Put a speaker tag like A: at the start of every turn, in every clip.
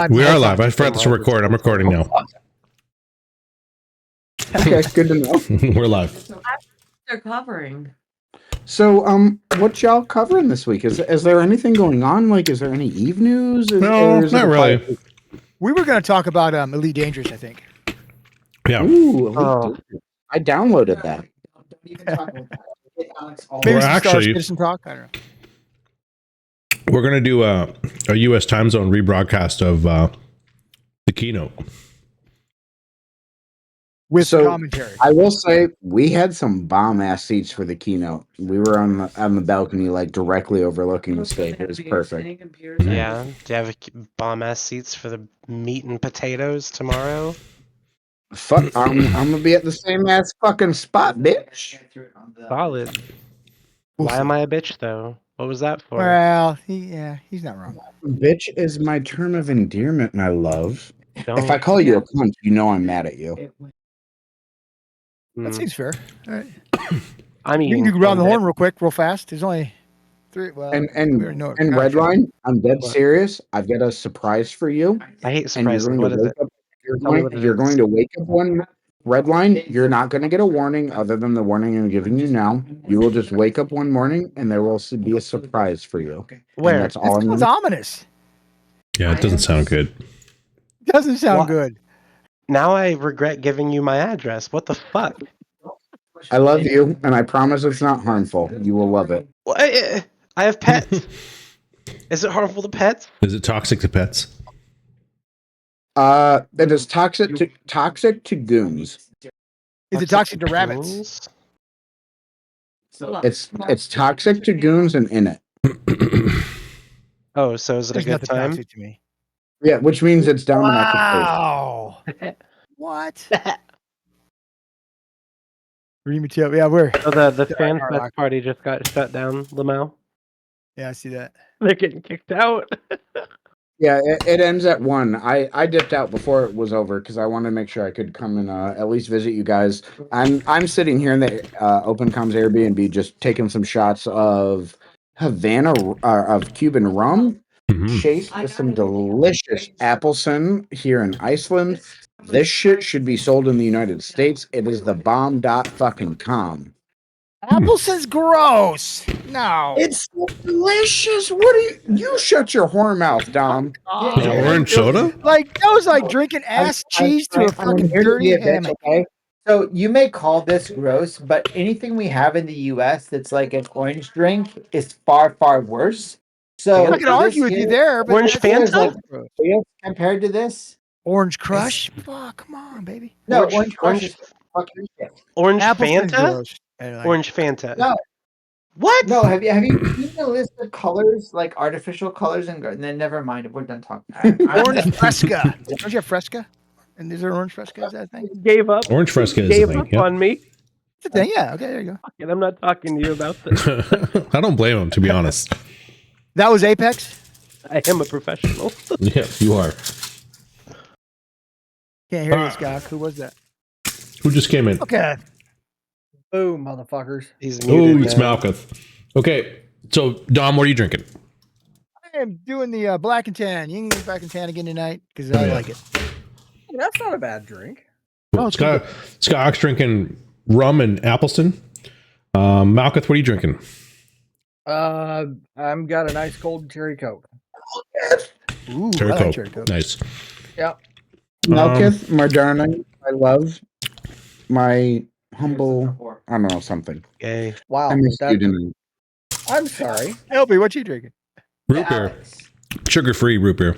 A: We are live. I forgot to record. I'm recording now.
B: Okay, good to know.
A: We're live.
C: They're covering.
B: So, what y'all covering this week? Is there anything going on? Like, is there any Eve news?
A: No, not really.
D: We were going to talk about Elite Dangerous, I think.
A: Yeah.
B: Ooh, I downloaded that.
D: Maybe
A: We're
D: some Star
A: actually-
D: Citizen talk. I don't know.
A: We're going to do a U.S. time zone rebroadcast of the keynote.
D: With
B: So,
D: commentary.
B: I will say we had some bomb ass seats for the keynote. We were on the balcony, like directly overlooking the stage. It was perfect.
E: Yeah. Do you have bomb ass seats for the meat and potatoes tomorrow?
B: Fuck, I'm gonna be at the same ass fucking spot, bitch.
E: Solid.
D: We'll
E: Why
D: see.
E: am I a bitch though? What was that for?
D: Well, he's not wrong.
B: Bitch is my term of endearment, my love.
E: Don't.
B: If I call you a cunt, you know I'm mad at you.
D: That
E: Mm,
D: seems fair. All right.
E: I'm
D: You
E: eating
D: can go around the
E: corned
D: horn real quick, real fast. There's only three. Well,
B: And
D: we already know it.
B: Redline, I'm dead
E: What?
B: serious. I've got a surprise for you.
E: I hate
B: And you're
E: surprises.
B: going
E: What
B: to
E: is
B: wake
E: it?
B: up.
E: Tell me what it
B: You're
E: is.
B: going to wake up one Redline. You're not going to get a warning other than the warning I'm giving you now. You will just wake up one morning and there will be a surprise for you.
E: Where?
B: And that's all
D: That
B: I'm
D: sounds
B: gonna-
D: ominous.
A: Yeah, it doesn't sound good.
D: Doesn't sound
E: What?
D: good.
E: Now I regret giving you my address. What the fuck?
B: I love you, and I promise it's not harmful. You will love it.
E: What? I have pets. Is it harmful to pets?
A: Is it toxic to pets?
B: It is toxic to goons.
D: Is it toxic to rabbits?
E: Goons?
B: It's toxic to goons and in it.
E: Oh, so is it
D: There's
E: a good
D: nothing
E: time?
D: toxic to me.
B: Yeah, which means it's Domanark.
D: Wow. What? Read me too. Yeah, we're.
E: So the
D: Alright.
E: fanfest party just got shut down, Lamau.
D: Yeah, I see that.
E: They're getting kicked out.
B: Yeah, it ends at 1. I dipped out before it was over because I wanted to make sure I could come and at least visit you guys. I'm sitting here in the Open Comms Airbnb just taking some shots of Havana of Cuban rum,
A: Mhm.
B: chased with some delicious Appleson here in Iceland. This shit should be sold in the United States. It is the bomb.com.
D: Appleton's gross. No.
B: It's so delicious. What do you shut your whore mouth, Dom?
A: Is it orange soda?
D: Like that was like drinking ass cheese to a fucking dirty hammock.
B: Okay?
F: So you may call this gross, but anything we have in the U.S. that's like an orange drink is far, far worse. So
D: I'm not gonna argue with you there, but
E: Orange
D: that's
E: Fanta?
D: gross.
F: compared to this,
D: Orange Crush? Fuck, come on, baby.
F: no,
E: Orange-
F: orange crush
E: orange-
F: is fucking shit.
E: Orange
D: Appleton's
E: Fanta?
D: gross. I like
E: Orange Fanta.
F: No.
E: What?
F: No, have you seen the list of colors, like artificial colors, and then never mind. We're done talking.
D: Orange Fresca. Don't you have Fresca? And is there Orange Fresca? Is that a thing?
E: Gave up.
A: Orange Fresca is
E: Gave
A: the
E: up
A: thing.
E: on me.
D: It's a thing, yeah. Okay, there you go.
E: And I'm not talking to you about this.
A: I don't blame him, to be honest.
D: That was Apex?
E: I am a professional.
A: Yeah, you are.
D: Can't hear you, Scott. Who was that?
A: Who just came in?
D: Okay.
C: Boom, motherfuckers.
E: He's
A: Oh,
E: muted
A: it's
E: now.
A: Malkuth. Okay, so Dom, what are you drinking?
D: I am doing the black and tan. You can get black and tan again tonight because I
A: Yeah.
D: like it.
C: That's not a bad drink.
D: Oh, it's
A: Scott's drinking rum and Appleton. Malkuth, what are you drinking?
C: I'm got a nice cold cherry coke.
D: Ooh,
A: Cherry
D: I like
A: Coke.
D: cherry Coke.
A: Nice.
B: Malkuth, my darling, I love my humble. I don't know something.
E: Gay.
C: Wow,
B: I miss you
C: that,
B: tonight.
C: I'm sorry.
D: Elby, what you drinking?
A: Root beer. Sugar-free root beer.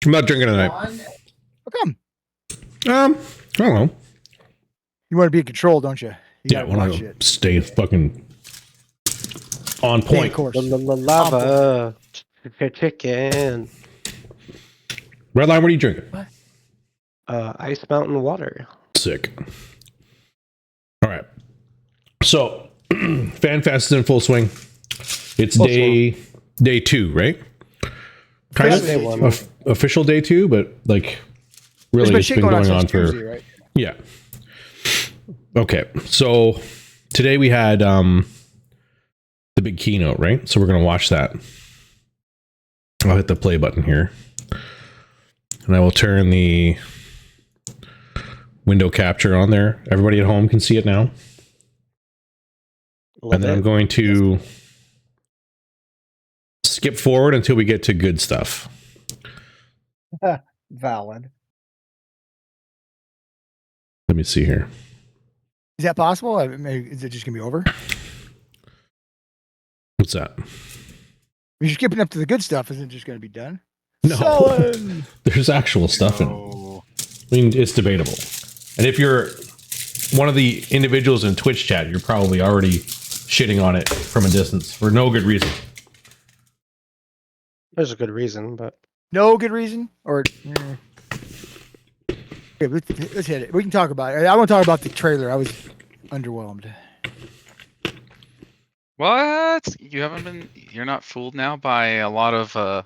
A: I'm not drinking tonight.
D: How come?
A: I don't know.
D: You want to be in control, don't you? You
A: Yeah, I
D: gotta watch
A: want
D: it.
A: to stay fucking on
D: Stay
A: point.
D: the course.
E: Lava. Chicken.
A: Redline, what are you drinking?
E: Ice Mountain Water.
A: Sick. All right. So, FanFest is in full swing. It's
E: Full
A: day 2, right? Kind
E: Official day one.
A: of official day 2, but like
D: There's
A: really
D: been
A: it's
D: shit
A: been
D: going
A: going on
D: since
A: for
D: Tuesday, right?
A: yeah. Okay, so today we had the big keynote, right? So we're gonna watch that. I'll hit the play button here. And I will turn the window capture on there. Everybody at home can see it now.
E: Love
A: And then
E: it.
A: I'm going to skip forward until we get to good stuff.
C: Valid.
A: Let me see here.
D: Is that possible? Is it just gonna be over?
A: What's that?
D: You're skipping up to the good stuff. Isn't it just gonna be done?
A: No.
D: Sullen!
A: There's actual stuff in it.
G: Oh,
A: I mean, it's debatable. And if you're one of the individuals in Twitch chat, you're probably already shitting on it from a distance for no good reason.
E: There's a good reason, but
D: No good reason, or okay, let's hit it. We can talk about it. I want to talk about the trailer. I was underwhelmed.
G: what? You haven't been? You're not fooled now by a lot of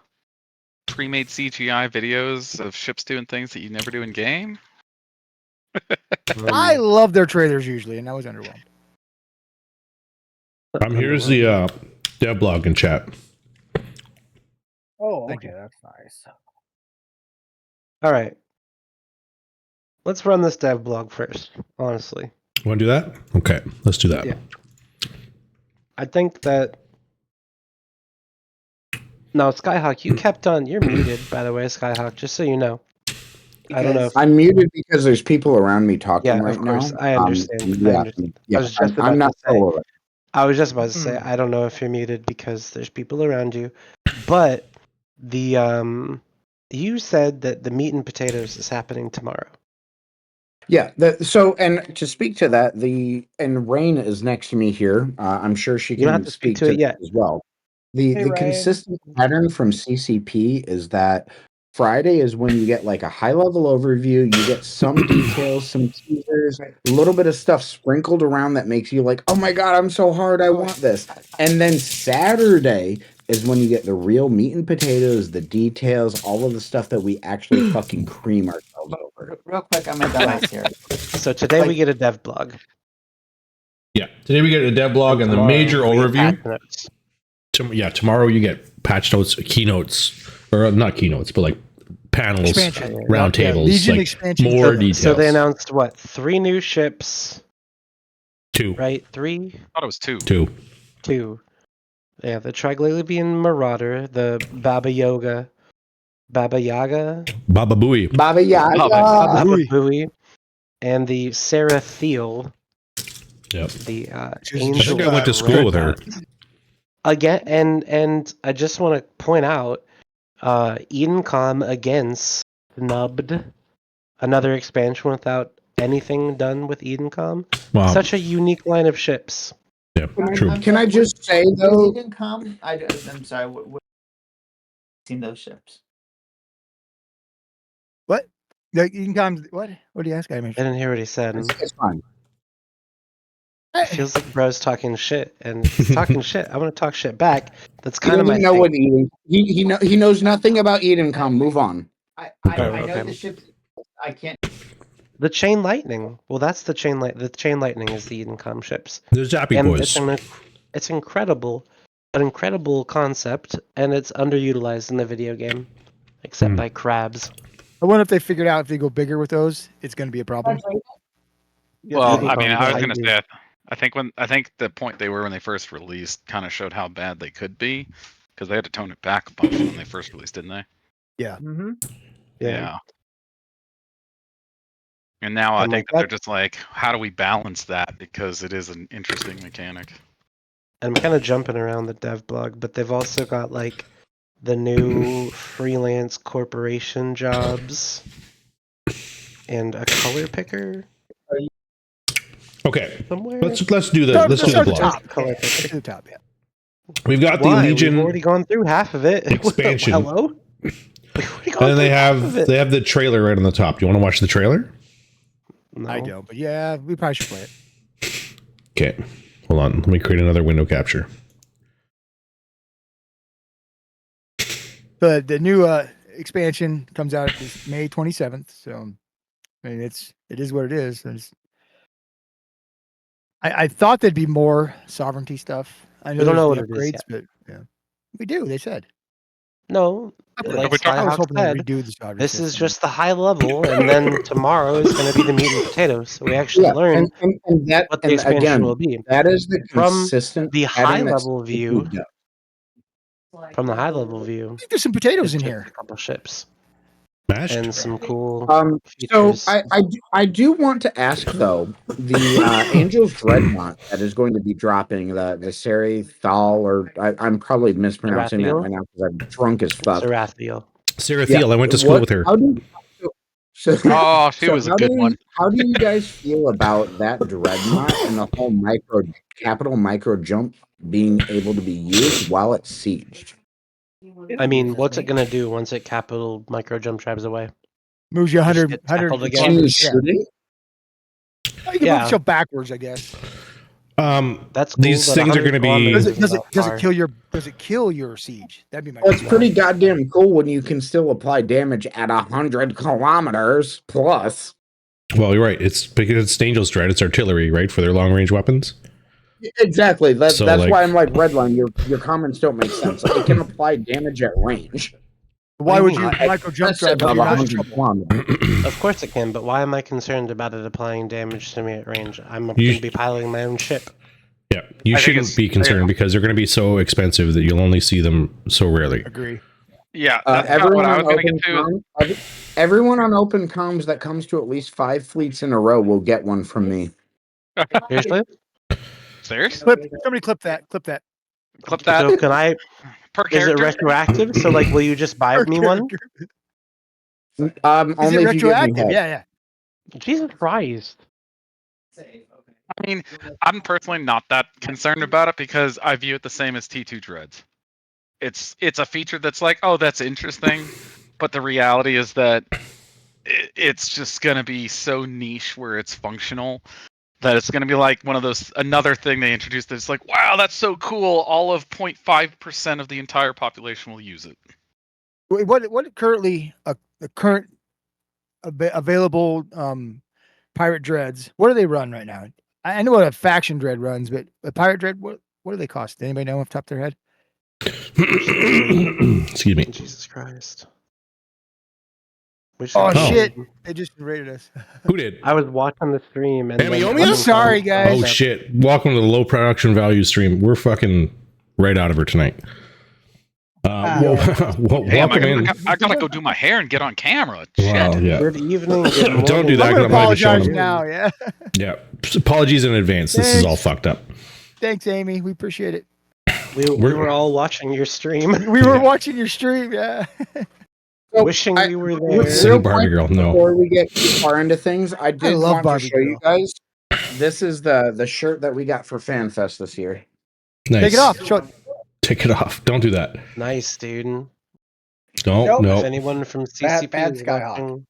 G: pre-made CGI videos of ships doing things that you never do in game?
D: I love their trailers usually, and I was underwhelmed.
A: Here's the dev blog in chat.
C: Oh,
F: Thank
C: okay, that's nice.
E: all right. Let's run this dev blog first. Honestly,
A: Want to do that? Okay, let's do that.
E: Yeah. I think that. No, Skyhawk, you kept on. You're muted, by the way, Skyhawk. Just so you know. I don't know. If,
B: I'm muted because there's people around me talking
E: yeah,
B: right
E: of course.
B: now.
E: I understand. I
B: Yeah,
E: understand.
B: yeah,
E: I was just
B: I'm
E: about
B: not
E: to say.
B: sure.
E: I was just about to say. I don't know if you're muted because there's people around you, but the you said that the meat and potatoes is happening tomorrow.
B: Yeah. So, and to speak to that, and Rain is next to me here. I'm sure she
E: You don't have
B: can
E: to speak
B: speak
E: to
B: to
E: it yet.
B: that as well.
C: Hey,
B: The
C: Rain.
B: consistent pattern from CCP is that Friday is when you get like a high level overview, you get some details, some teasers, a little bit of stuff sprinkled around that makes you like, oh my god, I'm so hard, I want this. And then Saturday is when you get the real meat and potatoes, the details, all of the stuff that we actually fucking cream ourselves over.
F: Real quick, I'm gonna dice here.
E: So today we get a dev blog.
A: Yeah. Today we get a dev blog and the
E: tomorrow
A: major
E: we get
A: overview.
E: patch notes.
A: Tomorrow you get patch notes, keynotes, or not keynotes, but like panels,
D: Expansion.
A: round
D: Yeah,
A: tables,
D: Legion
A: like
D: expansion.
A: more
E: So,
A: details.
E: so they announced what? 3 new ships,
A: 2.
E: right? 3,
G: I thought it was 2.
A: 2.
E: 2. Yeah, the Triglavian Marauder, the Baba Yaga,
A: Baba Booey.
B: Baba Yaga.
G: Baba
E: Baba Booey, and the Sarathiel,
A: Yep.
E: the
D: She's-
A: I
E: angel.
A: think I went to school with her.
E: Again, and I just want to point out, Edencom again snubbed another expansion without anything done with Edencom.
A: Wow.
E: Such a unique line of ships.
A: Yeah, true.
B: Can I just say though?
F: Didn't come. I'm sorry. What seen those ships?
D: What? You can come. What? What do you ask? I
E: I didn't hear what he said.
B: It's fine.
E: It feels like bro's talking shit, and he's talking shit. I want to talk shit back. That's
B: He
E: kind of my
B: doesn't know
E: thing.
B: what Eden. He knows nothing about Edencom. Move on.
F: I
E: Oh,
F: know
E: okay.
F: the ships. I can't.
E: The chain lightning. Well, that's the chain light. The chain lightning is the Edencom ships,
A: The Zappy
E: and
A: Boys.
E: it's incredible, an incredible concept, and it's underutilized in the video game, except by crabs.
D: I wonder if they figured out if they go bigger with those, it's going to be a problem.
G: Well, I mean, I was
E: Edencom
G: gonna
E: is-
G: say, I think the point they were when they first released kind of showed how bad they could be, because they had to tone it back a bunch when they first released, didn't they?
C: Mm-hmm.
E: Yeah.
G: And now I
E: I'm
G: think
E: like,
G: that they're just like, how do we balance that? Because it is an interesting mechanic.
E: I'm kind of jumping around the dev blog, but they've also got like the new freelance corporation jobs and a color picker
A: Okay.
E: somewhere.
A: Let's do the
D: Start,
A: let's do the
D: start at the
A: blog.
D: top.
E: Color
D: Let's
E: picker.
D: do the top. Yeah.
A: We've got the
E: Why?
A: Legion
E: We've already gone through half of it.
A: expansion.
E: Hello? We've already gone
A: and then
E: through half of it.
A: they have the trailer right on the top. Do you want to watch the trailer?
E: No.
D: I don't, but yeah, we probably should play it.
A: Okay. Hold on. Let me create another window capture.
D: The new expansion comes out this May 27th. So, I mean, it is what it is. I thought there'd be more sovereignty stuff. I know
E: We don't know
D: there's
E: what
D: the
E: it is
D: upgrades, but yeah, we do. They said
E: No,
G: Are
E: like
G: we talking-
D: I was
E: Skyhawk
D: hoping they
E: said,
D: redo the starter
E: this is
D: system.
E: just the high level, and then tomorrow is going to be the meat and potatoes. So we actually learn
B: and that
E: what the
B: and
E: expansion
B: again,
E: will be.
B: that is the
E: From
B: consistent
E: the high
B: pattern that's
E: level view. From the high level view,
D: I think there's some potatoes in
E: just
D: here.
E: a couple ships
A: Mashed.
E: and some cool
B: So
E: features.
B: I do want to ask though, the Angel's Dreadnought that is going to be dropping, the Seri Thal, or I'm probably mispronouncing that
E: Sarathiel?
B: right now because I'm drunk as fuck.
E: Sarathiel.
A: Sarah Thiel, I went to school with her.
B: How do so,
G: Oh, she
B: so
G: was a
B: how
G: good
B: do
G: one.
B: how do you guys feel about that dreadnought and the whole capital micro jump being able to be used while it's sieged?
E: I mean, what's it going to do once it capital micro jump tribes away?
D: Moves you
E: Just
D: 100,
E: get
D: 100
E: tackled again?
B: Continues
D: yeah.
B: shooting?
D: Oh, you can
E: Yeah.
D: move yourself backwards, I guess.
E: That's cool,
A: These
E: but
A: things are
E: 100
A: going to be.
E: kilometers
D: Does
E: is not far.
D: it kill your siege? That'd be my
B: Well, it's
D: question.
B: pretty goddamn cool when you can still apply damage at 100 kilometers plus.
A: Well, you're right. It's because it's Angel's Dread. It's artillery, right, for their long range weapons.
B: Exactly.
A: So,
B: That's
A: like-
B: why I'm like Redline. Your comments don't make sense. It can apply damage at range.
D: Why would
E: do
D: you
E: you mean?
D: micro jump
B: Excessive
D: drive if
B: of
D: you're not in
B: 100
D: trouble?
B: kilometers.
E: Of course it can, but why am I concerned about it applying damage to me at range? I'm going
A: You-
E: to be piloting my own ship.
A: Yeah, you
G: I think
A: shouldn't
G: it's-
A: be concerned because they're going to be so expensive that you'll only see them so rarely.
D: Agree.
G: Yeah, that's kind of what I was going to get to.
B: Everyone on open comms that comes to at least 5 fleets in a row will get one from me.
E: Seriously?
G: Serious?
D: Somebody clip that. Clip that.
G: Clip that
E: So can I?
G: per
E: Is it
G: character.
E: retroactive? So like, will you just buy me one?
D: Is
B: Only
D: it
B: if you give me
D: retroactive?
B: head.
D: Yeah.
E: Jesus Christ!
G: I mean, I'm personally not that concerned about it because I view it the same as T2 Dreads. It's a feature that's like, oh, that's interesting, but the reality is that it's just gonna be so niche where it's functional that it's gonna be like one of those another thing they introduced that's like, wow, that's so cool. All of 0.5% of the entire population will use it.
D: What currently the current available pirate dreads? What do they run right now? I know what a faction dread runs, but a pirate dread, what do they cost? Anybody know off the top of their head?
A: Excuse me.
E: Jesus Christ!
D: Oh,
A: Oh.
D: shit! They just rated us.
A: Who did?
E: I was watching the stream and
A: Emmy,
E: then
A: Omi? I'm
D: sorry, guys.
A: Oh shit! Welcome to the low production value stream. We're fucking right out of her tonight.
G: Damn,
A: Welcome in.
G: I gotta go do my hair and get on camera.
A: Wow,
G: Shit.
A: yeah.
E: Good evening. Good
A: Don't
E: morning.
A: do that.
D: I'm
A: I'm
D: gonna
A: not even showing
D: apologize
A: them.
D: now. Yeah.
A: Yeah. Apologies in advance. This is all fucked up.
D: Thanks, Amy. We appreciate it.
E: We were all watching your stream,
D: We were
A: Yeah.
D: watching your stream. Yeah.
B: So,
E: wishing
B: I-
E: we were
B: real
E: there.
A: Sing Barbie
B: quick,
A: Girl. No.
B: Before we get too far into things, I did
D: love
B: want to
D: Barbie
B: show you
D: Girl.
B: guys. This is the shirt that we got for FanFest this year.
A: Nice.
D: Take it off. Show it.
A: Take it off. Don't do that.
E: Nice, dude.
A: Don't.
C: Nope.
A: No.
E: If anyone from
C: Bad
E: CCP is
C: Skyhawk.
E: watching,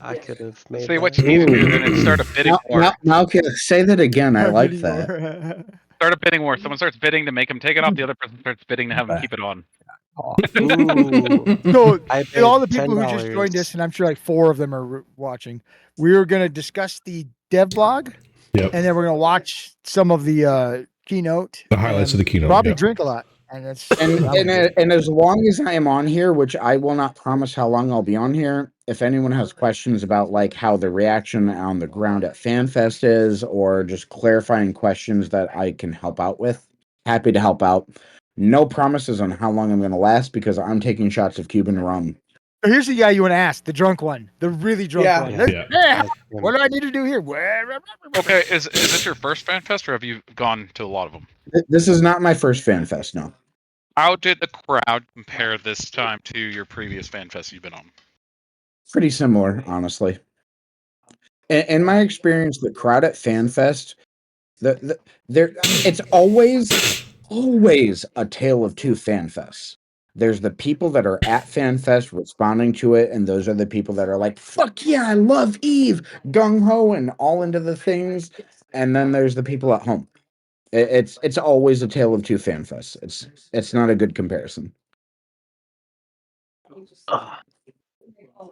E: I could have made.
G: See what
E: that.
G: you need to do then is start a bidding war.
B: Now, okay, say that again. I like that.
G: Start a bidding war. Someone starts bidding to make him take it off. The other person starts bidding to have him keep it on.
E: Ooh,
D: So,
E: I
D: to all the
E: bid
D: people who just joined
E: $10.
D: us, and I'm sure like 4 of them are watching, we're going to discuss the dev blog,
A: Yep.
D: and then we're going to watch some of the keynote.
A: The highlights of the keynote.
D: Probably
A: Yep.
D: drink a lot. And that's
B: And as long as I am on here, which I will not promise how long I'll be on here, if anyone has questions about like how the reaction on the ground at FanFest is, or just clarifying questions that I can help out with, happy to help out. No promises on how long I'm going to last because I'm taking shots of Cuban rum.
D: So here's the guy you want to ask, the drunk one, the really drunk
C: Yeah.
D: one.
E: Yeah.
D: Let's-
A: Yeah.
D: yeah,
E: That's him.
D: what do I need to do here?
G: Okay, is this your first FanFest or have you gone to a lot of them?
B: This is not my first FanFest, no.
G: How did the crowd compare this time to your previous FanFest you've been on?
B: Pretty similar, honestly. In my experience, the crowd at FanFest, it's always a tale of two FanFests. There's the people that are at FanFest responding to it, and those are the people that are like, "Fuck yeah, I love Eve," gung ho, and all into the things. And then there's the people at home. It's always a tale of two FanFests. It's not a good comparison.
E: Ugh.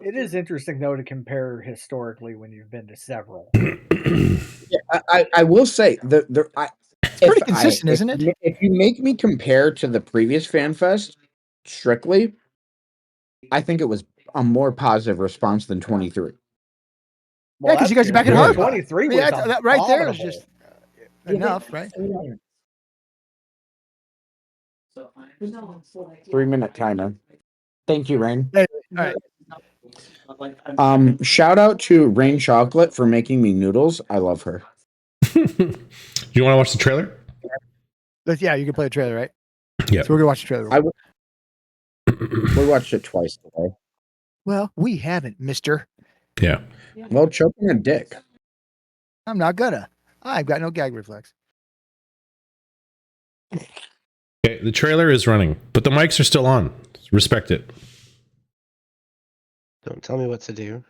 C: It is interesting though to compare historically when you've been to several.
B: Yeah, I will say it's
D: pretty consistent, isn't it?
B: If you make me compare to the previous FanFest, strictly, I think it was a more positive response than 23.
D: Yeah, because you guys are back in
A: Really?
D: Harbaugh.
C: 23
D: I mean,
C: was
D: that right there is
C: abominable.
D: just enough, right?
B: 3-minute timer. Thank you, Rain.
D: Hey, all right.
B: Shout out to Rain Chocolate for making me noodles. I love her.
A: Do you want to watch the trailer?
D: Yeah, you can play a trailer, right?
A: Yeah.
D: So we're gonna watch the trailer.
B: We watched it twice today.
D: Well, we haven't, Mister.
A: Yeah.
B: Well, choking a dick.
D: I'm not gonna. I've got no gag reflex.
A: Okay, the trailer is running, but the mics are still on. Respect it.
E: Don't tell me what to do.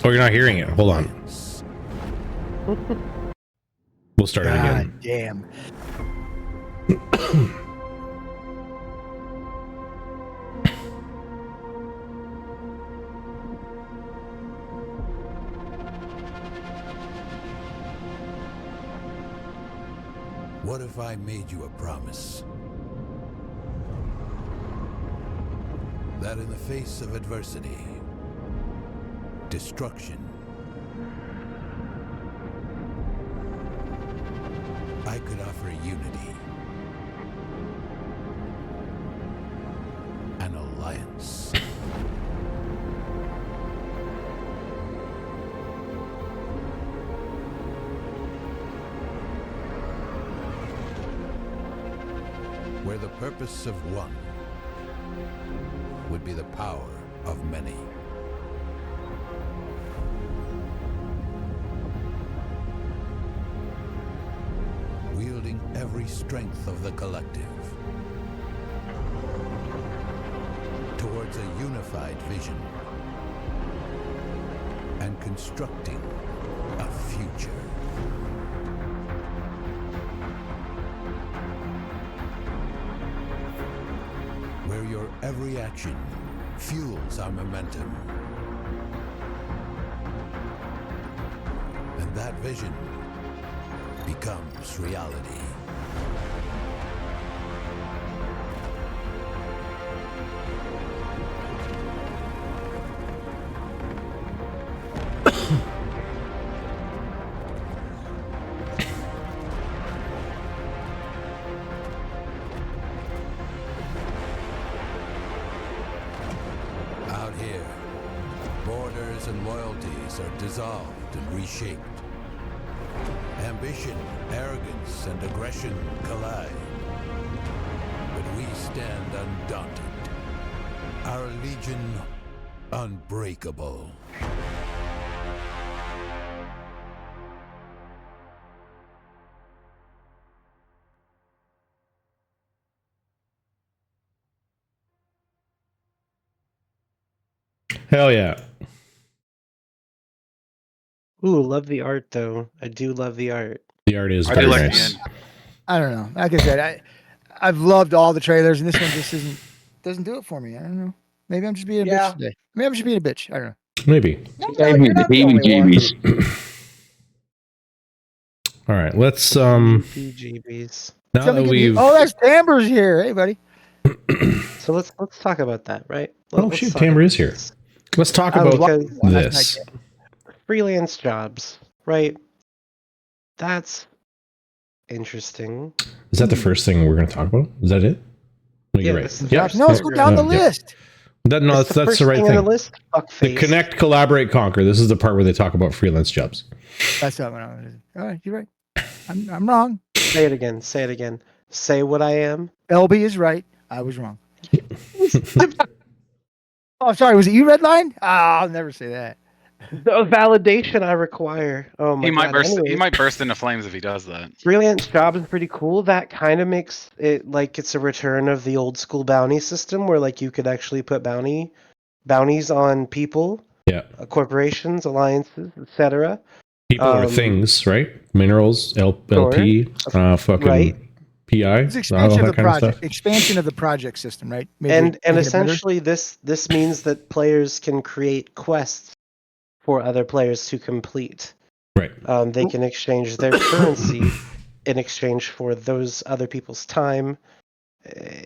A: Oh, you're not hearing it. Hold on. We'll start it again.
D: God damn.
H: What if I made you a promise? That in the face of adversity, destruction, I could offer unity, an alliance. Where the purpose of one would be the power of many. Wielding every strength of the collective towards a unified vision and constructing a future. Where your every action fuels our momentum. And that vision becomes reality. Out here, borders and loyalties are dissolved and reshaped. Ambition, arrogance, and aggression collide. But we stand undaunted. Our legion unbreakable.
A: Hell yeah.
E: Ooh, love the art though. I do love the art.
A: The art is
G: I
A: very
G: do like the
A: nice.
G: end.
D: I don't know. Like I said, I've loved all the trailers, and this one just doesn't do it for me. I don't know. Maybe I'm just being a
C: Yeah.
D: bitch today. Maybe I'm just being a bitch. I don't know.
A: Maybe.
C: No,
I: Gave me
C: you're
I: the
C: not the only one.
I: heebie-jeebies.
A: All right, let's
E: PGBs.
A: now that we've
D: that's Amber's here. Hey, buddy.
E: So let's talk about that, right?
A: Oh,
E: Let's
A: shoot,
E: talk
A: Tamara
E: about
A: is here.
E: this.
A: let's talk
D: I was
A: about
E: Because
D: last
A: this.
D: night.
E: freelance jobs, right? That's interesting.
A: Is that the first thing we're going to talk about? Is that it? No, you're right.
E: this is
A: Yeah.
E: first
D: No, let's go down the
A: Yeah.
D: list.
A: No,
E: It's
A: that's
E: first
A: the right
E: thing
A: thing.
E: on the list.
A: The
E: Fuckface.
A: connect, collaborate, conquer. This is the part where they talk about freelance jobs.
D: That's not what I was. All right, you're right. I'm wrong.
E: Say it again. Say it again. Say what I am.
D: LB is right. I was wrong. Oh, sorry. Was it you, Redline? Ah, I'll never say that.
E: The validation I require. Oh my
G: He might
E: god.
G: burst. He
E: Anyways,
G: might burst into flames if he does that.
E: freelance jobs is pretty cool. That kind of makes it like it's a return of the old school bounty system where like you could actually put bounty bounties on people,
A: Yeah.
E: corporations, alliances, etc.
A: People or things, right? Minerals, LP, fucking
E: Right.
A: PI,
D: It's
A: all
D: expansion of
A: that
D: the
A: kind of
D: project.
A: stuff.
D: Expansion of the project system, right?
E: And
D: make it better.
E: essentially this means that players can create quests for other players to complete.
A: Right.
E: They can exchange their currency in exchange for those other people's time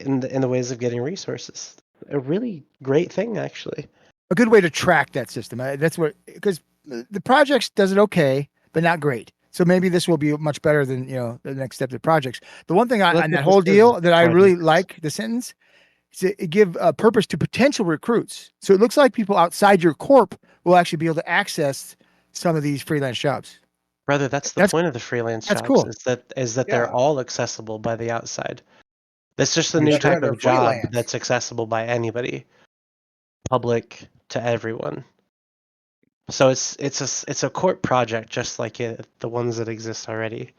E: in the ways of getting resources. A really great thing, actually.
D: A good way to track that system. That's what, because the projects does it okay, but not great. So maybe this will be much better than the next step of the projects. The one thing on
E: That's
D: that
E: what
D: whole
E: this is,
D: deal that I really
E: projects.
D: like the sentence is it give a purpose to potential recruits. So it looks like people outside your corp will actually be able to access some of these freelance jobs.
E: Brother, that's the point of the freelance
D: that's
E: jobs
D: cool.
E: is that they're
C: Yeah.
E: all accessible by the outside. That's just the
C: I mean,
E: new
C: that's right,
E: type
C: they're
E: of job
C: freelance.
E: that's accessible by anybody, public to everyone. So it's a corp project just like the ones that exist already.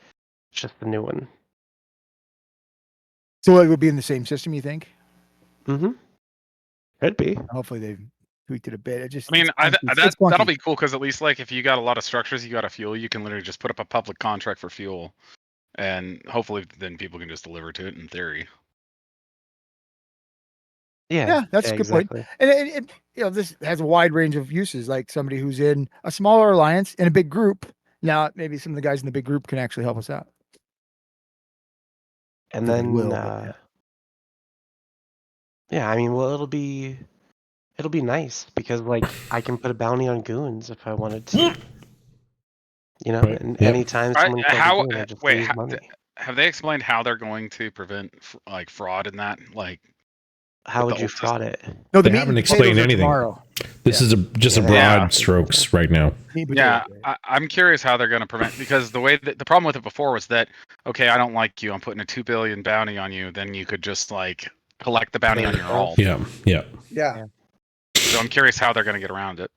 E: It's just the new one.
D: So it would be in the same system, you think?
E: Mm-hmm. Could be.
D: Hopefully they've tweaked it a bit. It's
G: I mean,
D: it's
G: that'll
D: clunky.
G: be cool because at least like if you got a lot of structures, you got a fuel, you can literally just put up a public contract for fuel, and hopefully then people can just deliver to it in theory.
D: Yeah, that's a good point.
E: exactly.
D: And this has a wide range of uses, like somebody who's in a smaller alliance in a big group. Now, maybe some of the guys in the big group can actually help us out.
E: And
D: Not that they
E: then
D: will, but
E: yeah, I mean, well, it'll be nice because like I can put a bounty on goons if I wanted to.
A: Right.
E: And
A: Yep.
E: anytime someone kills a goon, I just
G: wait,
E: lose money.
G: have they explained how they're going to prevent like fraud in that? Like,
E: How
G: with
E: would
G: the
E: you
G: old
E: fraud it?
D: no, the
A: They
D: meat
A: haven't
D: and potatoes
A: explained
D: are
A: anything.
D: tomorrow.
A: This is just a
E: Yeah.
A: broad
G: Yeah.
A: strokes right now.
D: Meat and
G: yeah,
D: potatoes.
G: I'm curious how they're going to prevent, because the way that the problem with it before was that, okay, I don't like you, I'm putting a 2 billion bounty on you, then you could just like collect the bounty on your alt.
A: Yeah. Yeah.
C: Yeah.
G: So I'm curious how they're going to get around it.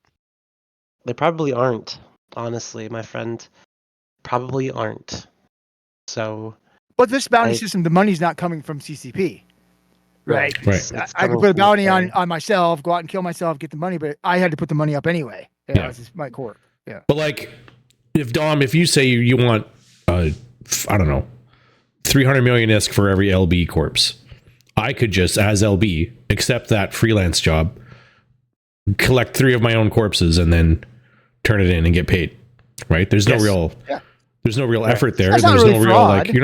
E: They probably aren't, honestly, my friend. Probably aren't. So
D: But this bounty
E: I-
D: system, the money's not coming from CCP. Right.
A: Right.
E: It's
D: I could
E: coming
D: put a
E: from the
D: bounty
E: player.
D: on myself, go out and kill myself, get the money, but I had to put the money up anyway.
A: Yeah.
D: This is my corp. Yeah.
A: But like, if you say you want, I don't know, 300 million ISK for every LB corpse, I could just, as LB, accept that freelance job, collect 3 of my own corpses, and then turn it in and get paid. Right? There's no real.
D: Yeah.
A: There's no real effort there.
D: That's
A: There's
D: not really
A: no real
D: fraud.
A: like you're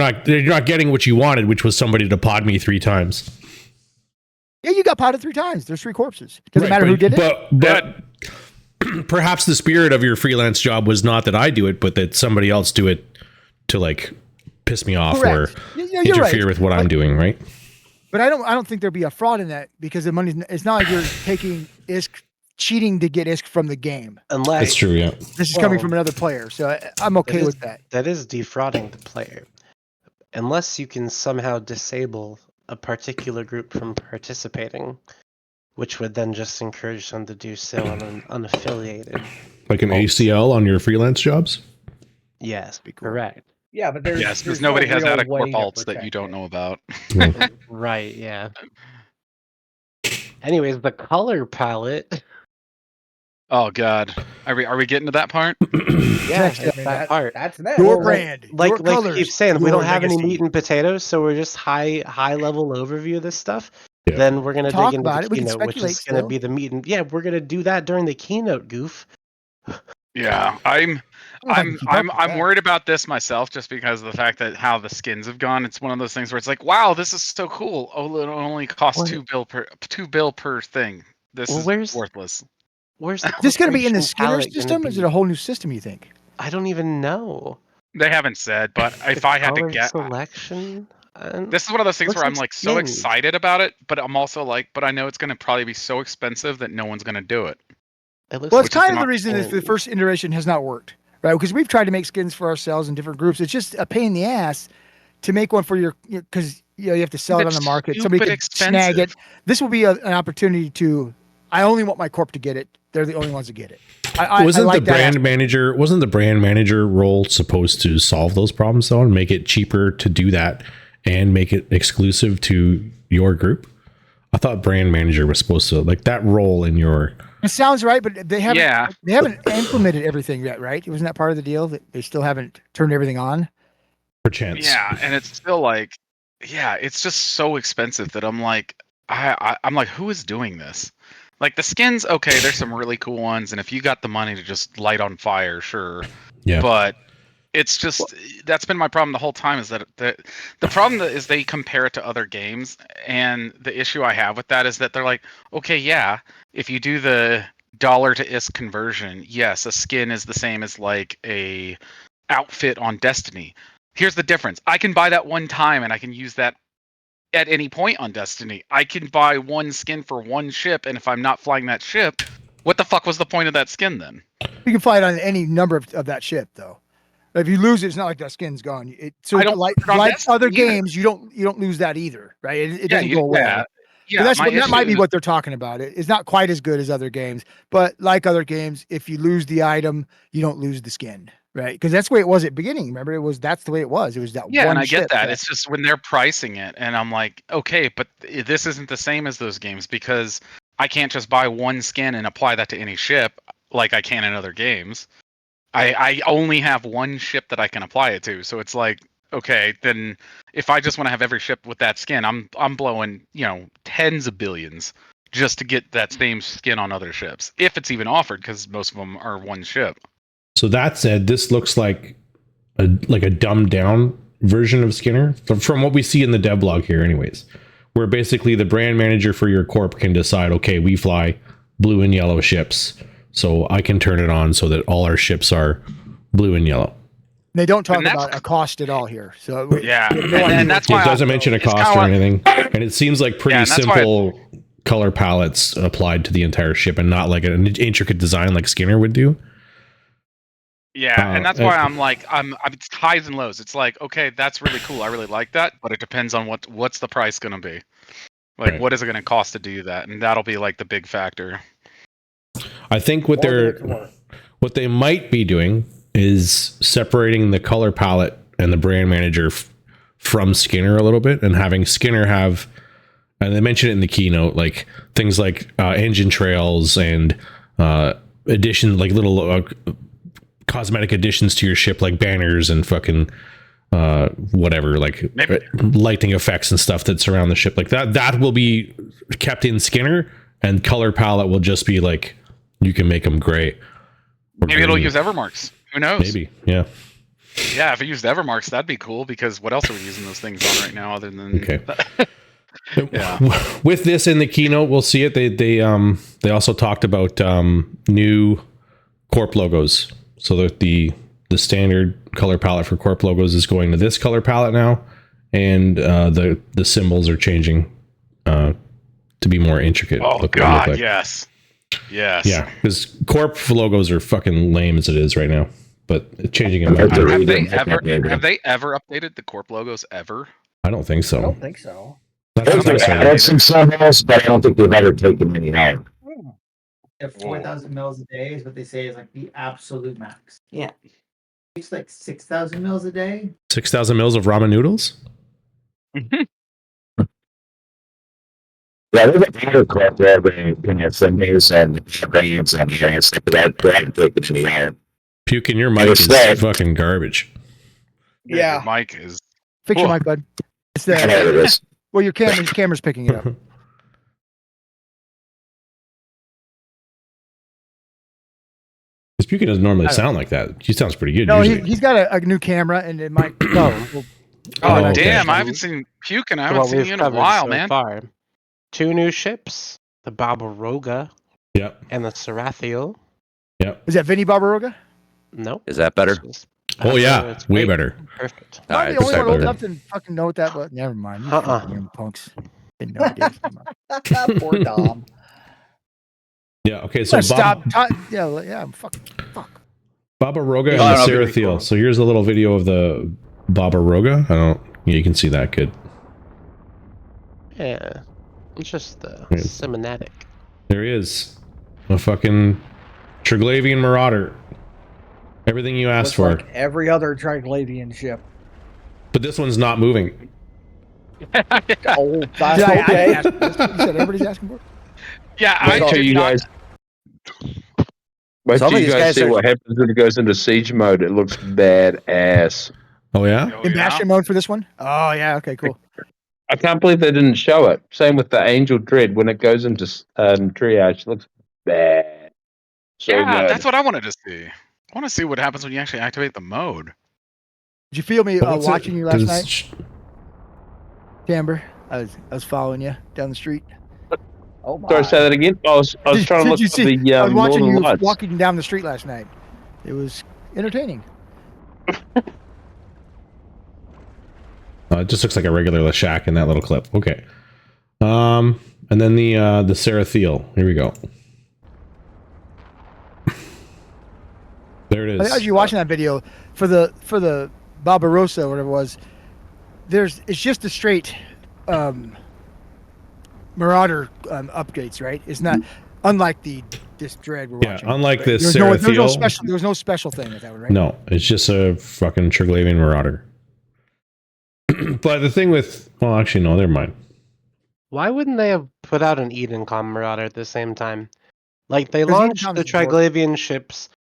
A: not getting what you wanted, which was somebody to pod me 3 times.
D: Yeah, you got potted 3 times. There's 3 corpses. Doesn't matter
A: but,
D: who did it.
A: But perhaps the spirit of your freelance job was not that I do it, but that somebody else do it to like piss me off
D: Correct.
A: or
D: You're
A: interfere
D: right.
A: with what I'm doing, right?
D: But I don't think there'd be a fraud in that because the money's. It's not like you're taking ISK, cheating to get ISK from the game.
E: Unless
A: That's true, yeah.
D: This is coming from another player, so I'm okay with that.
E: That is defrauding the player. Unless you can somehow disable a particular group from participating, which would then just encourage them to do so on an unaffiliated.
A: Like an ACL on your freelance jobs?
E: Yes, correct.
C: Yeah, but there's
G: Yes, because
C: no
G: nobody has
C: real
G: that at
C: way
G: corp
C: to
G: alts that
C: protect
G: you don't
C: it.
G: know about.
E: Right, yeah. Anyways, the color palette.
G: Oh God, are we getting to that part?
E: Yeah,
D: Next,
E: it's
C: I mean,
E: that part.
C: That's next.
D: Your
C: Well,
D: brand,
E: Like
D: your
E: like
D: colors,
E: Steve's saying, if we
D: your
E: don't have any
D: legacy.
E: meat and potatoes, so we're just high level overview of this stuff.
A: Yeah.
E: Then we're gonna
D: Talk
E: dig into
D: about
E: the
D: it. We can
E: keynote, which is
D: speculate
E: gonna
D: still.
E: be the meat and we're gonna do that during the keynote. Goof.
G: Yeah, I'm
D: I don't know if I can keep up with that.
G: worried about this myself just because of the fact that how the skins have gone. It's one of those things where it's like, wow, this is so cool. Oh, it only costs
E: What?
G: $2 bill per thing. This
E: Well,
G: is
E: where's-
G: worthless.
E: Where's the
D: Is this going to be in the
E: corporation
D: Skinner
E: palette gonna
D: system? Or is
E: be?
D: it a whole new system? You think?
E: I don't even know.
G: They haven't said, but if I had to
E: Color
G: get,
E: selection.
G: this is one of those things
E: Looks
G: where I'm
E: like
G: like so
E: skins.
G: excited about it, but I'm also like, but I know it's going to probably be so expensive that no one's going to do it.
E: It looks
D: Well,
E: like
D: it's kind of
G: not
D: the reason that the
E: skins.
D: first iteration has not worked, right? Because we've tried to make skins for ourselves in different groups. It's just a pain in the ass to make one for your, because you have to sell it on
G: It's
D: the market. Somebody
G: stupid
D: could snag it.
G: expensive.
D: This will be an opportunity to. I only want my corp to get it. They're the only ones that get it. I
A: Wasn't
D: like
A: the brand manager role supposed to solve those problems though and make it cheaper to do that and make it exclusive to your group? I thought brand manager was supposed to like that role in your.
D: It sounds right, but they haven't.
G: Yeah.
D: They haven't implemented everything yet, right? Wasn't that part of the deal that they still haven't turned everything on?
A: Perchance.
G: Yeah, and it's still like, yeah, it's just so expensive that I'm like, I'm like, who is doing this? Like the skins, okay, there's some really cool ones, and if you got the money to just light on fire, sure.
A: Yeah.
G: But it's just that's been my problem the whole time is that the problem that is they compare it to other games, and the issue I have with that is that they're like, okay, yeah, if you do the dollar to ISK conversion, yes, a skin is the same as like a outfit on Destiny. Here's the difference. I can buy that one time and I can use that at any point on Destiny. I can buy one skin for one ship, and if I'm not flying that ship, what the fuck was the point of that skin then?
D: You can fly it on any number of that ship, though. If you lose it, it's not like that skin's gone. So
G: I don't
D: like
G: put it on Destiny
D: other
G: either.
D: games, you don't lose that either, right? It doesn't go away.
G: Yeah,
D: But that's
G: my
D: that might be
G: issue
D: what they're talking about. It's not quite as good as other games, but like other games, if you lose the item, you don't lose the skin, right? Because that's the way it was at the beginning. Remember, that's the way it was. It was that
G: Yeah,
D: one
G: and I get
D: ship
G: that. It's just when they're pricing it, and I'm like, okay, but this isn't the same as those games because I can't just buy one skin and apply that to any ship like I can in other games. I only have one ship that I can apply it to, so it's like, okay, then if I just want to have every ship with that skin, I'm blowing, tens of billions just to get that same skin on other ships, if it's even offered, because most of them are one ship.
A: So that said, this looks like a dumbed down version of Skinner from what we see in the devlog here, anyways. Where basically the brand manager for your corp can decide, okay, we fly blue and yellow ships, so I can turn it on so that all our ships are blue and yellow.
D: They don't talk about a cost at all here. So
G: Yeah, and that's why
A: it doesn't mention a cost or anything, and it seems like pretty simple color palettes applied to the entire ship, and not like an intricate design like Skinner would do.
G: Yeah, and that's why I'm like, it's highs and lows. It's like, okay, that's really cool. I really like that, but it depends on what's the price going to be. Like, what is it going to cost to do that? And that'll be like the big factor.
A: I think what they might be doing is separating the color palette and the brand manager from Skinner a little bit, and having Skinner have, and they mentioned it in the keynote, like things like engine trails and addition, like little cosmetic additions to your ship, like banners and fucking whatever, like lighting effects and stuff that surround the ship, like that will be kept in Skinner, and color palette will just be like, you can make them gray.
G: Maybe it'll use Evermarks. Who knows?
A: Maybe, yeah.
G: Yeah, if it used Evermarks, that'd be cool, because what else are we using those things on right now other than...
A: Okay.
G: Yeah.
A: With this in the keynote, we'll see it. They also talked about new corp logos. So that the standard color palette for corp logos is going to this color palette now, and the symbols are changing to be more intricate.
G: Oh God, yes. Yes.
A: Yeah, because corp logos are fucking lame as it is right now. But changing them.
G: Have they ever updated the corp logos ever?
A: I don't think so.
C: I don't think so.
I: They've added some symbols, but I don't think they've ever taken any out.
F: If 4,000 mils a day is what they say is like the absolute max.
J: Yeah.
F: It's like 6,000 mils a day.
A: 6,000 mils of ramen noodles.
I: Yeah, there's a water club there, but Sundays and veins and stuff like that.
A: Puke in your mic is fucking garbage.
G: Yeah, your mic is.
D: Fix your mic, bud. It's the.
I: It is.
D: Well, your camera's picking it up.
A: Because Puke doesn't normally sound like that. He sounds pretty good.
D: No,
A: usually.
D: he's got a new camera, and it might go.
G: Oh, damn! I haven't seen Puke, and I haven't seen you in a while, man.
E: Far. 2 new ships: the Barbaroga.
A: Yep.
E: And the Sarathiel.
A: Yep.
D: Is that Vinny Barbaroga?
E: No.
K: Is that better?
A: Oh yeah, way better.
E: Perfect.
D: Am I the only one old enough to fucking know what that was? Never mind. You punks. Didn't know it.
C: Poor Dom.
A: Yeah. Okay. So
D: Fuck.
A: Barbaroga and the Sarathiel. So here's a little video of the Barbaroga. Yeah, you can see that good.
E: Yeah. It's just the cinematic.
A: There he is. A fucking Triglavian Marauder. Everything you asked for.
C: Like every other Triglavian ship.
A: But this one's not moving.
C: Oh,
D: I didn't
C: okay.
D: ask for this. You said everybody's asking for it?
G: Yeah, I
J: Wait till
G: did
J: you
G: not.
J: guys. Wait
F: Some
J: till
F: of
J: you
F: these
J: guys
F: guys
J: see
F: are-
J: what happens when it goes into siege mode. It looks badass.
A: Oh yeah.
G: Oh,
D: In
G: yeah?
D: Bastion mode for this one? Oh yeah, okay, cool.
J: I can't believe they didn't show it. Same with the Angel Dread when it goes into triage. It looks bad. So
G: Yeah,
J: good.
G: that's what I wanted to see. I want to see what happens when you actually activate the mode.
D: Did you feel me
A: But what's it-
D: watching you last
A: 'cause
D: night,
A: sh-
D: Timber? I was following you down the street.
C: Oh my.
J: Sorry, say that again. I was trying to
D: Did
J: look
D: you
J: for
D: see?
J: the
D: I was watching
J: Northern
D: you
J: Lights.
D: walking down the street last night. It was entertaining.
A: It just looks like a regular Lashak in that little clip. Okay. And then the Seratheal. Here we go. There it
D: As
A: is.
D: you're watching that video for the Barbarossa or whatever it was, it's just a straight Marauder upgrades, right? It's not unlike this Dread we're
A: Yeah,
D: watching.
A: unlike
D: right?
A: this
D: There was no
A: Seratheal.
D: special. There was no special thing with that one, right?
A: No, it's just a fucking Triglavian Marauder. But the thing with, well, actually, no, never mind.
E: Why wouldn't they have put out an Edencom Marauder at the same time? Like they
D: 'Cause
E: launched
D: Edencom's
E: the
D: more-
E: Triglavian ships at the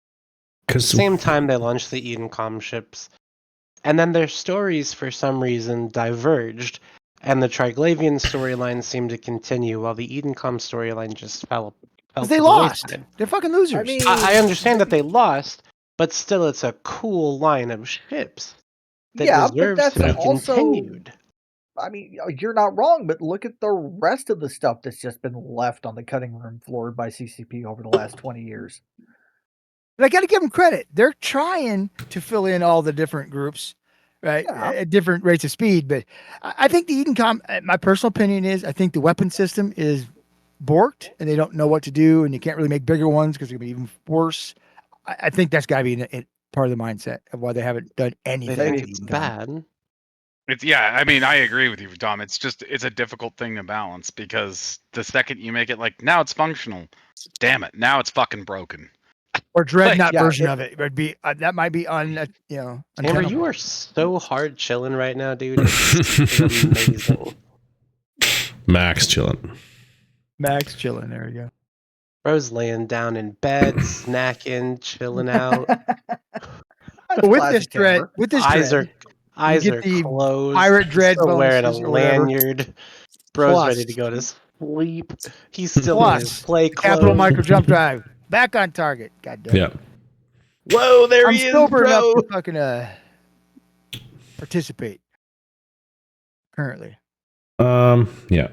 A: Because
E: same time they launched the Edencom ships, and then their stories for some reason diverged, and the Triglavian storyline seemed to continue while the Edencom storyline just fell.
D: 'Cause they
E: to the
D: lost.
E: wayside.
D: They're fucking losers.
C: I mean,
E: I understand that they lost, but still, it's a cool line of ships that
C: yeah, but
E: deserves
C: that's
E: to be
C: also.
E: continued.
C: I mean, you're not wrong, but look at the rest of the stuff that's just been left on the cutting room floor by CCP over the last 20 years.
D: But I got to give them credit. They're trying to fill in all the different groups, right?
C: Yeah.
D: At different rates of speed. But I think the Edencom, my personal opinion is, I think the weapon system is borked and they don't know what to do, and you can't really make bigger ones because they're going to be even worse. I think that's got to be part of the mindset of why they haven't done
E: They
D: anything.
E: think
D: with
E: it's
D: Edencom.
E: bad.
G: I mean, I agree with you, Dom. It's a difficult thing to balance because the second you make it like now it's functional, damn it, now it's fucking broken.
D: Or Dreadnought
C: yeah,
D: version of it would be that might be
E: Amber,
D: untenable.
E: you are so hard chilling right now, dude. It's amazing.
A: Max chilling.
D: Max chilling. There we go.
E: Bro's laying down in bed, snacking, chilling out.
C: That's
D: With
C: classic
D: this Dread,
C: Timber.
D: with this
E: Eyes
D: Dread,
E: are
D: get the
E: closed.
D: Pirate Dread
E: Still wearing a
D: bonuses or whatever.
E: lanyard. Bro's
D: Plus-
E: ready to go to sleep. He's still in his
D: Plus,
E: play
D: Capital
E: clothes.
D: Micro Jump Drive back on target. God damn.
A: Yeah.
E: Whoa, there
D: I'm
E: he is,
D: sober enough
E: bro.
D: to fucking participate currently.
A: Yeah.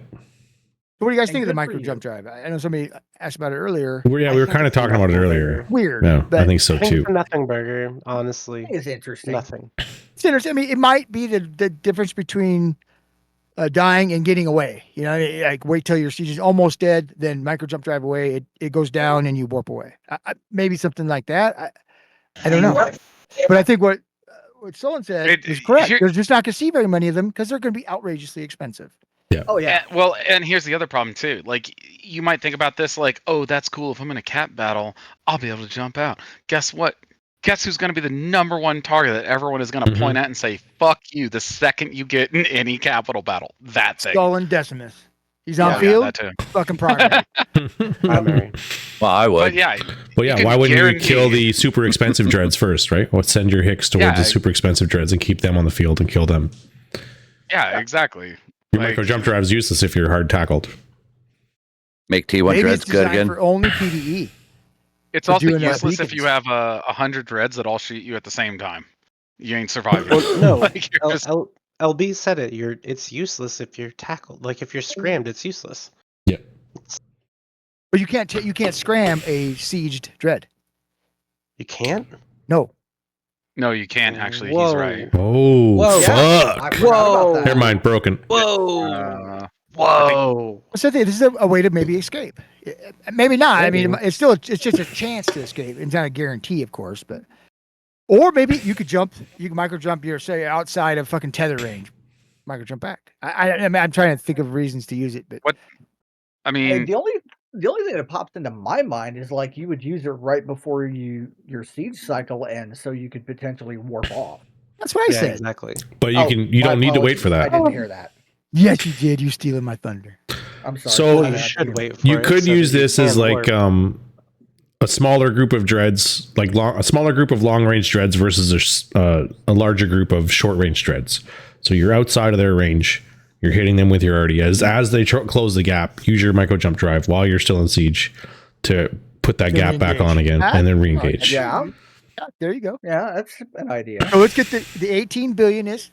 D: So what do you guys
C: And
D: think of the
C: good for
D: micro
C: you.
D: jump drive? I know somebody asked about it earlier.
A: We were kind of talking about it earlier.
D: Weird.
A: Yeah,
D: but
A: I think so
E: I think
A: too.
E: it's a nothing burger, honestly.
C: It's interesting.
E: Nothing.
D: It's interesting. I mean, it might be the difference between dying and getting away. You know, like wait till your siege is almost dead, then micro jump drive away. It goes down and you warp away. Maybe something like that. I don't know. But I think what Solon said is correct. You're just not going to see very many of them because they're going to be outrageously expensive.
C: Oh yeah.
G: And here's the other problem too. Like you might think about this like, oh, that's cool. If I'm in a cat battle, I'll be able to jump out. Guess what? Guess who's going to be the number one target that everyone is going to point at and say, "Fuck you!" The second you get in any capital battle, that thing.
D: Solon Decimus. He's on
G: Yeah,
D: field.
G: that too.
D: Fucking primary.
E: Primary.
I: Well, I would.
G: But yeah,
A: Well, yeah,
G: can
A: why wouldn't you
G: guarantee-
A: kill the super expensive dreads first, right? Well, send your Hicks towards
G: Yeah.
A: the super expensive dreads and keep them on the field and kill them.
G: yeah, exactly.
A: Your
G: Like-
A: micro jump drive is useless if you're hard tackled.
I: Make T1
D: Maybe
I: dreads
D: it's
I: good
D: designed
I: again.
D: for only PvE.
G: It's
D: for
G: also
D: doing,
G: useless if
D: beacons.
G: you have 100 dreads that all shoot you at the same time. You ain't surviving.
E: Well, no,
G: Like, you're just-
E: LB said it. It's useless if you're tackled. Like if you're scrammed, it's useless.
D: But you can't scram a sieged dread.
E: You can't.
D: No.
G: No, you can't actually. He's
E: Whoa.
G: right.
A: Oh,
E: Whoa.
A: fuck.
C: I forgot about that.
A: Never mind, broken.
E: Whoa.
G: Uh,
E: Whoa.
D: So this is a way to maybe escape. Maybe not. I mean, it's just a chance to escape. It's not a guarantee, of course, but or maybe you can micro jump your say outside of fucking tether range, micro jump back. I mean, I'm trying to think of reasons to use it, but
G: I
C: And
G: mean,
C: the only thing that pops into my mind is like you would use it right before your siege cycle ends, so you could potentially warp off.
D: that's what I
E: Yeah,
D: said.
E: exactly.
A: But you
C: Oh,
A: you
C: my
A: don't need to wait
C: apologies.
A: for
C: I
A: that.
C: didn't hear that.
D: Yes, you did. You stealing my thunder.
C: I'm sorry.
A: So-
C: my
E: You
C: bad.
E: should wait for
A: You
E: it
A: could
E: so
A: use
E: that you
A: this as
E: can
A: like
E: warp.
A: a smaller group of dreads, like a smaller group of long range dreads versus a larger group of short range dreads. So you're outside of their range. You're hitting them with your arty. As they close the gap, use your micro jump drive while you're still in siege to put that
D: To
A: gap back
D: re-engage.
A: on again and then re-engage.
C: Yeah.
D: Yeah, there you go.
C: Yeah, that's an idea.
D: So let's get the 18 billionist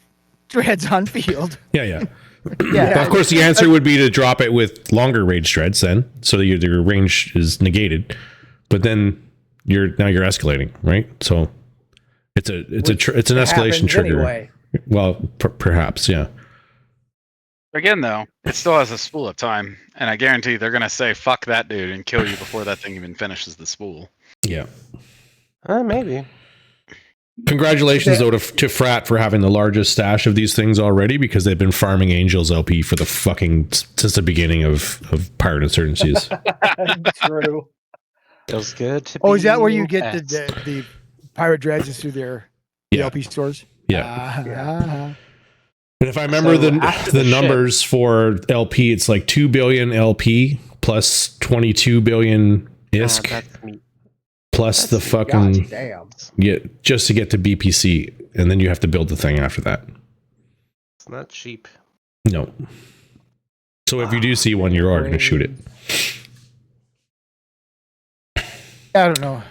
D: dreads on field.
A: Yeah.
D: Yeah.
A: But of course, the answer would be to drop it with longer range dreads then, so that your range is negated. But then you're escalating, right? So it's an escalation
C: happens
A: trigger.
C: anyway.
A: Well, perhaps, yeah.
G: Again, though, it still has a spool of time, and I guarantee they're gonna say "fuck that dude" and kill you before that thing even finishes the spool.
A: Yeah.
E: Maybe.
A: Congratulations, though, to Frat for having the largest stash of these things already, because they've been farming Angels LP for since the beginning of Pirate Insurgencies.
C: True.
E: Feels good to
D: Oh, is that where
E: be
D: you get
E: pets.
D: the pirate dreads is through their
A: Yeah.
D: LP stores?
A: Yeah. And if I remember
E: So after
A: the
E: the
A: numbers for LP, it's like 2 billion LP plus 22 billion ISK
E: That's me.
A: plus the
E: that's
A: fucking
C: Damn.
A: just to get to BPC, and then you have to build the thing after that.
E: It's not cheap.
A: No. So if you do see one, you are going to shoot it.
D: I don't know.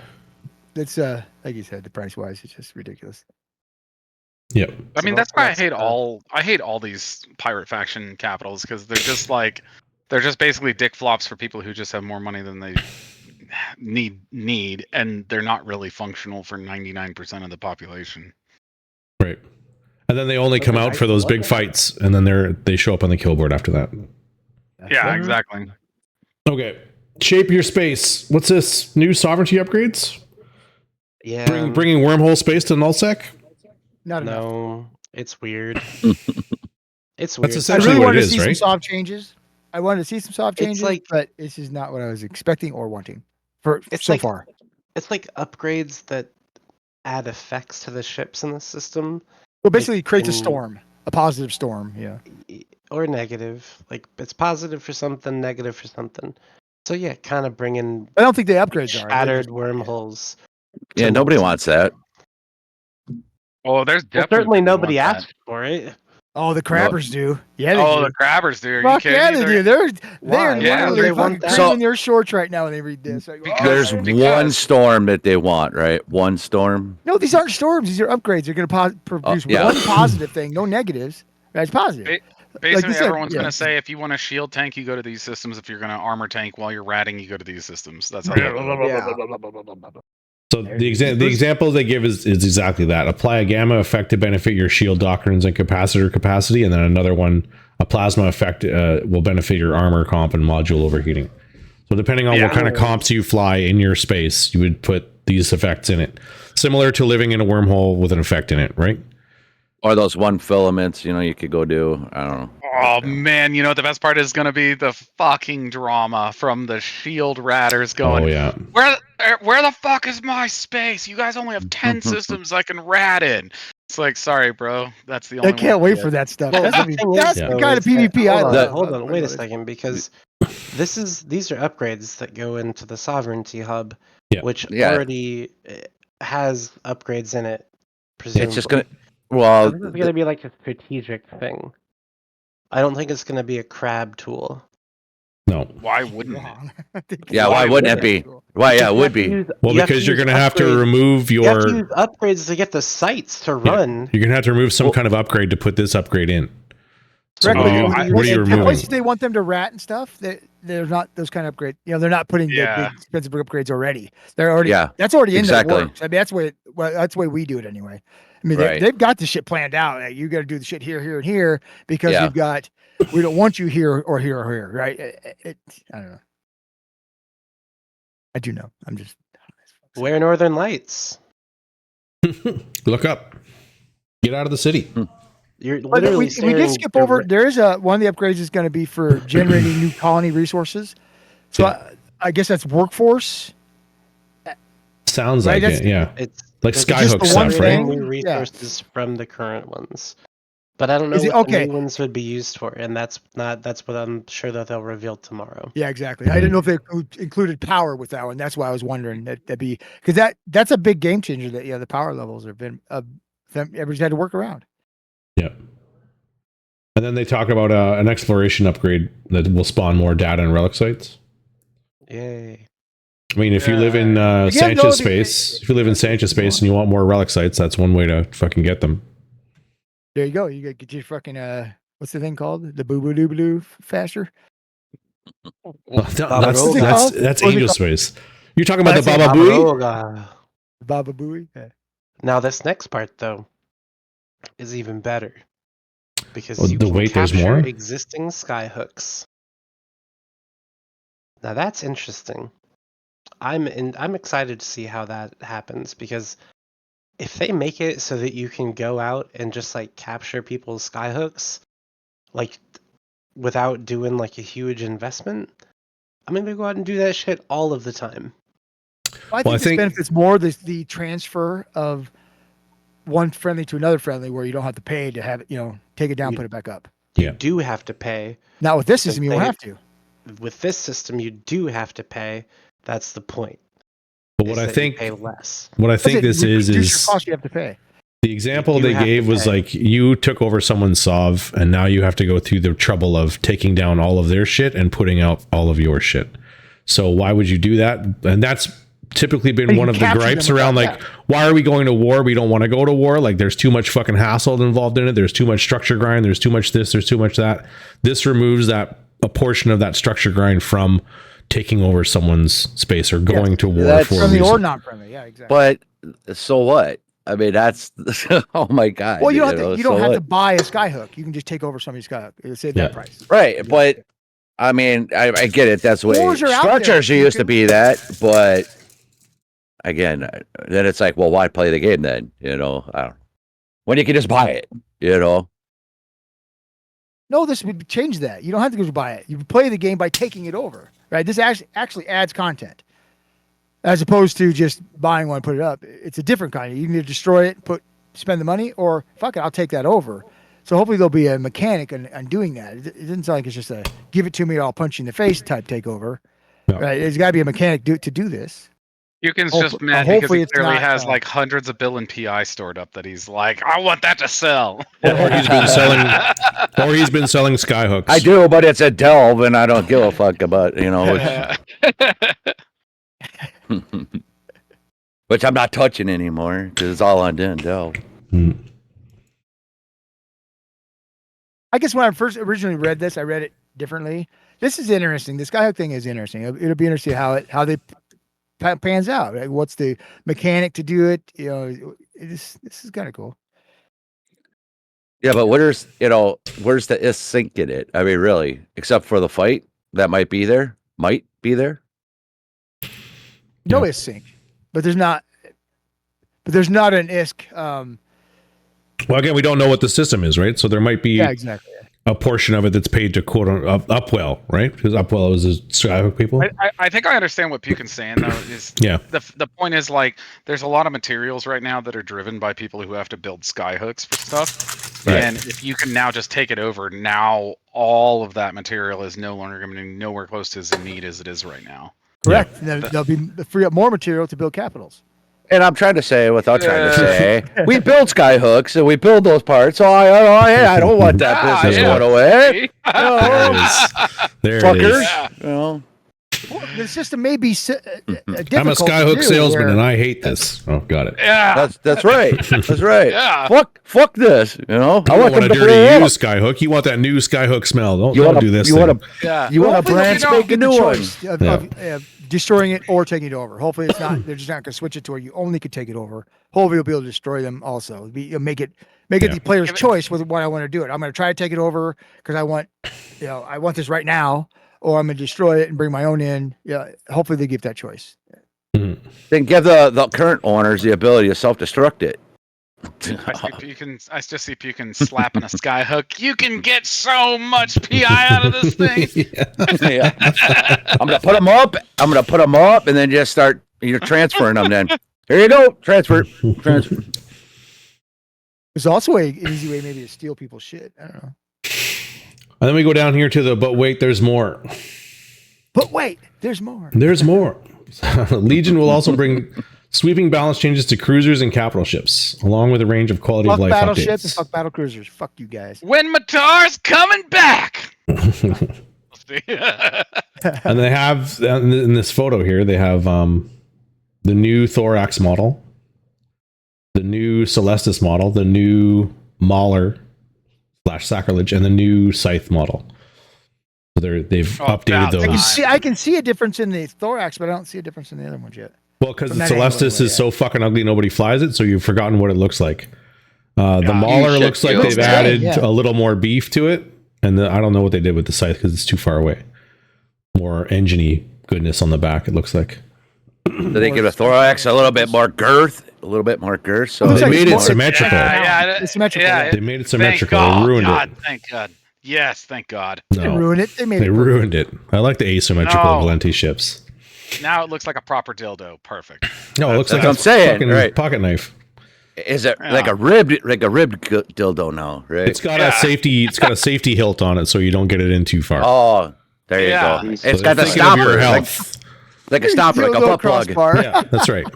D: It's like you said, the price wise, it's just ridiculous.
A: Yep.
G: I mean,
E: So
G: that's why I
E: that's
G: hate all these pirate faction capitals, because they're just like they're just basically dick flops for people who just have more money than they need, and they're not really functional for 99% of the population.
A: Right. And then they only
C: But
A: come
C: they're
A: out
C: nice
A: for
C: to
A: those
C: look
A: big
C: at.
A: fights, and then they show up on the kill board after that.
G: Yeah, exactly.
A: Okay. Shape your space. What's this? New sovereignty upgrades?
E: Yeah.
A: Bringing wormhole space to nullsec?
D: Not enough.
E: No, it's weird. It's
A: That's
E: weird.
D: I
A: essentially
D: really
A: what
D: wanted
A: it
D: to
A: is,
D: see some
A: right?
D: soft changes. I wanted to see some soft
E: It's
D: changes,
E: like-
D: but this is not what I was expecting or wanting for
E: It's
D: so
E: like-
D: far.
E: It's like upgrades that add effects to the ships in the system,
D: Well, basically, it creates a
E: in-
D: storm, a positive storm. Yeah.
E: or negative. Like it's positive for something, negative for something. So yeah, kind of bringing
D: I don't think the upgrades are. They're
E: shattered
D: just-
E: wormholes.
I: Yeah,
E: to
I: nobody
E: null
I: wants that.
G: Oh, there's
E: Well,
G: definitely
E: certainly
G: people
E: nobody
G: want that.
E: asked for it.
D: Oh, the crabbers do. Yeah, they
G: Oh,
D: do.
G: the crabbers, dude. Are you
D: Fuck
G: kidding
D: yeah,
G: me?
D: they
G: They're-
D: do. They're
E: Why?
G: Yeah,
D: literally
E: they want
D: fucking
E: that?
D: creaming their shorts right now when they read this. Like,
G: Because-
D: oh,
I: There's
G: because-
I: one storm that they want, right? One storm.
D: no, these aren't storms. These are upgrades. They're going to produce
I: yeah.
D: one positive thing, no negatives. That's positive.
G: Basically,
D: you said,
G: everyone's
D: yeah.
G: going to say if you want a shield tank, you go to these systems. If you're going to armor tank while you're ratting, you go to these systems. That's how they do it.
C: Yeah.
A: So the example they give is exactly that. Apply a gamma effect to benefit your shield doctrines and capacitor capacity, and then another one, a plasma effect, will benefit your armor comp and module overheating. So depending on what kind of comps you fly in your space, you would put these effects in it. Similar to living in a wormhole with an effect in it, right?
I: Or those one filaments, you could go do. I don't know.
G: Oh man, you know what the best part is going to be? The fucking drama from the shield ratters going,
A: Oh yeah.
G: where the fuck is my space? You guys only have 10 systems I can rat in. It's like, sorry, bro. That's the only
D: I can't
G: one
D: wait
G: you
D: for
G: get.
D: that stuff.
E: Well,
D: That's,
E: the
D: gonna be,
E: thing
D: that's
E: is,
D: the
E: though,
D: kind of
E: is that-
D: PvP I
E: hold
D: love.
E: on, hold on, wait a
D: I'll-
E: second, because these are upgrades that go into the sovereignty hub,
A: Yeah.
E: which
I: Yeah.
E: already has upgrades in it. Presumably.
I: It's just gonna. Well,
E: This is going to be like a strategic thing. I don't think it's going to be a crab tool.
A: No.
G: Why wouldn't it?
D: Wrong. I think
I: yeah.
D: it's
I: Why
D: wrong.
I: wouldn't it be? Why? Yeah, it
E: You
I: would
E: have to
I: be.
E: use-
A: Well,
E: you have
A: because you're
E: use
A: going to have to
E: upgrades-
A: remove
E: You have to
A: your.
E: use upgrades to get the sites to
A: Yeah.
E: run.
A: You're going to have to remove some kind of upgrade to put this upgrade in. So
D: Correct.
A: what are you,
G: I-
A: what are you
D: The
A: removing?
D: places they want them to rat and stuff, they're not those kind of upgrades. They're not putting the
G: Yeah.
D: big expensive upgrades already. They're already.
I: Yeah,
D: That's already in
I: exactly.
D: the works. I mean, that's the way we do it anyway. I mean,
I: Right.
D: they've got the shit planned out. Like, you got to do the shit here, here, and here because
I: Yeah.
D: we don't want you here or here or here, right? I don't know. I do know. I'm just.
E: Wear Northern Lights.
A: Look up. Get out of the city.
E: You're
D: But
E: literally
D: we did
E: staring
D: skip over.
E: direct-
D: There is one of the upgrades is going to be for generating new colony resources. So
A: Yeah.
D: I guess that's workforce.
A: Sounds
D: Right,
A: like
D: that's-
A: it. Yeah.
E: It's
A: Like
E: it's
A: Skyhook
E: just the one
A: stuff,
E: thing,
A: right?
E: New
D: Yeah.
E: resources from the current ones. But I don't know
D: Is it-
E: what the
D: okay.
E: new ones would be used for, and that's what I'm sure that they'll reveal tomorrow.
D: Yeah, exactly. I didn't know if they included power with that one. That's why I was wondering that'd be because that's a big game changer. That the power levels have been everybody's had to work around.
A: Yeah. And then they talk about an exploration upgrade that will spawn more data and relic sites.
E: Yay!
A: I mean, if you live in Sanchez space, and you want more relic sites, that's one way to fucking get them.
D: There you go. You get your fucking what's the thing called? The boo boo doo doo faster.
A: That's Angel Space. You're talking about the Baba Booey?
D: Baba Booey. Yeah.
E: Now this next part though is even better because you
A: the
E: can
A: weight there's
E: capture
A: more
E: existing skyhooks. Now that's interesting. I'm excited to see how that happens because if they make it so that you can go out and just like capture people's skyhooks, like without doing like a huge investment, I'm gonna go out and do that shit all of the time.
D: I think this benefits more the transfer of one friendly to another friendly where you don't have to pay to have it, take it down, put it back up.
E: You do have to pay.
D: Now with this system, you won't have to.
E: With this system, you do have to pay. That's the point.
A: But what I think,
E: pay less.
A: What I think this is
D: your cost you have to pay.
A: The example they gave was like you took over someone's SOV and now you have to go through the trouble of taking down all of their shit and putting out all of your shit. So why would you do that? And that's typically been one of the gripes around like, why are we going to war? We don't want to go to war. Like there's too much fucking hassle involved in it. There's too much structure grind. There's too much this. There's too much that. This removes a portion of that structure grind from taking over someone's space or going to war for
D: friendly or not friendly. Yeah, exactly.
K: But so what? I mean, that's oh my god.
D: Well, you don't have to buy a skyhook. You can just take over somebody's skyhook. It'll save that price.
K: Right, but I mean, I get it. That's the way structures used to be that, but again, then it's like, well, why play the game then? I don't. When you can just buy it,
D: No, this would change that. You don't have to go buy it. You play the game by taking it over. Right? This actually adds content. As opposed to just buying one and put it up. It's a different kind. You can either destroy it, spend the money, or fuck it, I'll take that over. So hopefully there'll be a mechanic on doing that. It doesn't sound like it's just a give it to me or I'll punch you in the face type takeover. No. Right? There's got to be a mechanic to do this.
G: Yukin's just mad because he clearly has like hundreds of bill and PI stored up that he's like, I want that to sell.
A: Or he's been selling skyhooks.
K: I do, but it's a delve, and I don't give a fuck about which I'm not touching anymore because it's all on delve.
D: I guess when I first originally read this, I read it differently. This is interesting. The skyhook thing is interesting. It'll be interesting how they pans out. Right? What's the mechanic to do it? This is kind of cool.
K: Yeah, but where's the is sync in it? I mean, really, except for the fight that might be there.
D: No is sync, but there's not an ISK.
A: Well, again, we don't know what the system is, right? So there might be
D: exactly
A: a portion of it that's paid to quote Upwell, right? Because Upwell is the skyhook people.
G: I think I understand what Pukin's saying though. Is the point is like there's a lot of materials right now that are driven by people who have to build skyhooks for stuff, and if you can now just take it over, now all of that material is no longer going to be nowhere close to as in need as it is right now.
D: Correct. Yeah. They'll be free up more material to build capitals.
K: And I'm trying to say, without trying to say, we build skyhooks and we build those parts. So I don't want that business going away.
A: There
K: fuckers.
A: it is.
D: Well, the system may be
A: I'm a skyhook salesman and I hate this. Oh, got it.
K: Yeah, that's right. That's right.
G: Yeah.
K: Fuck this. I want
A: them to dirty used skyhook. You want that new skyhook smell. Don't do this.
K: You want a brand spanking new one.
D: Destroying it or taking it over. Hopefully it's not. They're just not going to switch it to where you only could take it over. Hopefully you'll be able to destroy them also. Make it the player's choice with what I want to do it. I'm going to try to take it over because I want this right now, or I'm going to destroy it and bring my own in. Yeah. Hopefully they give that choice.
K: Then give the current owners the ability to self-destruct it.
G: I just see Pukin slapping a skyhook. You can get so much PI out of this thing.
K: Yeah. I'm gonna put them up, and then just start transferring them. Then here you go, transfer.
D: There's also an easy way maybe to steal people's shit. I don't know.
A: And then we go down here to the but wait, there's more.
D: But wait, there's more.
A: There's more. Legion will also bring sweeping balance changes to cruisers and capital ships, along with a range of quality
D: Fuck
A: of life
D: battleships and
A: updates.
D: fuck battle cruisers. Fuck you guys.
G: When Matar's coming back.
A: And they have in this photo here, they have the new Thorax model, the new Celestis model, the new Mauler / Sacrilege, and the new Scythe model. So they've updated those.
D: I can see a difference in the Thorax, but I don't see a difference in the other ones yet.
A: Well, because the Celestis is so fucking ugly, nobody flies it, so you've forgotten what it looks like. The Mauler looks like they've added a little more beef to it, and I don't know what they did with the Scythe because it's too far away. More engine-y goodness on the back, it looks like.
K: So they give a Thorax a little bit more girth, so
A: they made it symmetrical.
D: It's symmetrical.
A: They made it symmetrical.
G: Thank
A: They ruined
G: God,
A: it.
G: Thank God. Yes, thank God.
A: No,
D: They ruined it. They made
A: they
D: it.
A: ruined it. I like the asymmetrical Valenti ships.
G: Now it looks like a proper dildo. Perfect.
A: No, it looks like
K: what I'm saying,
A: fucking
K: right.
A: pocket knife.
K: Is it like a ribbed dildo now, right?
A: It's got a safety. It's got a safety hilt on it, so you don't get it in too far.
K: Oh, there you go. It's got the
A: thinking of your
K: stopper,
A: health.
K: like a stopper, like a butt plug.
A: Yeah, that's right.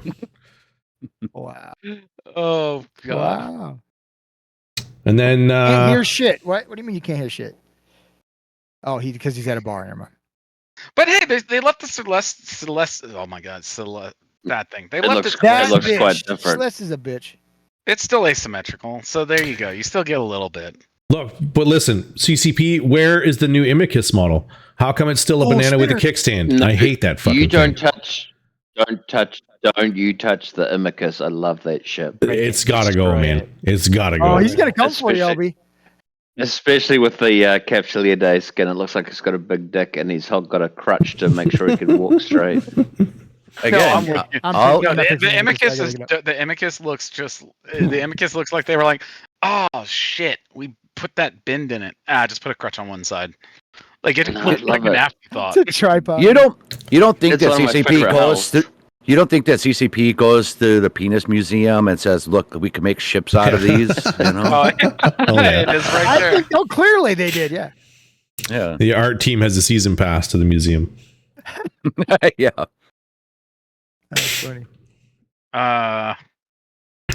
D: Wow.
G: Oh God.
D: Wow.
A: And then
D: Can't hear shit. What do you mean you can't hear shit? Oh, because he's at a bar. Never mind.
G: But hey, they left the Celeste. Oh my God, that thing. They left it.
D: That
J: It looks
D: bitch.
J: quite different.
D: Celeste is a bitch.
G: It's still asymmetrical. So there you go. You still get a little bit.
A: look, but listen, CCP. Where is the new Imicus model? How come it's still a banana with a kickstand?
J: No,
A: I hate that fucking
J: You don't
A: thing.
J: don't you touch the Imicus. I love that ship.
A: It's gotta go,
E: Destroy
A: man.
E: it.
A: It's gotta go.
D: Oh, he's gonna come for you,
J: Especially-
D: LB.
J: Especially with the Capsuleer Day skin, it looks like he's got a big dick and he's got a crutch to make sure he can walk straight.
K: Again,
G: No,
K: I'll-
G: No,
D: I'm
G: the Amicus
D: I
G: is
D: gotta get
G: the Amicus looks just the Amicus looks like they were like, oh shit, we put that bend in it. Just put a crutch on one side. Like it
J: No, I
G: looked like
J: love
G: an
J: it.
G: afterthought.
D: It's a tripod.
K: you don't think
J: It's
K: that
J: one of my
K: CCP
J: favorite
K: goes
J: hells.
K: to? You don't think that CCP goes to the penis museum and says, "Look, we can make ships out of these"? You know?
G: Oh,
A: Oh, yeah.
G: it is right
D: I
G: there.
D: think, oh, clearly they did. Yeah.
K: Yeah,
A: The art team has a season pass to the museum.
K: yeah.
D: That's funny.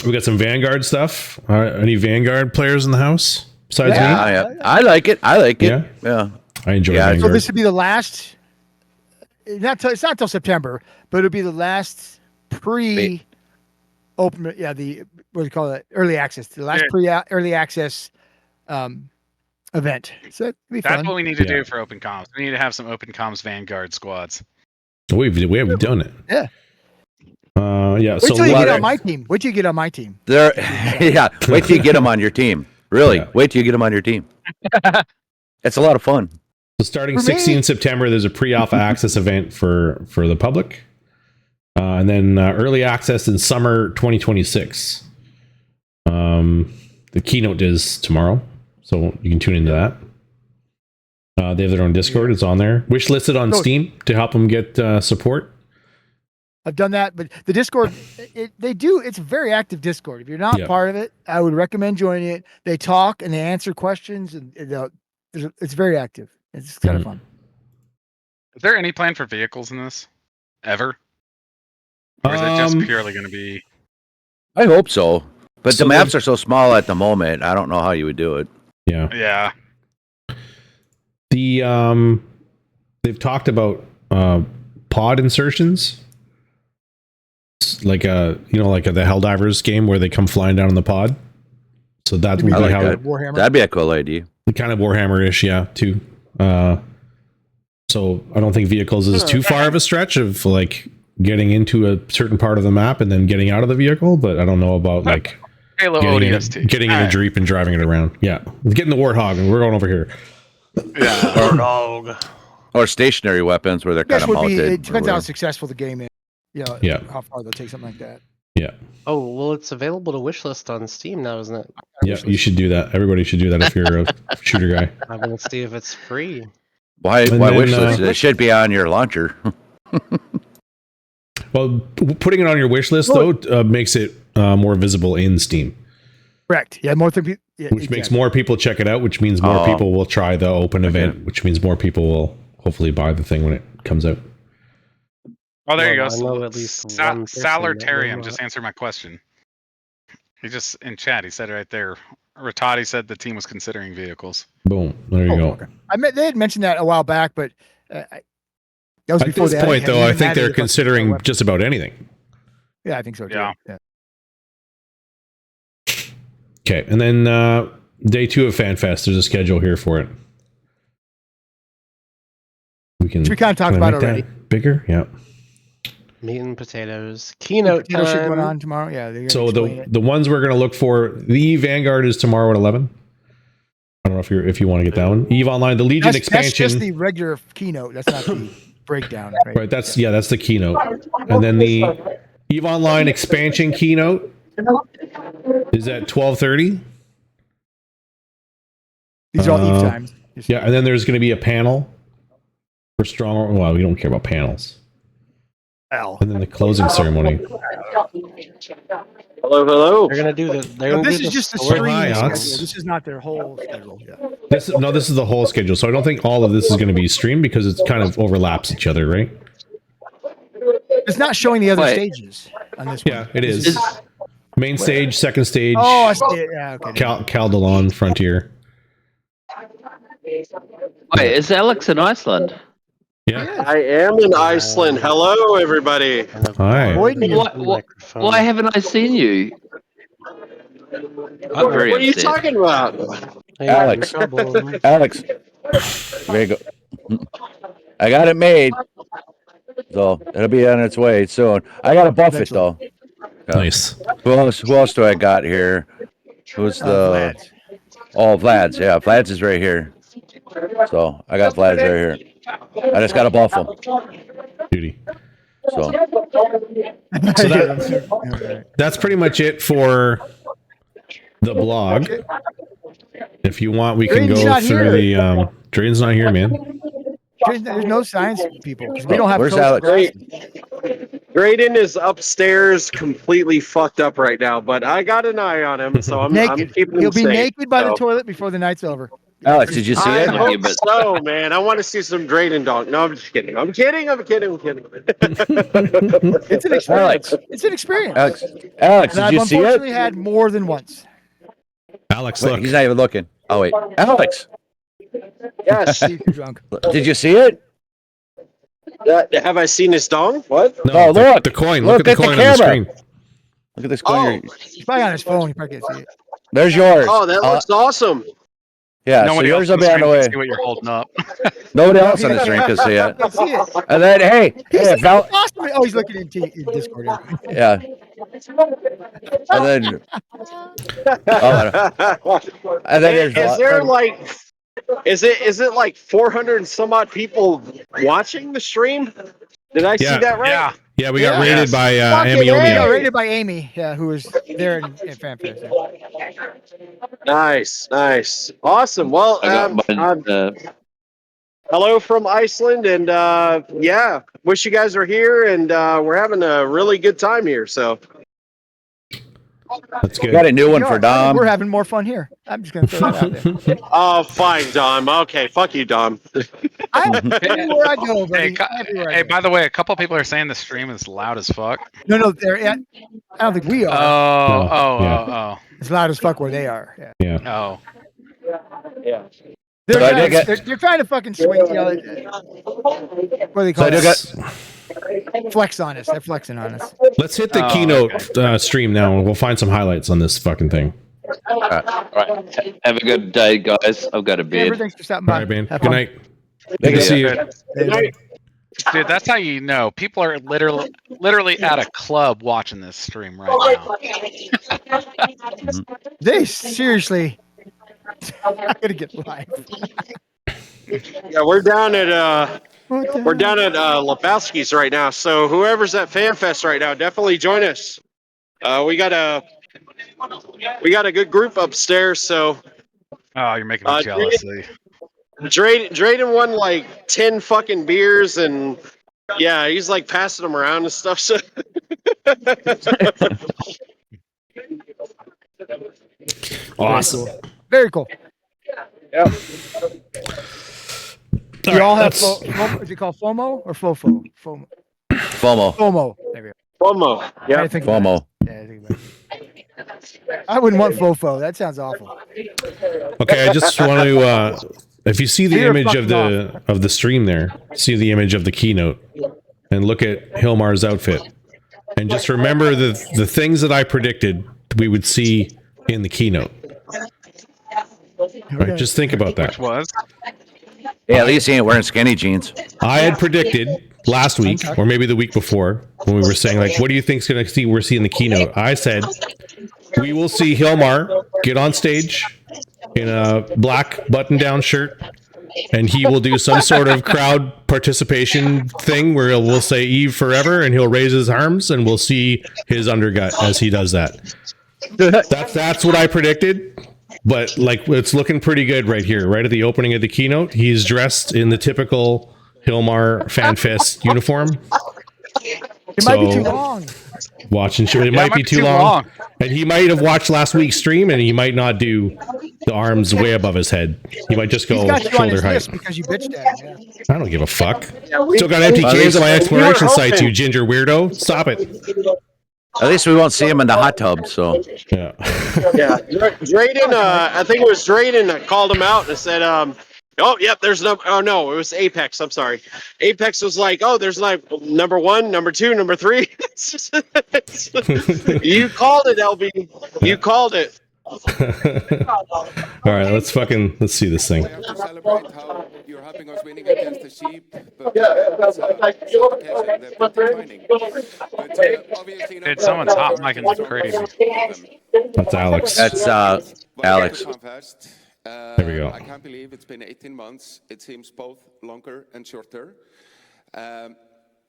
A: We got some Vanguard stuff. Any Vanguard players in the house besides
D: Yeah.
A: me?
K: I like it. I like it.
A: Yeah?
K: Yeah.
A: I enjoy
K: Yeah, so
A: Vanguard.
D: So this would be the last. It's not till September, but it'll be the last pre-open. Yeah, the what do you call it? Early access. The last early access event. So it'd be
G: That's
D: fun.
G: what we need to
A: Yeah.
G: do for Open Comms. We need to have some Open Comms Vanguard squads.
A: We haven't done it.
D: Yeah.
A: Yeah.
D: Wait
A: So
D: till you get
K: what-
D: on my team. Wait till you get on my team.
K: There. Yeah. Wait till you get them on your team. Really.
A: Yeah.
K: Wait till you get them on your team. It's a lot of fun.
A: So starting
D: For me-
A: 16 September, there's a pre-alpha access event for the public, and then early access in summer 2026. The keynote is tomorrow, so you can tune into that. They have their own Discord; it's on there. Wish listed on
D: So-
A: Steam to help them get support.
D: I've done that, but the Discord, it's a very active Discord. If you're not
A: Yeah.
D: part of it, I would recommend joining it. They talk and they answer questions, and it's very active. It's kind of
A: Mhm.
D: fun.
G: Is there any plan for vehicles in this? Ever? Or is it just purely going to be?
K: I hope so. But
A: So
K: the maps
A: then-
K: are so small at the moment. I don't know how you would do it.
A: Yeah.
G: Yeah.
A: They've talked about pod insertions, like the Helldivers game where they come flying down in the pod. So that would be
K: I like
A: how
K: that.
D: Warhammer.
K: That'd be a cool idea.
A: kind of Warhammer-ish, yeah, too. So I don't think vehicles is too far of a stretch of like getting into a certain part of the map and then getting out of the vehicle, but I don't know about like
G: Halo
A: getting
G: ODST.
A: in a Jeep and driving it around. Yeah, getting the Warthog and we're going over here.
G: Yeah.
K: Or stationary weapons where they're kind
D: Guess
K: of
D: would be.
K: mounted.
D: It depends how successful the game is.
A: Yeah.
D: How far they'll take something like that.
A: Yeah,
E: Oh, well, it's available to wishlist on Steam now, isn't it?
A: yeah, you should do that. Everybody should do that if you're a shooter guy.
E: I'm going to see if it's free.
K: Why
A: And
K: why
A: then,
K: wish list? It should be on your launcher.
A: Well, putting it on your wish list though makes it more visible in Steam.
D: Correct. Yeah, more people. Yeah,
A: which makes more people check it out, which means more people will try the open event, which means more people will hopefully buy the thing when it comes out.
G: Oh, there you
E: Well,
G: go.
E: I know at least one person that will
G: Salartarium
E: not.
G: just answered my question. He just in chat. He said it right there. Ratati said the team was considering vehicles.
A: Boom. There you go.
D: Okay. They had mentioned that a while back, but that was
A: At
D: before
A: this
D: that.
A: point, though, I think they're considering just about anything.
D: Yeah, I think so too.
G: Yeah.
A: Okay, and then day 2 of FanFest. There's a schedule here for it. We can.
D: Which we kind of talked about already.
A: Bigger, yeah.
E: Meat and potatoes. Keynote
D: Potato shit
E: time.
D: going on tomorrow. Yeah. They're
A: So the ones we're going to look for, the Vanguard is tomorrow at 11. I don't know if you want to get that one. EVE Online, the Legion expansion.
D: That's just the regular keynote. That's not the breakdown, right?
A: Right. That's the keynote, and then the EVE Online expansion keynote is at 12:30.
D: These are all EVE times.
A: Yeah, and then there's going to be a panel for strong. Well, we don't care about panels. And then the closing ceremony.
J: Hello.
E: They're gonna do the.
D: This is just the
A: sword.
D: streaming
A: Hi,
D: schedule.
A: Ox.
D: This is not their whole schedule. Yeah.
A: This is the whole schedule. So I don't think all of this is going to be streamed because it kind of overlaps each other, right?
D: It's not showing the other stages on this one.
A: Yeah, it is. Main stage, second stage.
D: Oh, I see it. Yeah, okay.
A: Caldelon Frontier.
L: Wait, is Alex in Iceland?
A: Yeah.
J: I am in Iceland. Hello, everybody.
A: Hi.
L: Why haven't I seen you?
J: What are you talking about?
K: Alex. Alex. There you go. I got it made. So it'll be on its way soon. I got to buff it though.
A: Nice.
K: Who else do I got here? Who's the Vlad's. Yeah, Vlad's is right here. So I got Vlad's right here. I just gotta buff him.
A: Beauty.
K: So
A: that's pretty much it for the blog. If you want, we can go through the Drayden's not here, man.
D: There's no science people because we don't have.
K: Where's Alex?
J: Drayden is upstairs, completely fucked up right now, but I got an eye on him, so I'm keeping him
D: He'll be
J: safe,
D: naked by the
J: so.
D: toilet before the night's over.
K: Alex, did you see
J: I
K: it?
J: hope so, man. I want to see some Drayden dog. No, I'm just kidding. I'm kidding.
D: It's an experience.
K: Alex.
D: It's an experience.
K: Alex,
D: And
K: did
D: I've
K: you see
D: unfortunately
K: it?
D: had more than once.
A: Alex,
K: Wait,
A: look.
K: he's not even looking. Oh wait, Alex.
J: Yes.
D: You're drunk.
K: Did you see it?
J: Have I seen his dong? What?
K: No, look.
A: The coin.
K: Look
A: Look at the coin on the
K: camera.
A: screen.
K: Look at this coin.
D: He's probably on his phone. He probably can't see it.
K: There's yours.
J: Oh, that looks awesome.
K: Yeah,
G: Nobody
K: so
G: else
K: yours
G: on
K: will
G: the
K: be on the
G: screen
K: way.
G: can see what you're holding up.
K: Nobody else on the stream can see it.
D: Can't see it.
K: And then, hey, Val.
D: Awesome. Oh, he's looking in Discord.
K: Yeah. And then, and then there's
J: Is there like, is it like 400 and some odd people watching the stream? Did I see that right?
A: Yeah, we got
D: Yeah.
A: rated by
J: Fucking
A: Amy
J: A.
D: Yeah,
A: Omeo.
D: rated by Amy, who was there in FanFest.
J: Nice. Awesome. Well, hello from Iceland, and yeah, wish you guys were here, and we're having a really good time here. So
A: That's good.
K: got a new one for Dom.
D: We're having more fun here. I'm just going to throw that out there.
J: oh, fine, Dom. Okay, fuck you, Dom.
D: Everywhere I go, buddy.
G: Hey, by the way, a couple people are saying the stream is loud as fuck.
D: No, I don't think we are.
G: Oh.
D: It's loud as fuck where they are. Yeah.
G: Oh.
J: Yeah.
D: They're trying to fucking swing. You know, what do they call it? Flex on us. They're flexing on us.
A: Let's hit the keynote stream now, and we'll find some highlights on this fucking thing.
L: All right. Have a good day, guys. I'll go to bed.
D: Thanks for stopping by.
A: All right, man.
D: Have
A: Good
D: fun.
A: night. Good to see you.
G: Dude, that's how you know. People are literally at a club watching this stream right now.
D: They seriously. I'm gonna get live.
J: Yeah, we're down at Lebowski's right now. So whoever's at FanFest right now, definitely join us. We got a good group upstairs. So
G: Oh, you're making me jealous.
J: Drayden won like 10 fucking beers, and yeah, he's like passing them around and stuff. So
A: Awesome.
D: Very cool.
J: Yep.
D: You all have
A: that's-
D: FOMO. Is it called FOMO or FOFO? FOMO.
K: FOMO.
D: FOMO. There we go.
L: FOMO.
D: I
L: Yeah.
D: think about
K: FOMO.
D: it. Yeah, I think about it. I wouldn't want FOFO. That sounds awful.
A: Okay, I just want to. If you see the
D: You're
A: image of the stream there, see the image of the keynote, and look at Hilmar's outfit, and just remember the things that I predicted we would see in the keynote. Right, just think about that.
G: Which was?
K: Yeah, at least he ain't wearing skinny jeans.
A: I had predicted last week, or maybe the week before, when we were saying like, "What do you think's going to see? We're seeing the keynote." I said we will see Hilmar get on stage in a black button-down shirt, and he will do some sort of crowd participation thing where we'll say "Eve forever," and he'll raise his arms, and we'll see his undergut as he does that. That's what I predicted. But like, it's looking pretty good right here, right at the opening of the keynote. He's dressed in the typical Hilmar FanFest uniform.
D: It might be too long.
A: Watching show, it might be too long. And he might have watched last week's stream, and he might not do the arms way above his head. He might just go shoulder height.
D: Because you bitched at him. Yeah.
A: I don't give a fuck. Still got empty caves on my exploration sites, you ginger weirdo. Stop it.
K: At least we won't see him in the hot tub. So
A: yeah.
M: Yeah, Drayden. I think it was Drayden that called him out and said, "Oh, yep, there's no. Oh no, it was Apex. I'm sorry. Apex was like, oh, there's like number 1, number 2, number 3. You called it, LB. You called it."
A: All right, let's see this thing.
N: We have to celebrate how you're helping us winning against the sheep, but it's they've been declining. But obviously,
G: Dude, someone's hot micing like crazy.
A: That's Alex.
K: That's Alex.
N: There
A: we go.
N: I can't believe it's been 18 months. It seems both longer and shorter.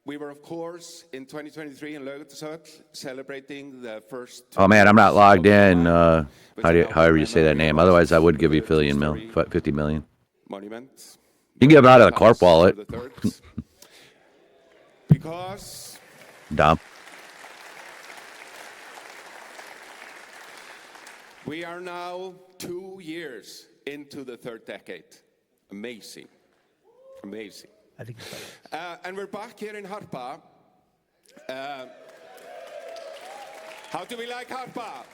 N: We were, of course, in 2023 in Lögetsöt celebrating the first.
K: Oh man, I'm not logged in. However you say that name. Otherwise, I would give you 50 million.
N: Monument.
K: You can give them out of the corp wallet.
N: Because.
K: Dumb.
N: We are now 2 years into the third decade. Amazing. Amazing.
D: I think it's
N: and we're back here in Harpa. How do we like Harpa?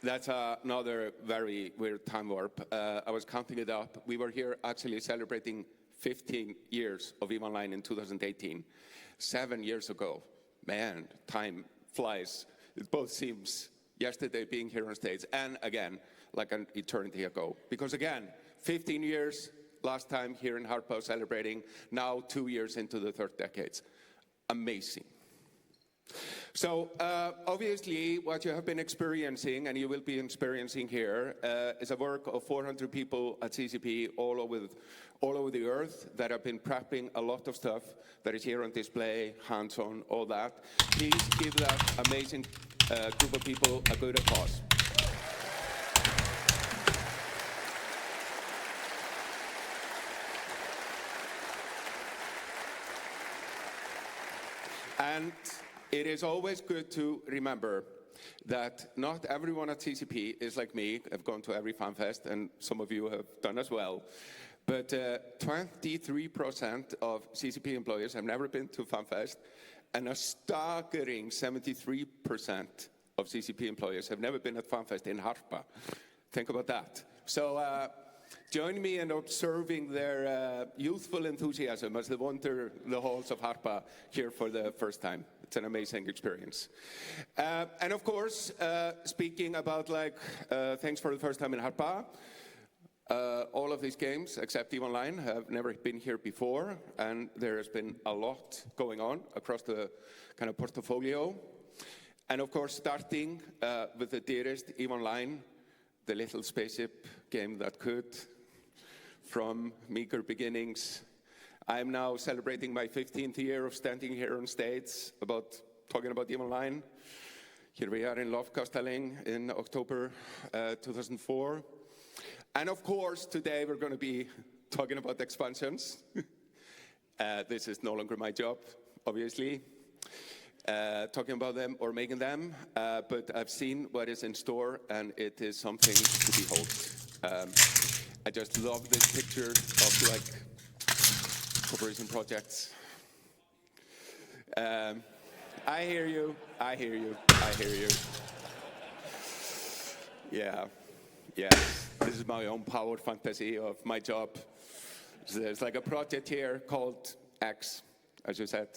N: That's another very weird time warp. I was counting it up. We were here actually celebrating 15 years of EVE Online in 2018. 7 years ago. Man, time flies. It both seems yesterday being here on stage and again like an eternity ago. Because again, 15 years last time here in Harpo celebrating, now 2 years into the third decade. Amazing. So obviously what you have been experiencing and you will be experiencing here is a work of 400 people at CCP all over the earth that have been prepping a lot of stuff that is here on display, hands-on, all that. Please give that amazing group of people a good applause. And it is always good to remember that not everyone at CCP is like me. I've gone to every FanFest, and some of you have done as well. But 23% of CCP employees have never been to FanFest, and a staggering 73% of CCP employees have never been at FanFest in Harpa. Think about that. So join me in observing their youthful enthusiasm as they wander the halls of Harpa here for the first time. It's an amazing experience. And of course, speaking about things for the first time in Harpa, all of these games, except EVE Online, have never been here before, and there has been a lot going on across the kind of portfolio. And of course, starting with the dearest EVE Online, the little spaceship game that could, from meager beginnings. I'm now celebrating my 15th year of standing here on stage talking about EVE Online. Here we are in Lofkastelling in October 2004. And of course, today we're going to be talking about expansions. This is no longer my job, obviously. talking about them or making them, but I've seen what is in store, and it is something to behold. I just love this picture of like corporation projects. I hear you. I hear you. I hear you. Yeah. This is my own power fantasy of my job. So there's like a project here called X, as you said.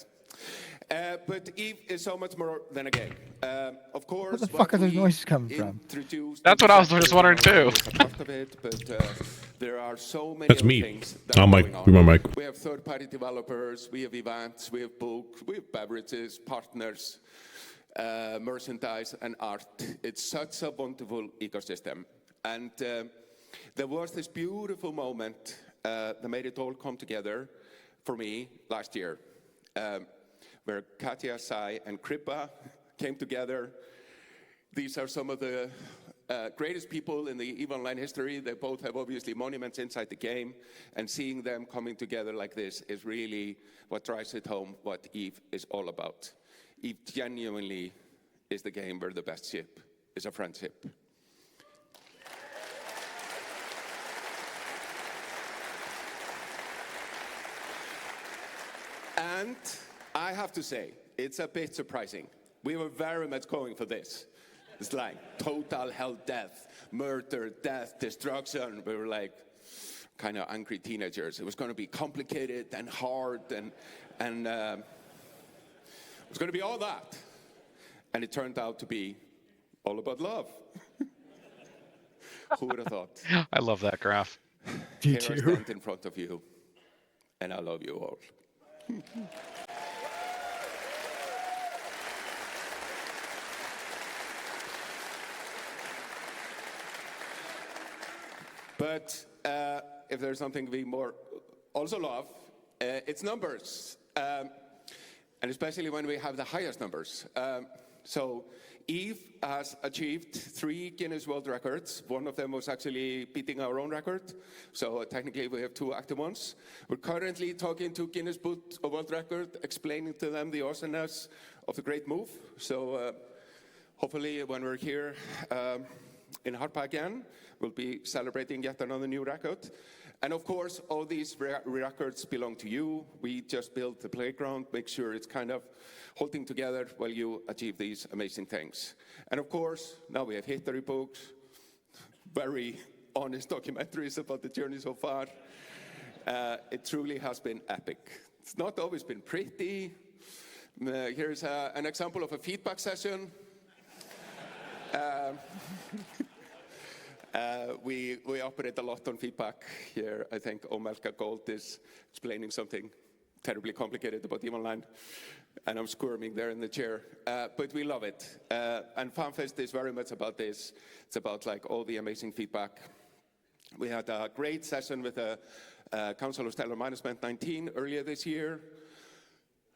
N: But Eve is so much more than a game. Of course,
D: Where the fuck are those noises coming from?
G: That's what I was just wondering too.
N: There are so many
A: That's
N: other
A: me.
N: things that are
A: I'm
N: going
A: Mike.
N: on.
A: You're my mic.
N: We have third-party developers, we have events, we have books, we have beverages, partners, merchandise, and art. It's such a wonderful ecosystem. And there was this beautiful moment that made it all come together for me last year, where Katya, Sai, and Kripa came together. These are some of the greatest people in the EVE Online history. They both have obviously monuments inside the game, and seeing them coming together like this is really what drives it home, what EVE is all about. EVE genuinely is the game where the best ship is a friendship. And I have to say, it's a bit surprising. We were very much going for this. It's like total hell, death, murder, death, destruction. We were like kind of angry teenagers. It was going to be complicated and hard, and it was going to be all that. And it turned out to be all about love. Who would have thought?
G: I love that graph.
N: Here I stand in front of you, and I love you all. But if there's something we more also love, it's numbers, and especially when we have the highest numbers. So EVE has achieved 3 Guinness World Records. One of them was actually beating our own record. So technically we have 2 active ones. We're currently talking to Guinness Book of World Record, explaining to them the awesomeness of the great move. So hopefully when we're here in Harpa again, we'll be celebrating yet another new record. And of course, all these records belong to you. We just built the playground, make sure it's kind of holding together while you achieve these amazing things. And of course, now we have history books, very honest documentaries about the journey so far. It truly has been epic. It's not always been pretty. Here's an example of a feedback session. We operate a lot on feedback here. I think Omelka Gold is explaining something terribly complicated about EVE Online, and I'm squirming there in the chair. But we love it. And FanFest is very much about this. It's about like all the amazing feedback. We had a great session with the Council of Stellar Management 19 earlier this year.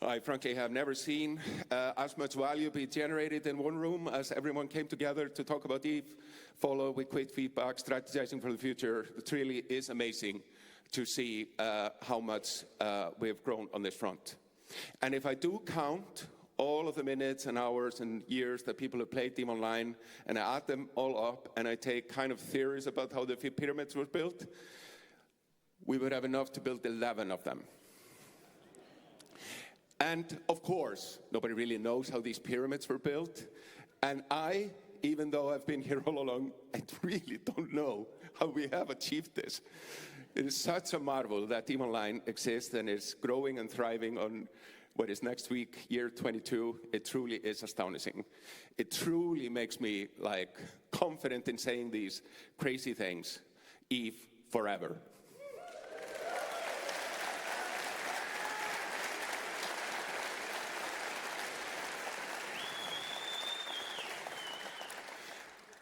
N: I frankly have never seen as much value be generated in one room as everyone came together to talk about EVE, follow with quick feedback, strategizing for the future. It really is amazing to see how much we've grown on this front. And if I do count all of the minutes and hours and years that people have played EVE Online, and I add them all up, and I take kind of theories about how the pyramids were built, we would have enough to build 11 of them. And of course, nobody really knows how these pyramids were built. And I, even though I've been here all along, I really don't know how we have achieved this. It is such a marvel that EVE Online exists and is growing and thriving on what is next week, year 22. It truly is astonishing. It truly makes me like confident in saying these crazy things. EVE forever.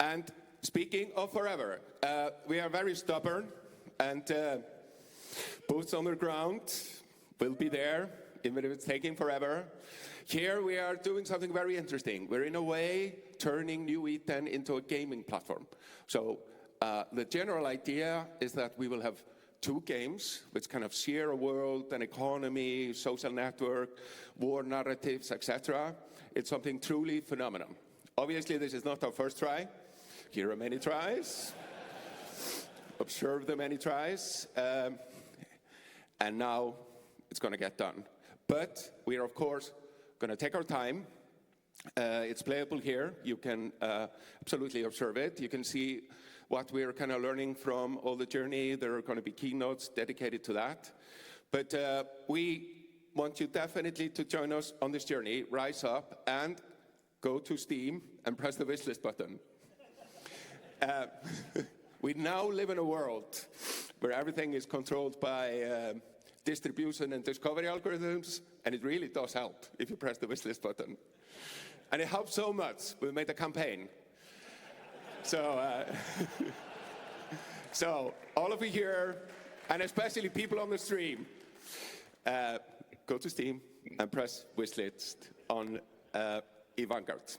N: And speaking of forever, we are very stubborn, and boots on the ground will be there, even if it's taking forever. Here we are doing something very interesting. We're in a way turning New E10 into a gaming platform. So the general idea is that we will have two games which kind of share a world, an economy, social network, war narratives, etc. It's something truly phenomenal. Obviously, this is not our first try. Here are many tries. Observe the many tries. And now it's going to get done. But we are, of course, going to take our time. It's playable here. You can absolutely observe it. You can see what we're kind of learning from all the journey. There are going to be keynotes dedicated to that. But we want you definitely to join us on this journey. Rise up and go to Steam and press the wishlist button. We now live in a world where everything is controlled by distribution and discovery algorithms, and it really does help if you press the wishlist button. And it helps so much. We made a campaign. So, so all of you here, and especially people on the stream, go to Steam and press wishlist on eVanguard.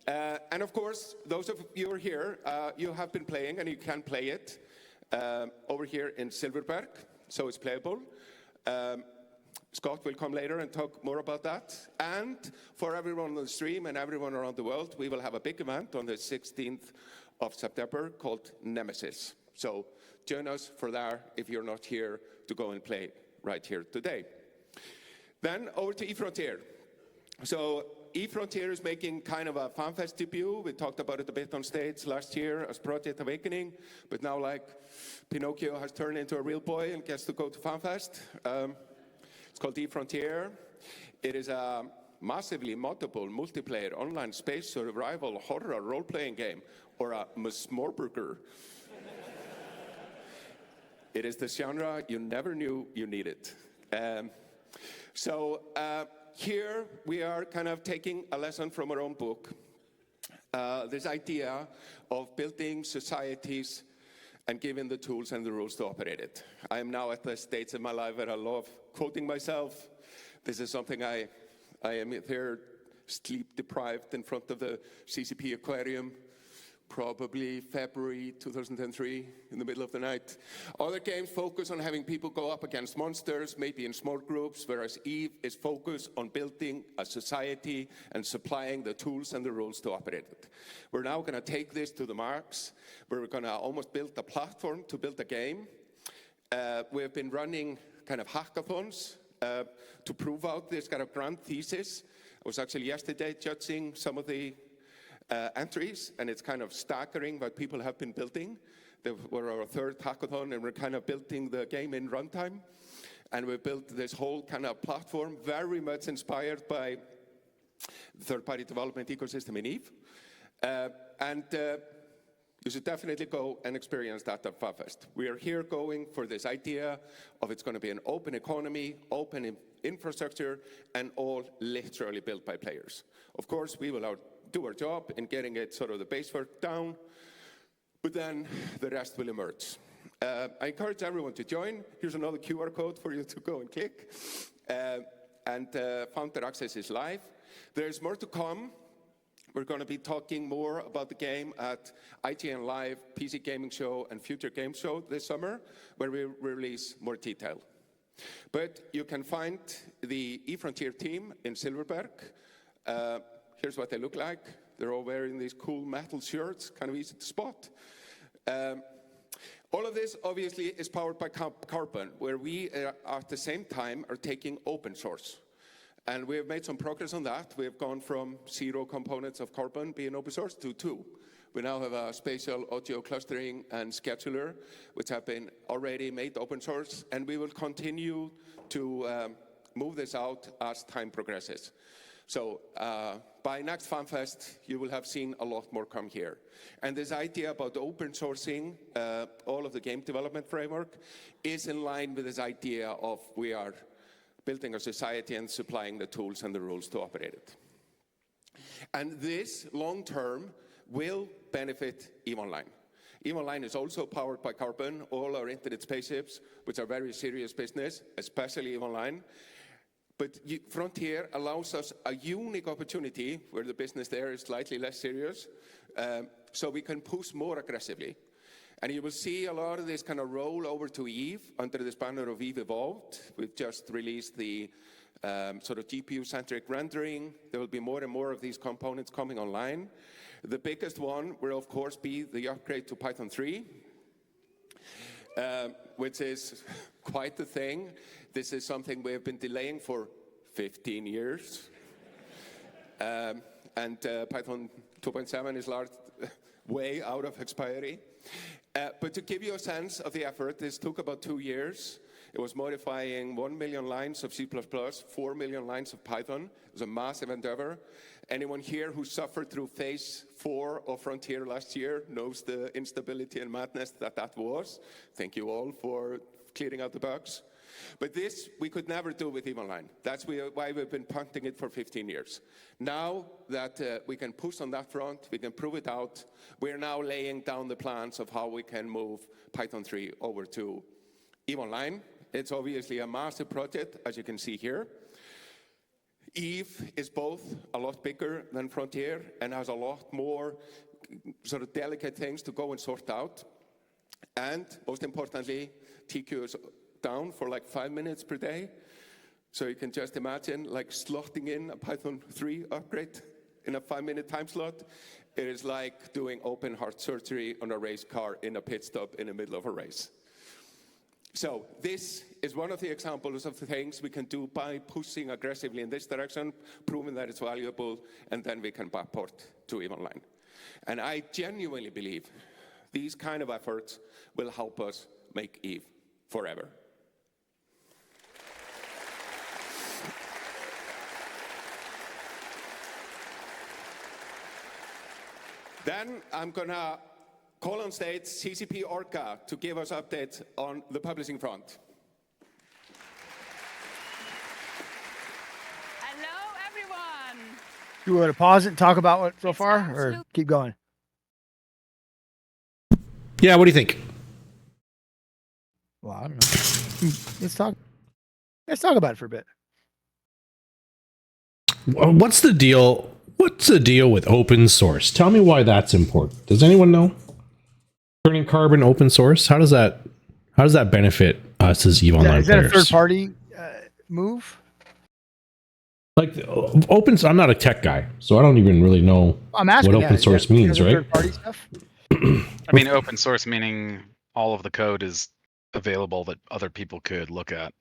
N: And of course, those of you who are here, you have been playing, and you can play it over here in Silverberg, so it's playable. Scott will come later and talk more about that. And for everyone on the stream and everyone around the world, we will have a big event on the 16th of September called Nemesis. So join us for that if you're not here to go and play right here today. Then over to eFrontier. So eFrontier is making kind of a FanFest debut. We talked about it a bit on stage last year as Project Awakening, but now like Pinocchio has turned into a real boy and gets to go to FanFest. It's called eFrontier. It is a massively moddable multiplayer online space survival horror role-playing game, or a Smorburger. It is the genre you never knew you needed. Here we are kind of taking a lesson from our own book. This idea of building societies and giving the tools and the rules to operate it. I am now at the stage in my life where I love quoting myself. This is something I am here sleep deprived in front of the CCP aquarium, probably February 2003, in the middle of the night. Other games focus on having people go up against monsters, maybe in small groups, whereas Eve is focused on building a society and supplying the tools and the rules to operate it. We're now going to take this to the marks, where we're going to almost build a platform to build a game. We've been running kind of hackathons to prove out this kind of grand thesis. I was actually yesterday judging some of the entries, and it's kind of staggering what people have been building. They were our third hackathon, and we're kind of building the game in runtime. And we built this whole kind of platform, very much inspired by the third-party development ecosystem in Eve. You should definitely go and experience that at FanFest. We are here going for this idea of it's going to be an open economy, open infrastructure, and all literally built by players. Of course, we will do our job in getting it sort of the base work down, but then the rest will emerge. I encourage everyone to join. Here's another QR code for you to go and click. Founder Access is live. There's more to come. We're going to be talking more about the game at IGN Live, PC Gaming Show, and Future Game Show this summer, where we release more detail. But you can find the eFrontier team in Silverberg. Here's what they look like. They're all wearing these cool metal shirts, kind of easy to spot. All of this, obviously, is powered by Carbon, where we, at the same time, are taking open source. And we have made some progress on that. We have gone from 0 components of Carbon being open source to 2. We now have a spatial audio clustering and scheduler, which have been already made open source. And we will continue to move this out as time progresses. So by next FanFest, you will have seen a lot more come here. And this idea about open sourcing all of the game development framework is in line with this idea of we are building a society and supplying the tools and the rules to operate it. And this, long-term, will benefit EVE Online. EVE Online is also powered by Carbon, all our internet spaceships, which are very serious business, especially EVE Online. But Frontier allows us a unique opportunity where the business there is slightly less serious, so we can push more aggressively. And you will see a lot of this kind of roll over to Eve under this banner of Eve Evolved. We've just released the sort of GPU-centric rendering. There will be more and more of these components coming online. The biggest one will, of course, be the upgrade to Python 3, which is quite the thing. This is something we have been delaying for 15 years. And Python 2.7 is way out of expiry. But to give you a sense of the effort, this took about 2 years. It was modifying 1 million lines of C++, 4 million lines of Python. It was a massive endeavor. Anyone here who suffered through phase 4 of Frontier last year knows the instability and madness that was. Thank you all for clearing out the bugs. But this we could never do with EVE Online. That's why we've been punting it for 15 years. Now that we can push on that front, we can prove it out, we're now laying down the plans of how we can move Python 3 over to EVE Online. It's obviously a massive project, as you can see here. EVE is both a lot bigger than Frontier and has a lot more sort of delicate things to go and sort out. And most importantly, TQ is down for like 5 minutes per day. So you can just imagine like slotting in a Python 3 upgrade in a 5-minute time slot. It is like doing open heart surgery on a race car in a pit stop in the middle of a race. So this is one of the examples of the things we can do by pushing aggressively in this direction, proving that it's valuable, and then we can backport to EVE Online. And I genuinely believe these kind of efforts will help us make EVE forever. Then I'm gonna call on stage CCP Orca to give us updates on the publishing front.
O: Hello, everyone.
D: You want to pause it and talk about what so far, or keep going?
A: Yeah, what do you think?
D: Well, I don't know. Let's talk. Let's talk about it for a bit.
A: What's the deal? What's the deal with open source? Tell me why that's important. Does anyone know? Turning Carbon open source. How does that benefit us as EVE Online
D: Is that
A: players?
D: a third party move?
A: Like I'm not a tech guy, so I don't even really know
D: I'm asking
A: what open source means, right?
D: Third party stuff.
G: I mean, open source meaning all of the code is available that other people could look at.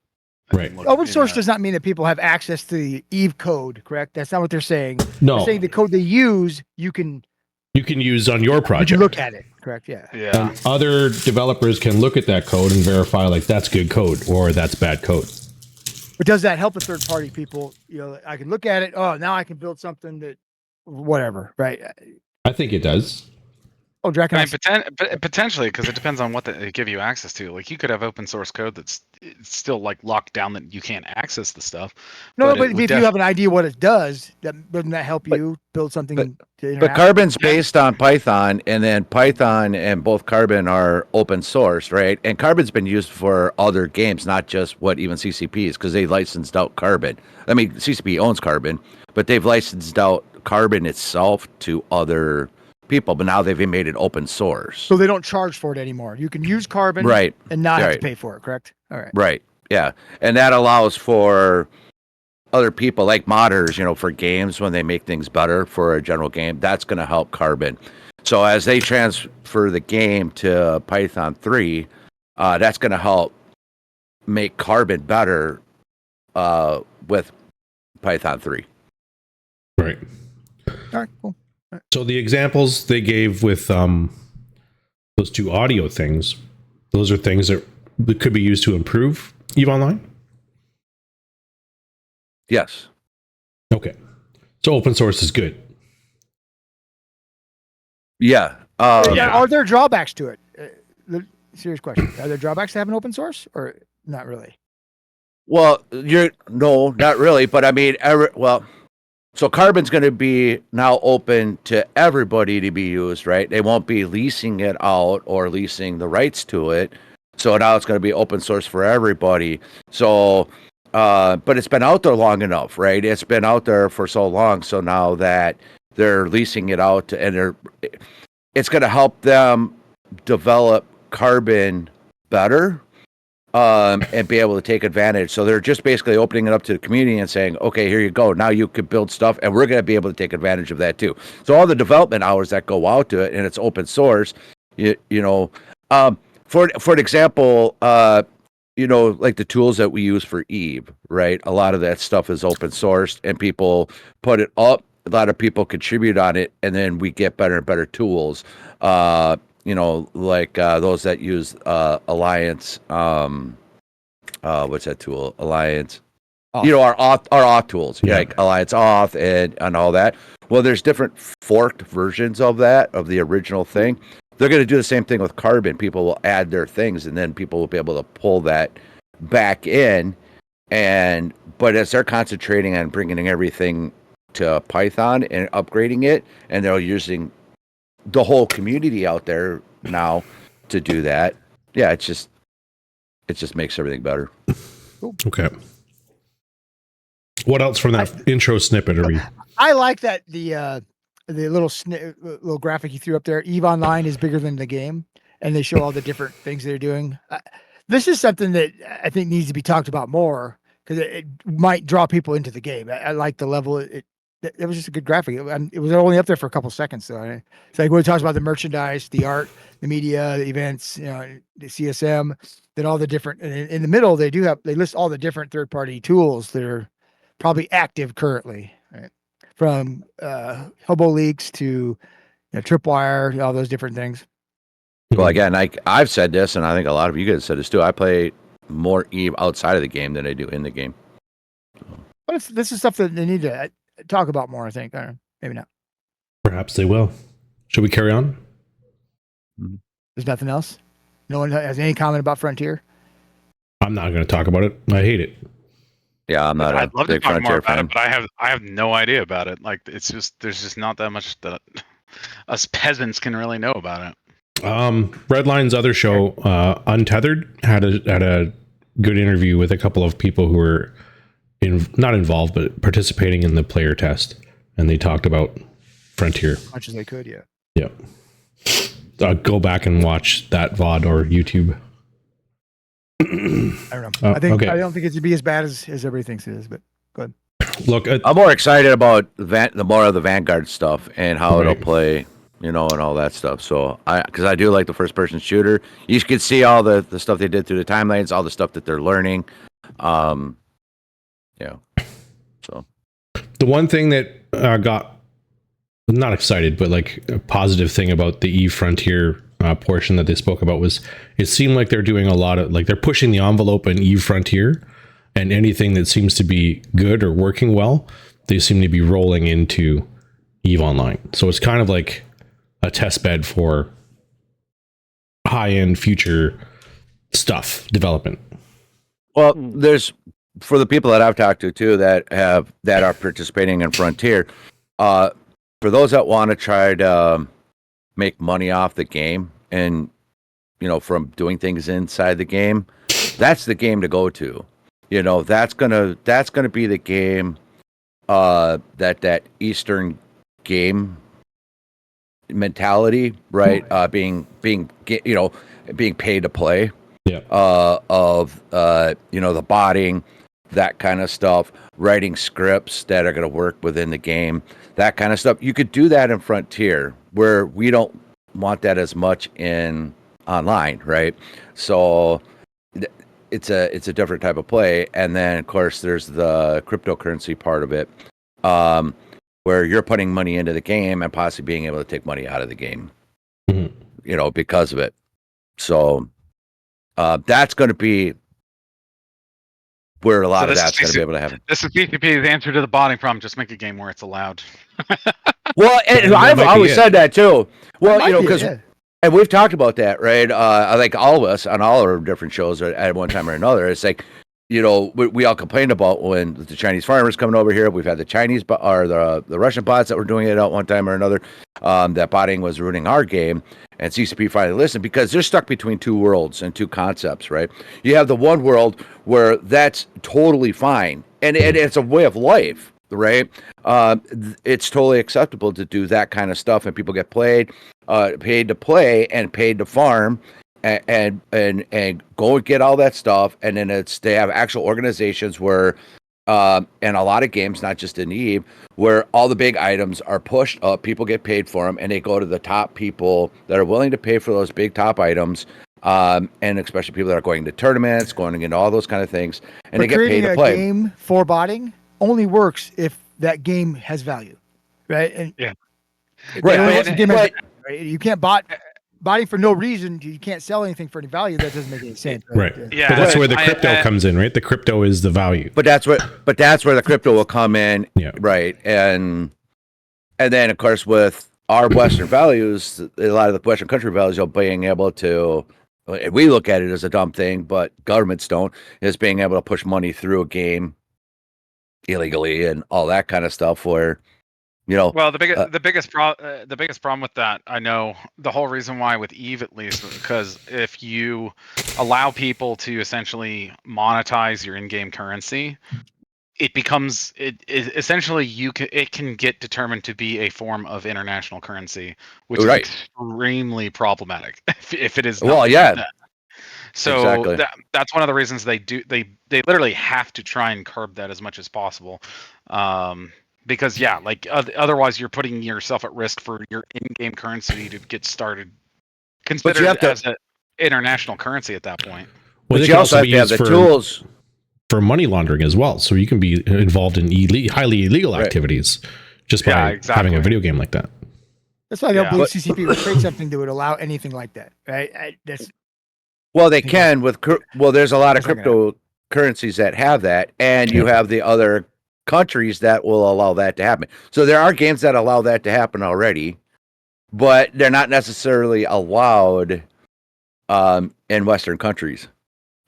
A: Right.
D: Open source does not mean that people have access to the EVE code, correct? That's not what they're saying.
A: No.
D: They're saying the code they use, you can
A: use on your project.
D: You can look at it, correct? Yeah.
G: Yeah.
A: And other developers can look at that code and verify like that's good code or that's bad code.
D: But does that help the third party people? You know, I can look at it. Oh, now I can build something that, whatever, right?
A: I think it does.
D: Oh, Drac,
G: I mean, potentially, because it depends on what they give you access to. Like, you could have open source code that's still like locked down that you can't access the stuff.
D: No, but if you have an idea what it does, doesn't that help you build something? To
K: But
D: interact?
K: Carbon's based on Python, and then Python and both Carbon are open source, right? And Carbon's been used for other games, not just what even CCP is, because they licensed out Carbon. I mean, CCP owns Carbon, but they've licensed out Carbon itself to other people, but now they've made it open source.
D: So they don't charge for it anymore. You can use Carbon,
K: Right,
D: and not have
K: right.
D: to pay for it, correct? All right.
K: Right, yeah. And that allows for other people like modders, you know, for games when they make things better for a general game. That's going to help Carbon. So as they transfer the game to Python 3, that's going to help make Carbon better with Python 3.
A: Right.
D: All right, cool.
A: So the examples they gave with those two audio things, those are things that could be used to improve EVE Online?
K: Yes.
A: Okay. So open source is good.
K: Yeah.
D: Are there drawbacks to it? Serious question. Are there drawbacks to having open source, or not really?
K: Well, no, not really. But I mean, so Carbon's going to be now open to everybody to be used, right? They won't be leasing it out or leasing the rights to it. So now it's going to be open source for everybody. So, but it's been out there long enough, right? It's been out there for so long. So now that they're leasing it out, and it's going to help them develop carbon better and be able to take advantage. So they're just basically opening it up to the community and saying, okay, here you go. Now you can build stuff, and we're going to be able to take advantage of that too. So all the development hours that go out to it, and it's open source, for an example, like the tools that we use for Eve, right? A lot of that stuff is open sourced, and people put it up. A lot of people contribute on it, and then we get better and better tools. Like those that use Alliance. What's that tool? Alliance.
D: Auth.
K: Our auth tools, like Alliance Auth and all that. Well, there's different forked versions of that, of the original thing. They're going to do the same thing with Carbon. People will add their things, and then people will be able to pull that back in. But as they're concentrating on bringing everything to Python and upgrading it, and they're using the whole community out there now to do that. Yeah, it just makes everything better.
A: Okay. What else from that intro snippet are we?
D: I like that the little graphic you threw up there. Eve Online is bigger than the game, and they show all the different things they're doing. This is something that I think needs to be talked about more because it might draw people into the game. I like the level. It was just a good graphic. It was only up there for a couple seconds, though. It's like when it talks about the merchandise, the art, the media, the events, the CSM, then all the different. And in the middle, they list all the different third-party tools that are probably active currently, right? From Hobo Leaks to Tripwire, all those different things.
K: Well, again, I've said this, and I think a lot of you guys said this too. I play more Eve outside of the game than I do in the game.
D: But this is stuff that they need to talk about more, I think. Maybe not.
A: Perhaps they will. Should we carry on?
D: There's nothing else? No one has any comment about Frontier?
A: I'm not going to talk about it. I hate it.
K: Yeah, I'm not
G: I'd
K: a
G: love to
K: big
G: talk
K: Frontier
G: more about
K: fan.
G: it, but I have no idea about it. Like there's just not that much that us peasants can really know about it.
A: Redline's other show, Untethered, had a good interview with a couple of people who were not involved but participating in the player test, and they talked about Frontier
D: As much as they could, yeah.
A: Yeah. Go back and watch that VOD or YouTube.
D: I don't know. I don't think it should be as bad as everybody thinks it is, but go ahead.
A: Look,
K: I'm more excited about the more of the Vanguard stuff and how it'll play, and all that stuff. So because I do like the first person shooter. You can see all the stuff they did through the timelines, all the stuff that they're learning. So
A: the one thing that got not excited, but like a positive thing about the Eve Frontier portion that they spoke about was it seemed like they're doing a lot of they're pushing the envelope in Eve Frontier, and anything that seems to be good or working well, they seem to be rolling into Eve Online. So it's kind of like a test bed for high-end future stuff development.
K: Well, there's for the people that I've talked to too that are participating in Frontier. For those that want to try to make money off the game and from doing things inside the game, that's the game to go to. That's gonna be the game that Eastern game mentality, right? Being paid to play.
A: Yeah.
K: Of the botting, that kind of stuff, writing scripts that are going to work within the game, that kind of stuff. You could do that in Frontier, where we don't want that as much in online, right? So it's a different type of play. And then of course there's the cryptocurrency part of it, where you're putting money into the game and possibly being able to take money out of the game, because of it. So that's going to be where a lot of that's going to be able to happen.
G: This is BCP's answer to the botting problem. Just make a game where it's allowed.
K: Well, and I've always said that too. Well, because and we've talked about that, right? I think all of us on all our different shows at one time or another. It's like, we all complained about when the Chinese farmers coming over here. We've had the Chinese or the Russian bots that were doing it at one time or another. That botting was ruining our game, and CCP finally listened because they're stuck between two worlds and two concepts, right? You have the one world where that's totally fine, and it's a way of life, right? It's totally acceptable to do that kind of stuff, and people get played. paid to play and paid to farm and go and get all that stuff. And then they have actual organizations where, and a lot of games, not just in Eve, where all the big items are pushed up, people get paid for them, and they go to the top people that are willing to pay for those big top items. And especially people that are going to tournaments, going into all those kind of things, and they get paid to play.
D: A game for botting only works if that game has value, right? And
G: yeah,
D: right. You can't botting for no reason. You can't sell anything for any value. That doesn't make any sense.
A: Right. Yeah. But that's where the crypto comes in, right? The crypto is the value.
K: But that's where the crypto will come in.
A: Yeah.
K: Right. And then of course with our Western values, a lot of the Western country values of being able to, we look at it as a dumb thing, but governments don't, is being able to push money through a game illegally and all that kind of stuff where,
G: well, the biggest problem with that, I know the whole reason why with Eve, at least, because if you allow people to essentially monetize your in-game currency, it becomes essentially it can get determined to be a form of international currency, which is extremely problematic if it is not.
K: Well, yeah.
G: So
K: exactly.
G: that's one of the reasons they literally have to try and curb that as much as possible. Because otherwise you're putting yourself at risk for your in-game currency to get considered as an international currency at that point.
A: Well,
K: but you also have the tools
A: for money laundering as well, so you can be involved in highly illegal activities just by having a video game like that.
D: That's why I don't believe CCP would create something that would allow anything like that, right?
K: Well, they can there's a lot of cryptocurrencies that have that, and you have the other countries that will allow that to happen. So there are games that allow that to happen already, but they're not necessarily allowed in Western countries.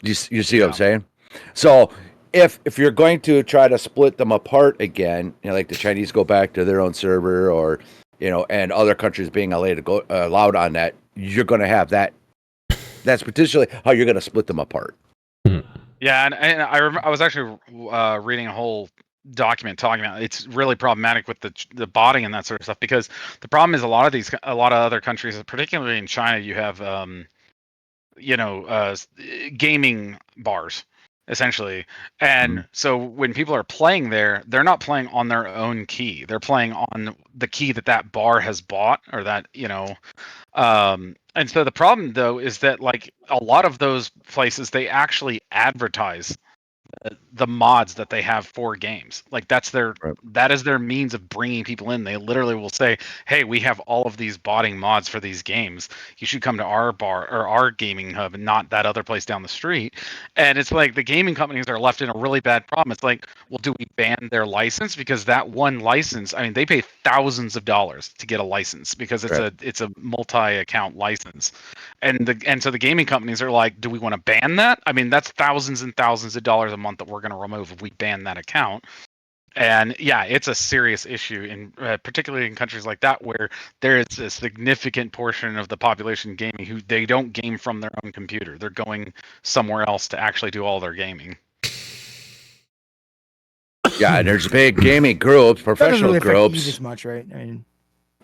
K: You see what I'm saying? So if you're going to try to split them apart again, like the Chinese go back to their own server, or and other countries being allowed on that, you're going to have that. That's potentially how you're going to split them apart.
G: Yeah, and I remember I was actually reading a whole document talking about it's really problematic with the botting and that sort of stuff, because the problem is a lot of other countries, particularly in China, you have gaming bars essentially, and so when people are playing there, they're not playing on their own key, they're playing on the key that bar has bought, or that and so the problem though is that like a lot of those places, they actually advertise the mods that they have for games. Like that is their means of bringing people in. They literally will say, hey, we have all of these botting mods for these games, you should come to our bar or our gaming hub and not that other place down the street. And it's like the gaming companies are left in a really bad problem. It's like, well, do we ban their license? Because that one license, I mean, they pay thousands of dollars to get a license, because it's a multi-account license. And so the gaming companies are like, do we want to ban that? I mean, that's thousands and thousands of dollars a month that we're going to remove if we ban that account. And yeah, it's a serious issue, in particularly in countries like that, where there is a significant portion of the population gaming who they don't game from their own computer. They're going somewhere else to actually do all their gaming.
K: Yeah, and there's big gaming groups, professional groups.
D: As much, right? I mean,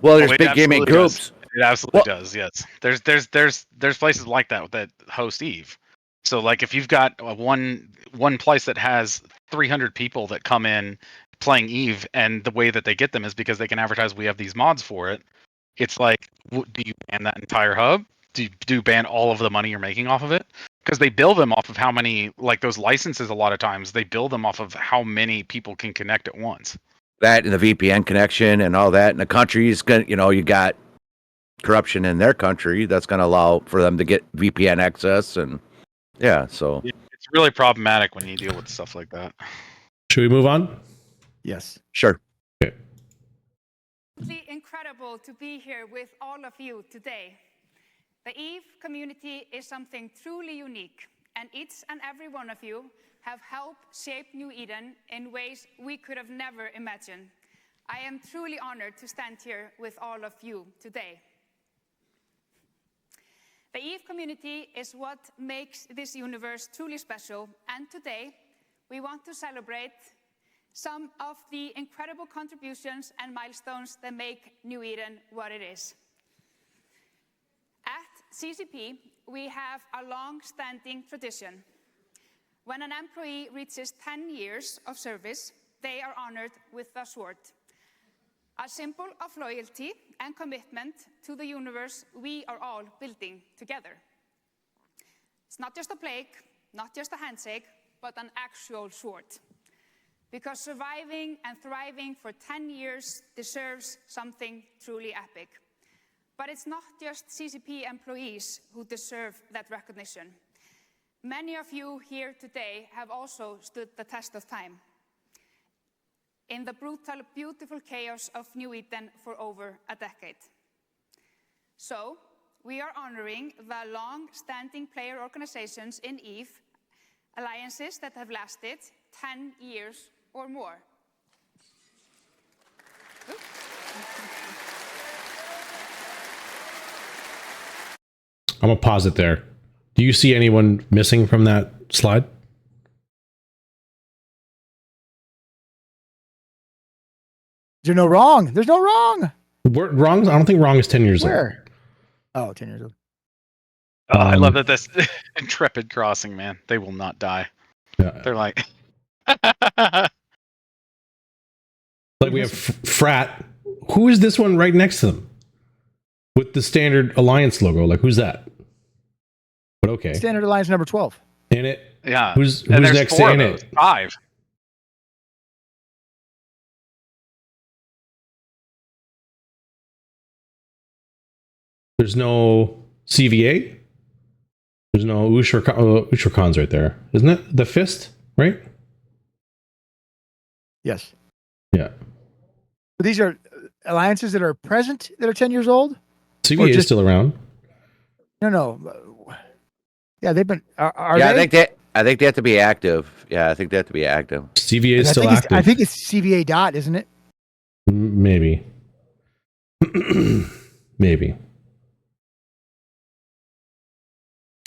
K: well, there's big gaming groups.
G: It absolutely does. Yes, there's places like that host Eve. So like if you've got one place that has 300 people that come in playing Eve, and the way that they get them is because they can advertise we have these mods for it. It's like, do you ban that entire hub? Do you ban all of the money you're making off of it? Because they bill them off of how many, like those licenses. A lot of times they bill them off of how many people can connect at once.
K: That and the VPN connection and all that, and the country's gonna, you got corruption in their country that's going to allow for them to get VPN access, and so
G: it's really problematic when you deal with stuff like that.
A: Should we move on?
D: Yes,
K: sure.
A: Okay.
O: It's incredible to be here with all of you today. The Eve community is something truly unique, and each and every one of you have helped shape New Eden in ways we could have never imagined. I am truly honored to stand here with all of you today. The Eve community is what makes this universe truly special, and today we want to celebrate some of the incredible contributions and milestones that make New Eden what it is. CCP, we have a long-standing tradition. When an employee reaches 10 years of service, they are honored with a sword, a symbol of loyalty and commitment to the universe we are all building together. It's not just a plaque, not just a handshake, but an actual sword. Because surviving and thriving for 10 years deserves something truly epic. But it's not just CCP employees who deserve that recognition. Many of you here today have also stood the test of time in the brutal, beautiful chaos of New Eden for over a decade. So, we are honoring the long-standing player organizations in EVE, alliances that have lasted 10 years or more.
A: I'm gonna pause it there. Do you see anyone missing from that slide?
D: There's no wrong. There's no wrong.
A: Wrong? I don't think wrong is 10 years
D: Where? Oh, 10 years old.
G: I love that this intrepid crossing, man. They will not die.
A: Yeah.
G: They're like,
A: like we have frat. Who is this one right next to them with the standard alliance logo? Like, who's that? But okay.
D: Standard Alliance number 12.
A: In it.
G: Yeah.
A: Who's
G: and there's
A: next
G: four
A: to
G: of
A: in
G: those.
A: it?
G: 5.
A: There's no CVA. There's no Ushrakan's right there, isn't it? The fist, right?
D: Yes.
A: Yeah.
D: But these are alliances that are present that are 10 years old?
A: CVA is still around.
D: No. Yeah, they've been. Are
K: yeah,
D: they?
K: I think they have to be active. Yeah, I think they have to be active.
A: CVA is still active.
D: I think it's CVA dot, isn't it?
A: Maybe. Maybe.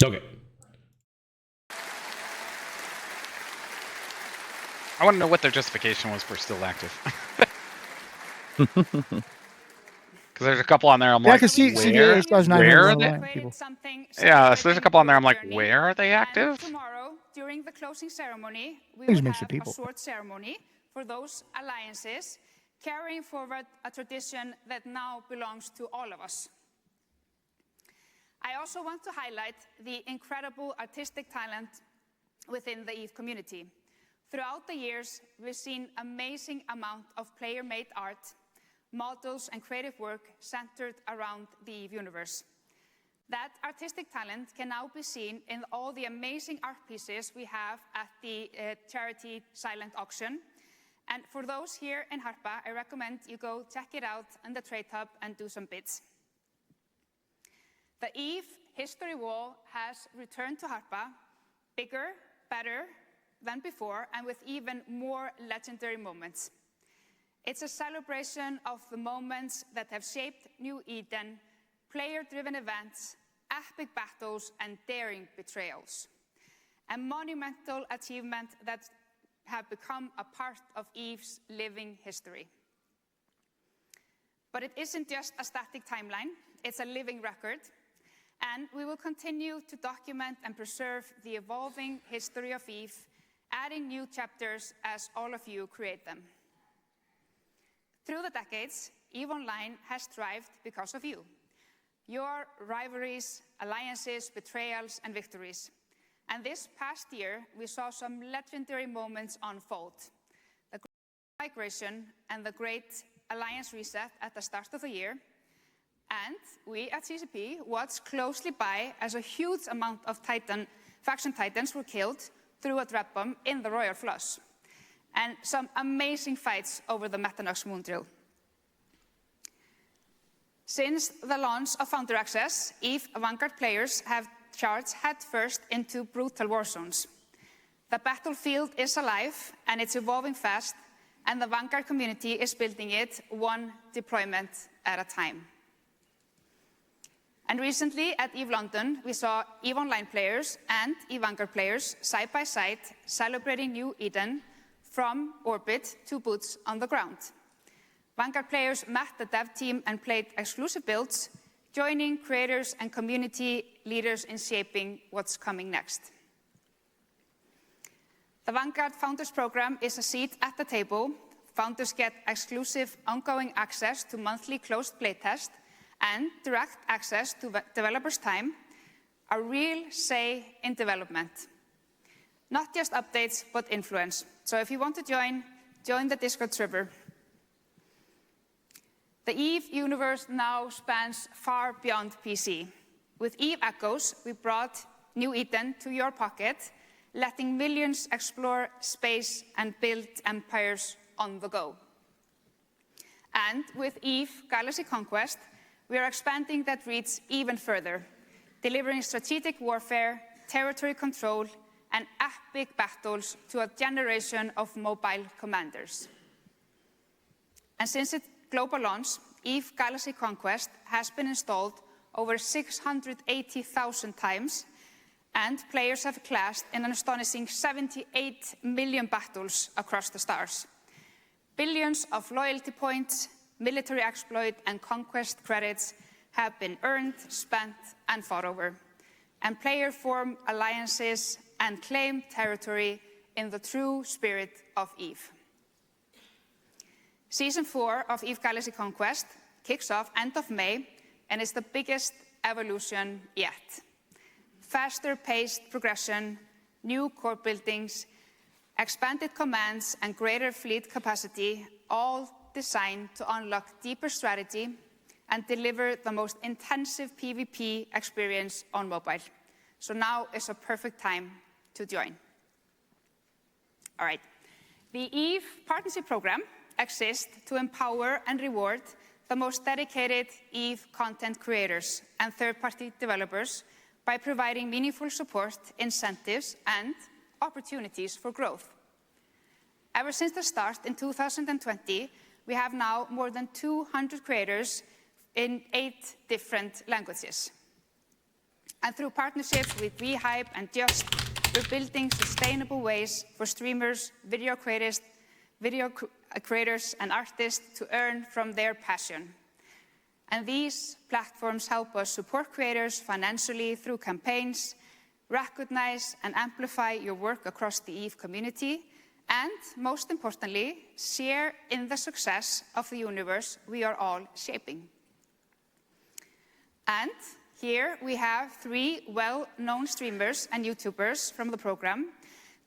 A: Okay.
G: I want to know what their justification was for still active. Because there's a couple on there. I'm like,
D: CVA does
G: where are they?
D: people.
G: Yeah, so there's a couple on there. I'm like, where are they active?
O: Tomorrow, during the closing ceremony, we
D: These
O: will
D: mix
O: have
D: of people.
O: a short ceremony for those alliances, carrying forward a tradition that now belongs to all of us. I also want to highlight the incredible artistic talent within the EVE community. Throughout the years, we've seen amazing amount of player-made art, models, and creative work centered around the EVE universe. That artistic talent can now be seen in all the amazing art pieces we have at the charity silent auction. And for those here in Harpa, I recommend you go check it out in the trade hub and do some bids. The EVE History Wall has returned to Harpa, bigger, better than before, and with even more legendary moments. It's a celebration of the moments that have shaped New Eden, player-driven events, epic battles, and daring betrayals. A monumental achievement that have become a part of EVE's living history. But it isn't just a static timeline, it's a living record, and we will continue to document and preserve the evolving history of EVE, adding new chapters as all of you create them. Through the decades, EVE Online has thrived because of you. Your rivalries, alliances, betrayals, and victories. And this past year, we saw some legendary moments unfold. The great migration and the great alliance reset at the start of the year. And we at CCP watched closely by as a huge amount of faction titans were killed through a drop bomb in the Royal Flush. And some amazing fights over the Metanox moon drill. Since the launch of Founder Access, EVE Vanguard players have charged headfirst into brutal war zones. The battlefield is alive and it's evolving fast, and the Vanguard community is building it one deployment at a time. And recently at EVE London, we saw EVE Online players and EVE Vanguard players side by side celebrating New Eden from orbit to boots on the ground. Vanguard players met the dev team and played exclusive builds, joining creators and community leaders in shaping what's coming next. The Vanguard Founders Program is a seat at the table. Founders get exclusive ongoing access to monthly closed playtest and direct access to developers' time, a real say in development. Not just updates, but influence. So if you want to join the Discord server. The EVE universe now spans far beyond PC. With EVE Echoes, we brought New Eden to your pocket, letting millions explore space and build empires on the go. And with EVE Galaxy Conquest, we are expanding that reach even further, delivering strategic warfare, territory control, and epic battles to a generation of mobile commanders. And since its global launch, EVE Galaxy Conquest has been installed over 680,000 times, and players have clashed in an astonishing 78 million battles across the stars. Billions of loyalty points, military exploit, and conquest credits have been earned, spent, and fought over. And players form alliances and claim territory in the true spirit of EVE. Season 4 of EVE Galaxy Conquest kicks off end of May and is the biggest evolution yet. Faster paced progression, new core buildings, expanded commands, and greater fleet capacity, all designed to unlock deeper strategy and deliver the most intensive PvP experience on mobile. So now is a perfect time to join. All right. The EVE Partnership Program exists to empower and reward the most dedicated EVE content creators and third-party developers by providing meaningful support, incentives, and opportunities for growth. Ever since the start in 2020, we have now more than 200 creators in 8 different languages. And through partnerships with WeHype and Just, we're building sustainable ways for streamers, video creators, and artists to earn from their passion. And these platforms help us support creators financially through campaigns, recognize and amplify your work across the EVE community, and most importantly, share in the success of the universe we are all shaping. And here we have 3 well-known streamers and YouTubers from the program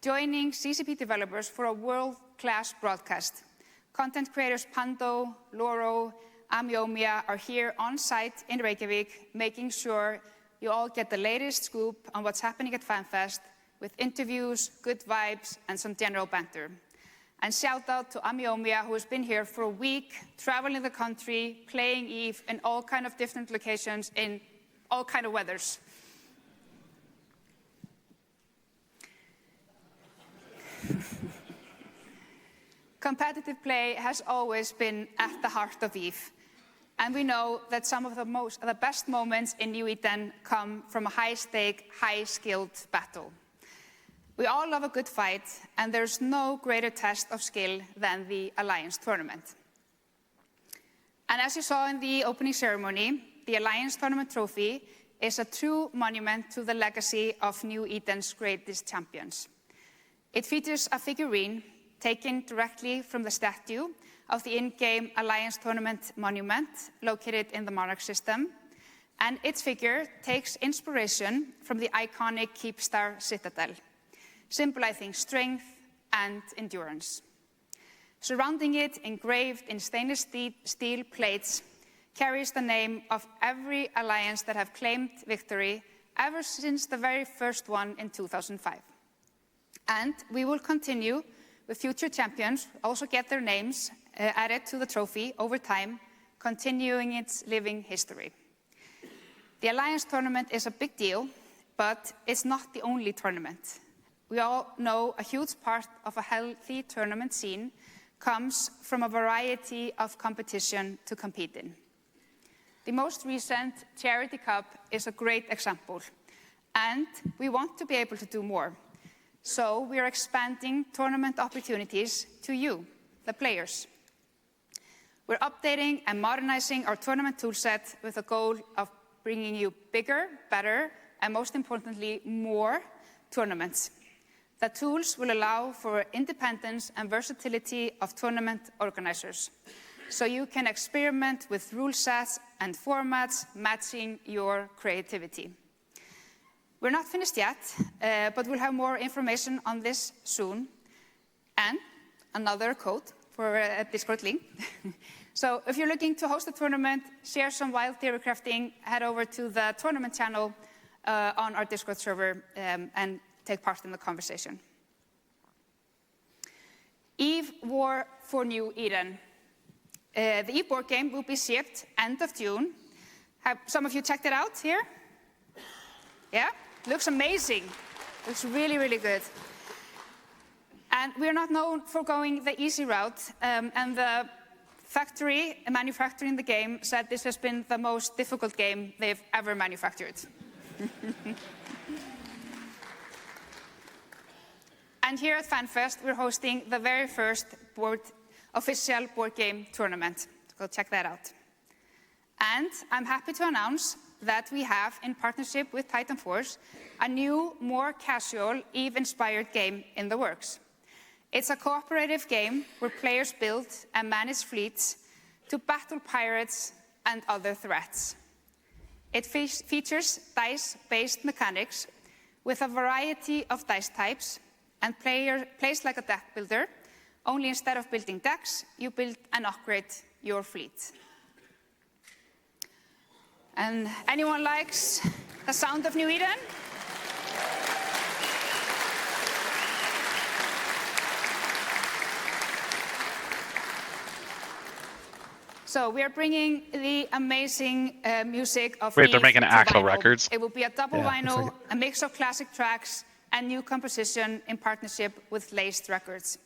O: joining CCP developers for a world-class broadcast. Content creators Pando, Loro, Amiomia are here on site in Reykjavik, making sure you all get the latest scoop on what's happening at FanFest with interviews, good vibes, and some general banter. And shout out to Amiomia, who has been here for a week, traveling the country, playing EVE in all kind of different locations in all kind of weathers. Competitive play has always been at the heart of EVE. And we know that some of the best moments in New Eden come from a high-stake, high-skilled battle. We all love a good fight, and there's no greater test of skill than the Alliance Tournament. And as you saw in the opening ceremony, the Alliance Tournament trophy is a true monument to the legacy of New Eden's greatest champions. It features a figurine taken directly from the statue of the in-game Alliance Tournament monument located in the Monarch system, and its figure takes inspiration from the iconic Keepstar Citadel, symbolizing strength and endurance. Surrounding it, engraved in stainless steel plates, carries the name of every alliance that have claimed victory ever since the very first one in 2005. And we will continue with future champions, also get their names added to the trophy over time, continuing its living history. The Alliance Tournament is a big deal, but it's not the only tournament. We all know a huge part of a healthy tournament scene comes from a variety of competition to compete in. The most recent Charity Cup is a great example, and we want to be able to do more. So we are expanding tournament opportunities to you, the players. We're updating and modernizing our tournament toolset with the goal of bringing you bigger, better, and most importantly, more tournaments. The tools will allow for independence and versatility of tournament organizers, so you can experiment with rule sets and formats matching your creativity. We're not finished yet, but we'll have more information on this soon. And another code for a Discord link. So if you're looking to host a tournament, share some wild theory crafting, head over to the tournament channel on our Discord server and take part in the conversation. EVE War for New Eden. The EVE board game will be shipped end of June. Have some of you checked it out here? Yeah? Looks amazing. Looks really, really good. And we're not known for going the easy route, and the factory manufacturing the game said this has been the most difficult game they've ever manufactured. And here at FanFest, we're hosting the very first official board game tournament. Go check that out. And I'm happy to announce that we have, in partnership with Titan Force, a new, more casual, EVE-inspired game in the works. It's a cooperative game where players build and manage fleets to battle pirates and other threats. It features dice-based mechanics with a variety of dice types and plays like a deck builder, only instead of building decks, you build and upgrade your fleet. And anyone likes the sound of New Eden? So we are bringing the amazing music of
G: Wait, they're
O: EVE
G: making
O: to
G: actual
O: vinyl.
G: records?
O: It will be a double
G: Yeah,
O: vinyl,
G: looks like
O: a mix of classic tracks, and new composition in partnership with Laced Records.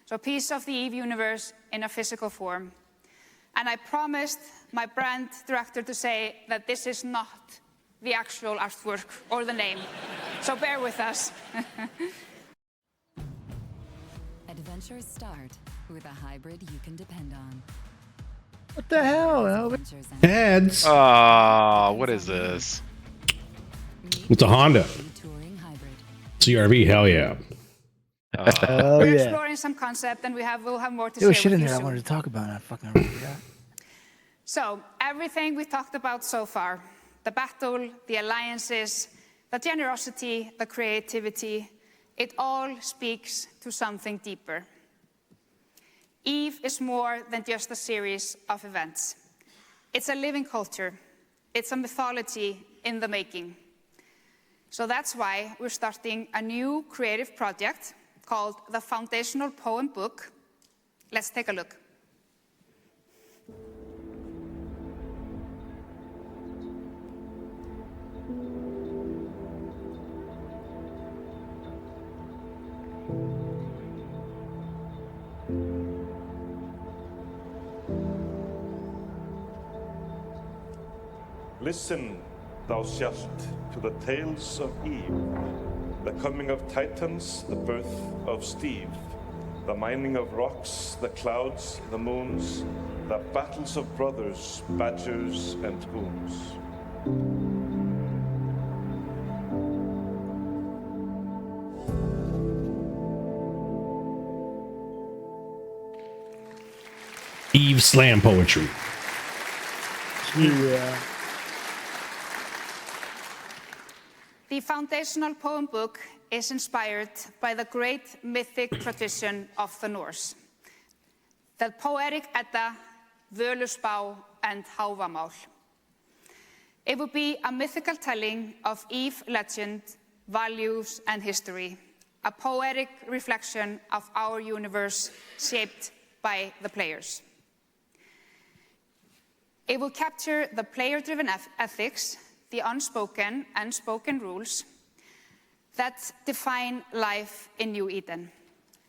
O: So a piece of the EVE universe in a physical form. And I promised my brand director to say that this is not the actual artwork or the name. So bear with us.
P: Adventures start with a hybrid you can depend on.
D: What the hell?
A: Ads.
G: What is this?
A: It's a Honda. CRV, hell yeah.
D: Oh
O: We're
D: yeah.
O: exploring some concept, and we'll have more to
D: There was
O: share
D: shit
O: with
D: in
O: you
D: there I
O: soon.
D: wanted to talk about. And I fucking remember that.
O: So everything we talked about so far, the battle, the alliances, the generosity, the creativity, it all speaks to something deeper. EVE is more than just a series of events. It's a living culture. It's a mythology in the making. So that's why we're starting a new creative project called the Foundational Poem Book. Let's take a look.
Q: Listen, thou shalt, to the tales of Eve, the coming of Titans, the birth of Steve, the mining of rocks, the clouds, the moons, the battles of brothers, badgers, and goons.
A: Eve slam poetry.
D: Yeah.
O: The Foundational Poem Book is inspired by the great mythic tradition of the Norse, the Poetic Edda, Völuspá, and Hávamál. It would be a mythical telling of Eve legend, values, and history, a poetic reflection of our universe shaped by the players. It will capture the player-driven ethics, the unspoken and spoken rules that define life in New Eden.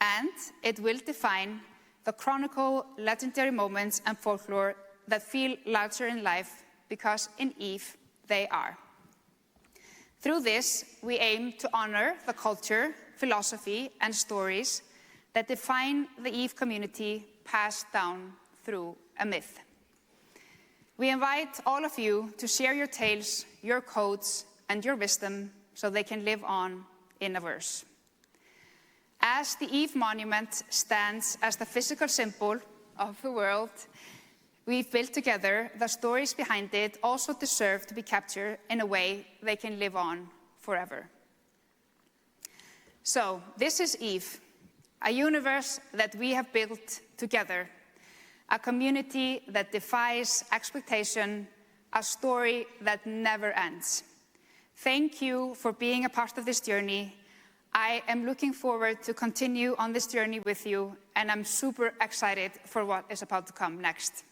O: And it will define the chronicle legendary moments and folklore that feel larger in life because in EVE they are. Through this, we aim to honor the culture, philosophy, and stories that define the EVE community passed down through a myth. We invite all of you to share your tales, your codes, and your wisdom so they can live on in a verse. As the Eve Monument stands as the physical symbol of the world we've built together, the stories behind it also deserve to be captured in a way they can live on forever. So, this is Eve, a universe that we have built together, a community that defies expectation, a story that never ends. Thank you for being a part of this journey. I am looking forward to continue on this journey with you, and I'm super excited for what is about to come next.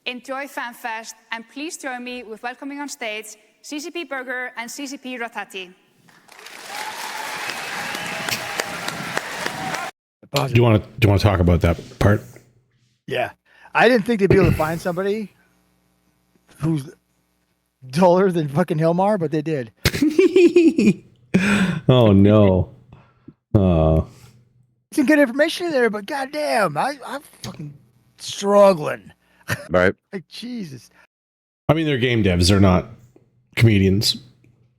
O: Enjoy FanFest, and please join me with welcoming on stage CCP Burger and CCP Ratati.
A: Do you want to talk about that part?
D: Yeah, I didn't think they'd be able to find somebody who's duller than fucking Hilmar, but they did.
A: Oh no.
D: Some good information in there, but goddamn, I'm fucking struggling.
K: Right.
D: Like Jesus.
A: I mean, they're game devs. They're not comedians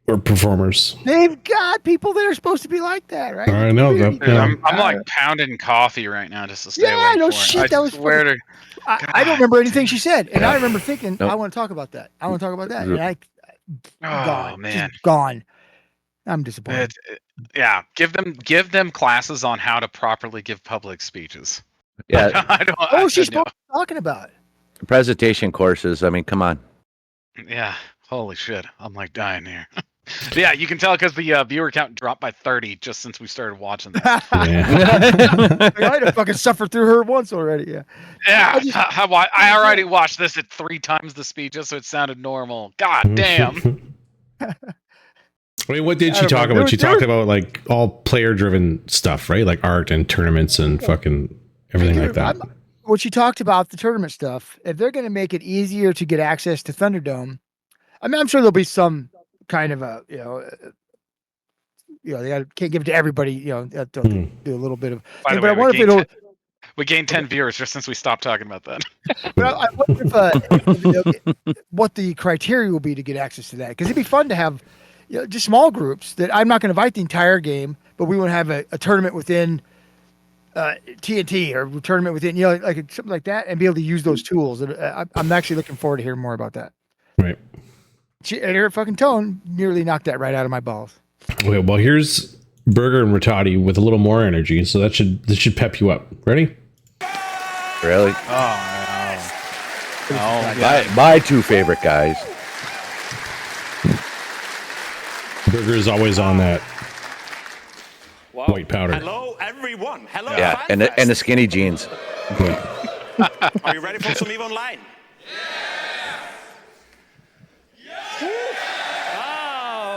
A: or performers.
D: They've got people that are supposed to be like that, right?
A: I know that.
G: Dude, I'm like pounding coffee right now just to stay awake
D: no
G: for
D: shit.
G: it.
D: That was
G: swear to
D: I don't remember anything she said, and I remember thinking, I want to talk about that. And I gone,
G: man,
D: just gone. I'm disappointed.
G: Yeah, give them classes on how to properly give public speeches.
K: Yeah.
D: She's talking about
K: Presentation courses. I mean, come on.
G: Yeah, holy shit, I'm like dying here. Yeah, you can tell because the viewer count dropped by 30 just since we started watching this.
D: I had to fucking suffer through her once already. Yeah.
G: Yeah, I already watched this at 3 times the speed just so it sounded normal. God damn.
A: I mean, what did she talk about? She talked about like all player-driven stuff, right? Like art and tournaments and fucking everything like that.
D: What she talked about, the tournament stuff, if they're going to make it easier to get access to Thunderdome, I mean, I'm sure there'll be some kind of a, they can't give it to everybody, do a little bit of.
G: By the way,
D: I wonder if
G: we gained 10 viewers just since we stopped talking about that.
D: But I wonder if, what the criteria will be to get access to that, because it'd be fun to have just small groups that I'm not going to invite the entire game, but we want to have a tournament within TNT or a tournament within, like something like that, and be able to use those tools. I'm actually looking forward to hearing more about that.
A: Right.
D: And her fucking tone nearly knocked that right out of my balls.
A: Okay, well, here's Burger and Ratati with a little more energy, so this should pep you up. Ready?
K: Really? My 2 favorite guys.
A: Burger is always on that white powder.
Q: Hello, everyone. Hello,
K: Yeah, and the skinny jeans.
Q: Are you ready for some EVE Online?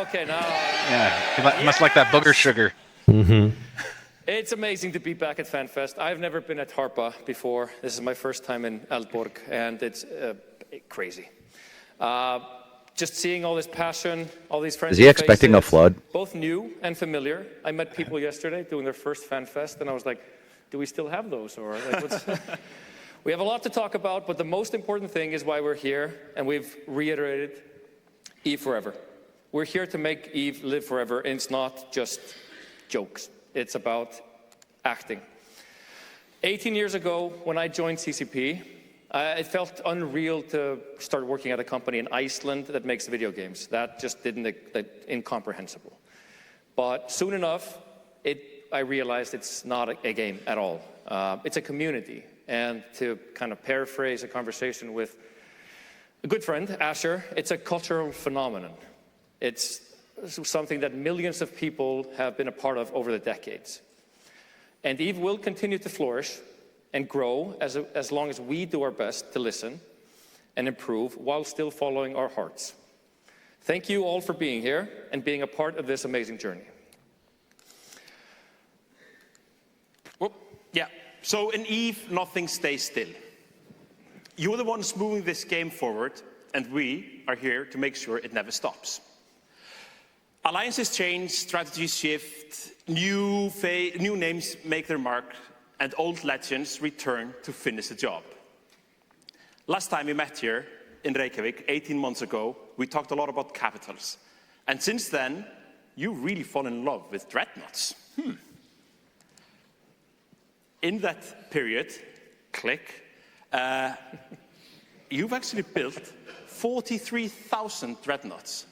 R: Okay, now.
G: Yeah, you must like that booger sugar.
A: Mm-hmm.
R: It's amazing to be back at FanFest. I've never been at Harpa before. This is my first time in Eldborg, and it's crazy. Just seeing all this passion, all these friends.
K: Is he expecting a flood?
R: Both new and familiar. I met people yesterday doing their first FanFest, and I was like, do we still have those? Or like, what's... We have a lot to talk about, but the most important thing is why we're here, and we've reiterated Eve forever. We're here to make Eve live forever, and it's not just jokes. It's about acting. 18 years ago, when I joined CCP, it felt unreal to start working at a company in Iceland that makes video games. That just didn't, incomprehensible. But soon enough, I realized it's not a game at all. It's a community. And to kind of paraphrase a conversation with a good friend, Asher, it's a cultural phenomenon. It's something that millions of people have been a part of over the decades. And Eve will continue to flourish and grow as long as we do our best to listen and improve while still following our hearts. Thank you all for being here and being a part of this amazing journey.
Q: Well, yeah, so in Eve, nothing stays still. You're the ones moving this game forward, and we are here to make sure it never stops. Alliances change, strategies shift, new names make their mark, and old legends return to finish the job. Last time we met here,
S: in Reykjavik 18 months ago, we talked a lot about capitals. And since then, you really fall in love with dreadnoughts. In that period, click, you've actually built 43,000 dreadnoughts.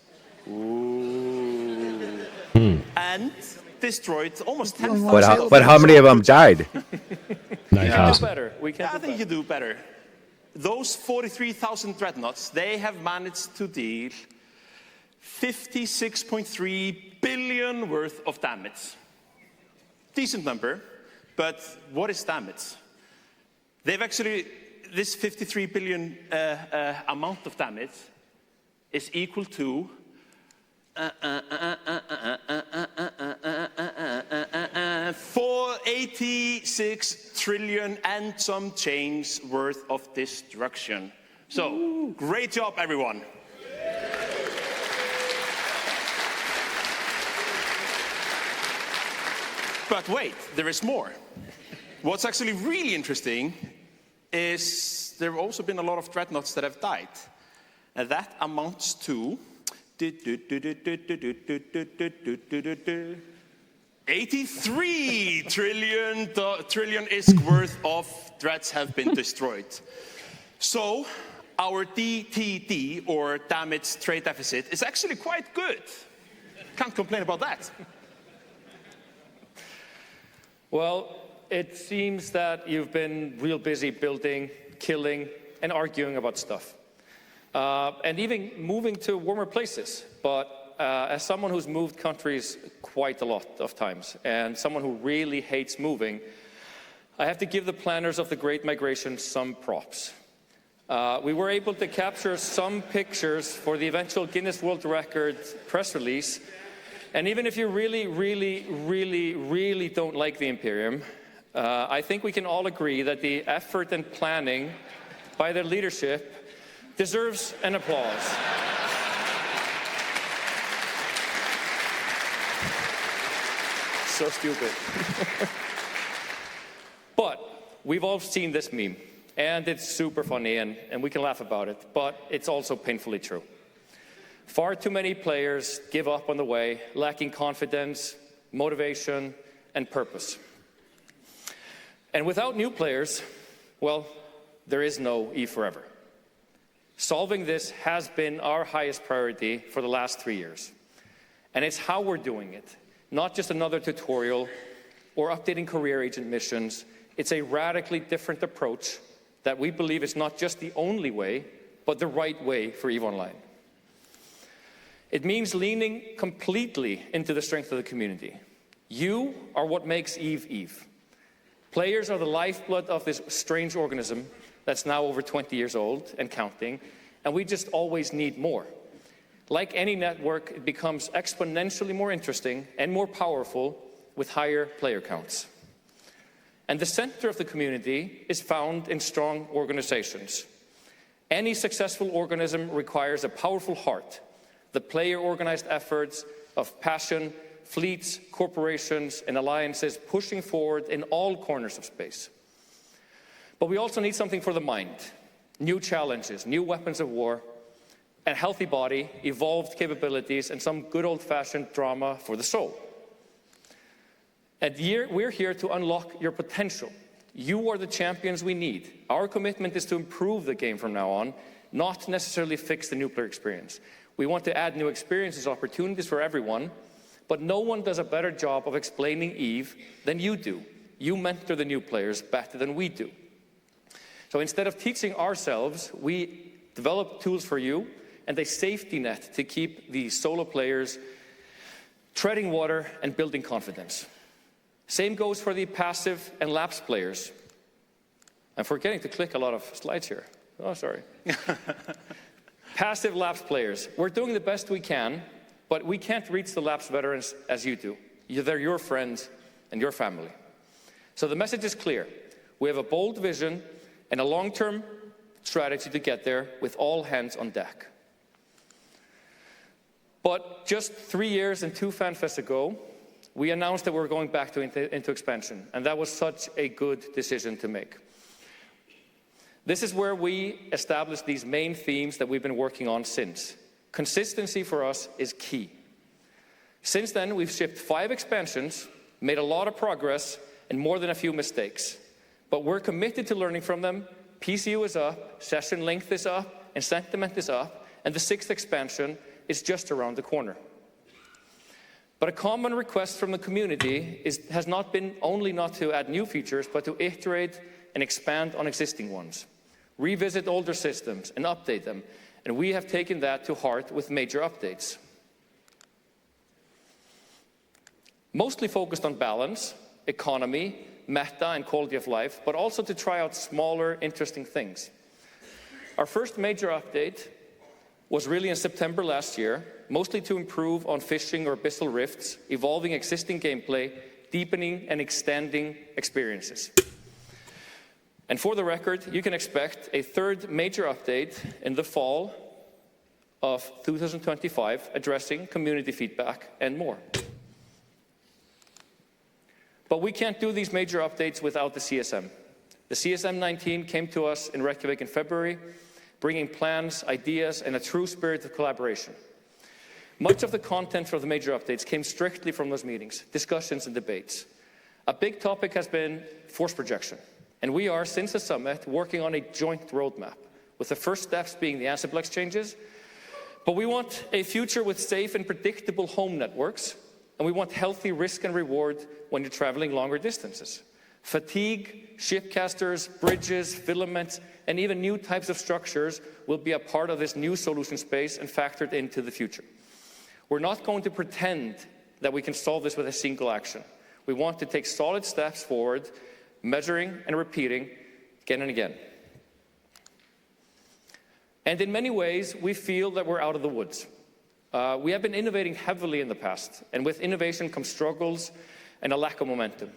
S: Ooh. And destroyed almost 10,000.
K: But how many of them died?
S: We can do better. I think you do better. Those 43,000 dreadnoughts, they have managed to deal 56.3 billion worth of damage. Decent number, but what is damage? They've actually, this 53 billion amount of damage is equal to 486 trillion and some change worth of destruction. So, great job, everyone. But wait, there is more. What's actually really interesting is there have also been a lot of dreadnoughts that have died. And that amounts to 83 trillion ISK worth of dreads have been destroyed. So our DTD, or damage trade deficit, is actually quite good. Can't complain about that.
R: Well, it seems that you've been real busy building, killing, and arguing about stuff. And even moving to warmer places. But as someone who's moved countries quite a lot of times, and someone who really hates moving, I have to give the planners of the Great Migration some props. We were able to capture some pictures for the eventual Guinness World Record press release. And even if you really don't like the Imperium, I think we can all agree that the effort and planning by their leadership deserves an applause. So stupid. But we've all seen this meme, and it's super funny, and we can laugh about it, but it's also painfully true. Far too many players give up on the way, lacking confidence, motivation, and purpose. And without new players, well, there is no E Forever. Solving this has been our highest priority for the last 3 years. And it's how we're doing it, not just another tutorial or updating career agent missions. It's a radically different approach that we believe is not just the only way, but the right way for EVE Online. It means leaning completely into the strength of the community. You are what makes EVE EVE. Players are the lifeblood of this strange organism that's now over 20 years old and counting, and we just always need more. Like any network, it becomes exponentially more interesting and more powerful with higher player counts. And the center of the community is found in strong organizations. Any successful organism requires a powerful heart, the player-organized efforts of passion, fleets, corporations, and alliances pushing forward in all corners of space. But we also need something for the mind. New challenges, new weapons of war, a healthy body, evolved capabilities, and some good old-fashioned drama for the soul. And we're here to unlock your potential. You are the champions we need. Our commitment is to improve the game from now on, not necessarily fix the new player experience. We want to add new experiences, opportunities for everyone, but no one does a better job of explaining EVE than you do. You mentor the new players better than we do. So instead of teaching ourselves, we develop tools for you and a safety net to keep the solo players treading water and building confidence. Same goes for the passive and lapsed players. I'm forgetting to click a lot of slides here. Oh, sorry. Passive lapsed players. We're doing the best we can, but we can't reach the lapsed veterans as you do. They're your friends and your family. So the message is clear. We have a bold vision and a long-term strategy to get there with all hands on deck. But just 3 years and 2 FanFests ago, we announced that we were going back into expansion, and that was such a good decision to make. This is where we establish these main themes that we've been working on since. Consistency for us is key. Since then, we've shipped 5 expansions, made a lot of progress, and more than a few mistakes. But we're committed to learning from them. PCU is up, session length is up, and sentiment is up, and the 6th expansion is just around the corner. But a common request from the community has not been only not to add new features, but to iterate and expand on existing ones, revisit older systems and update them, and we have taken that to heart with major updates. Mostly focused on balance, economy, meta, and quality of life, but also to try out smaller, interesting things. Our first major update was really in September last year, mostly to improve on fishing or abyssal rifts, evolving existing gameplay, deepening and extending experiences. And for the record, you can expect a third major update in the fall of 2025, addressing community feedback and more. But we can't do these major updates without the CSM. The CSM 19 came to us in Reykjavik in February, bringing plans, ideas, and a true spirit of collaboration. Much of the content for the major updates came strictly from those meetings, discussions, and debates. A big topic has been force projection, and we are, since the summit, working on a joint roadmap, with the first steps being the Ansible exchanges. But we want a future with safe and predictable home networks, and we want healthy risk and reward when you're traveling longer distances. Fatigue, shipcasters, bridges, filaments, and even new types of structures will be a part of this new solution space and factored into the future. We're not going to pretend that we can solve this with a single action. We want to take solid steps forward, measuring and repeating again and again. And in many ways, we feel that we're out of the woods. We have been innovating heavily in the past, and with innovation comes struggles and a lack of momentum.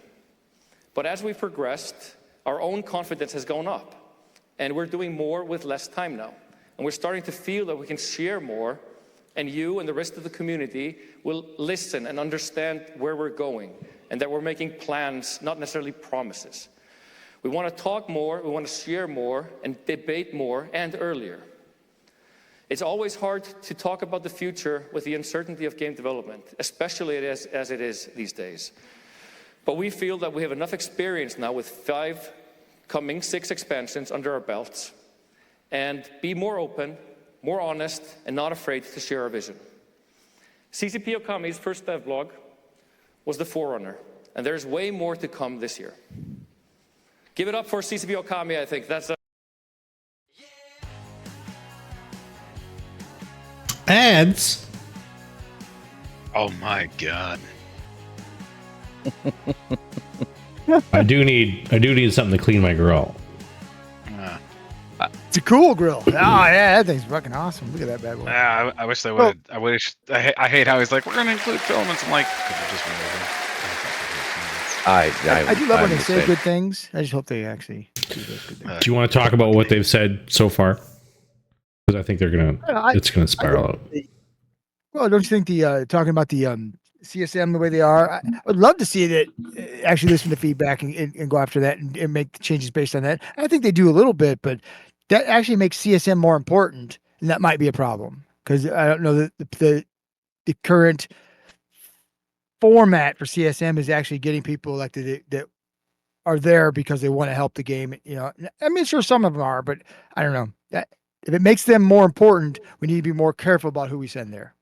R: But as we've progressed, our own confidence has gone up, and we're doing more with less time now. And we're starting to feel that we can share more, and you and the rest of the community will listen and understand where we're going, and that we're making plans, not necessarily promises. We want to talk more, we want to share more, and debate more, and earlier. It's always hard to talk about the future with the uncertainty of game development, especially as it is these days. But we feel that we have enough experience now with 5 coming 6 expansions under our belts, and be more open, more honest, and not afraid to share our vision. CCP Okami's first devlog was the forerunner, and there's way more to come this year. Give it up for CCP Okami, I think. That's
A: ads.
G: Oh my god.
A: I do need something to clean my grill.
D: It's a cool grill. Oh yeah, that thing's fucking awesome. Look at that bad boy.
G: I wish they would. I hate how he's like, we're gonna include filaments. I'm like, could you just
D: I do love when they say good things. I just hope they actually do those good things.
A: Do you want to talk about what they've said so far? Because I think it's gonna spiral out.
D: Well, don't you think the talking about the CSM the way they are? I would love to see that actually listen to feedback and go after that and make the changes based on that. I think they do a little bit, but that actually makes CSM more important, and that might be a problem because I don't know that the current format for CSM is actually getting people elected that are there because they want to help the game. You know, I mean, sure, some of them are, but I don't know that if it makes them more important, we need to be more careful about who we send there.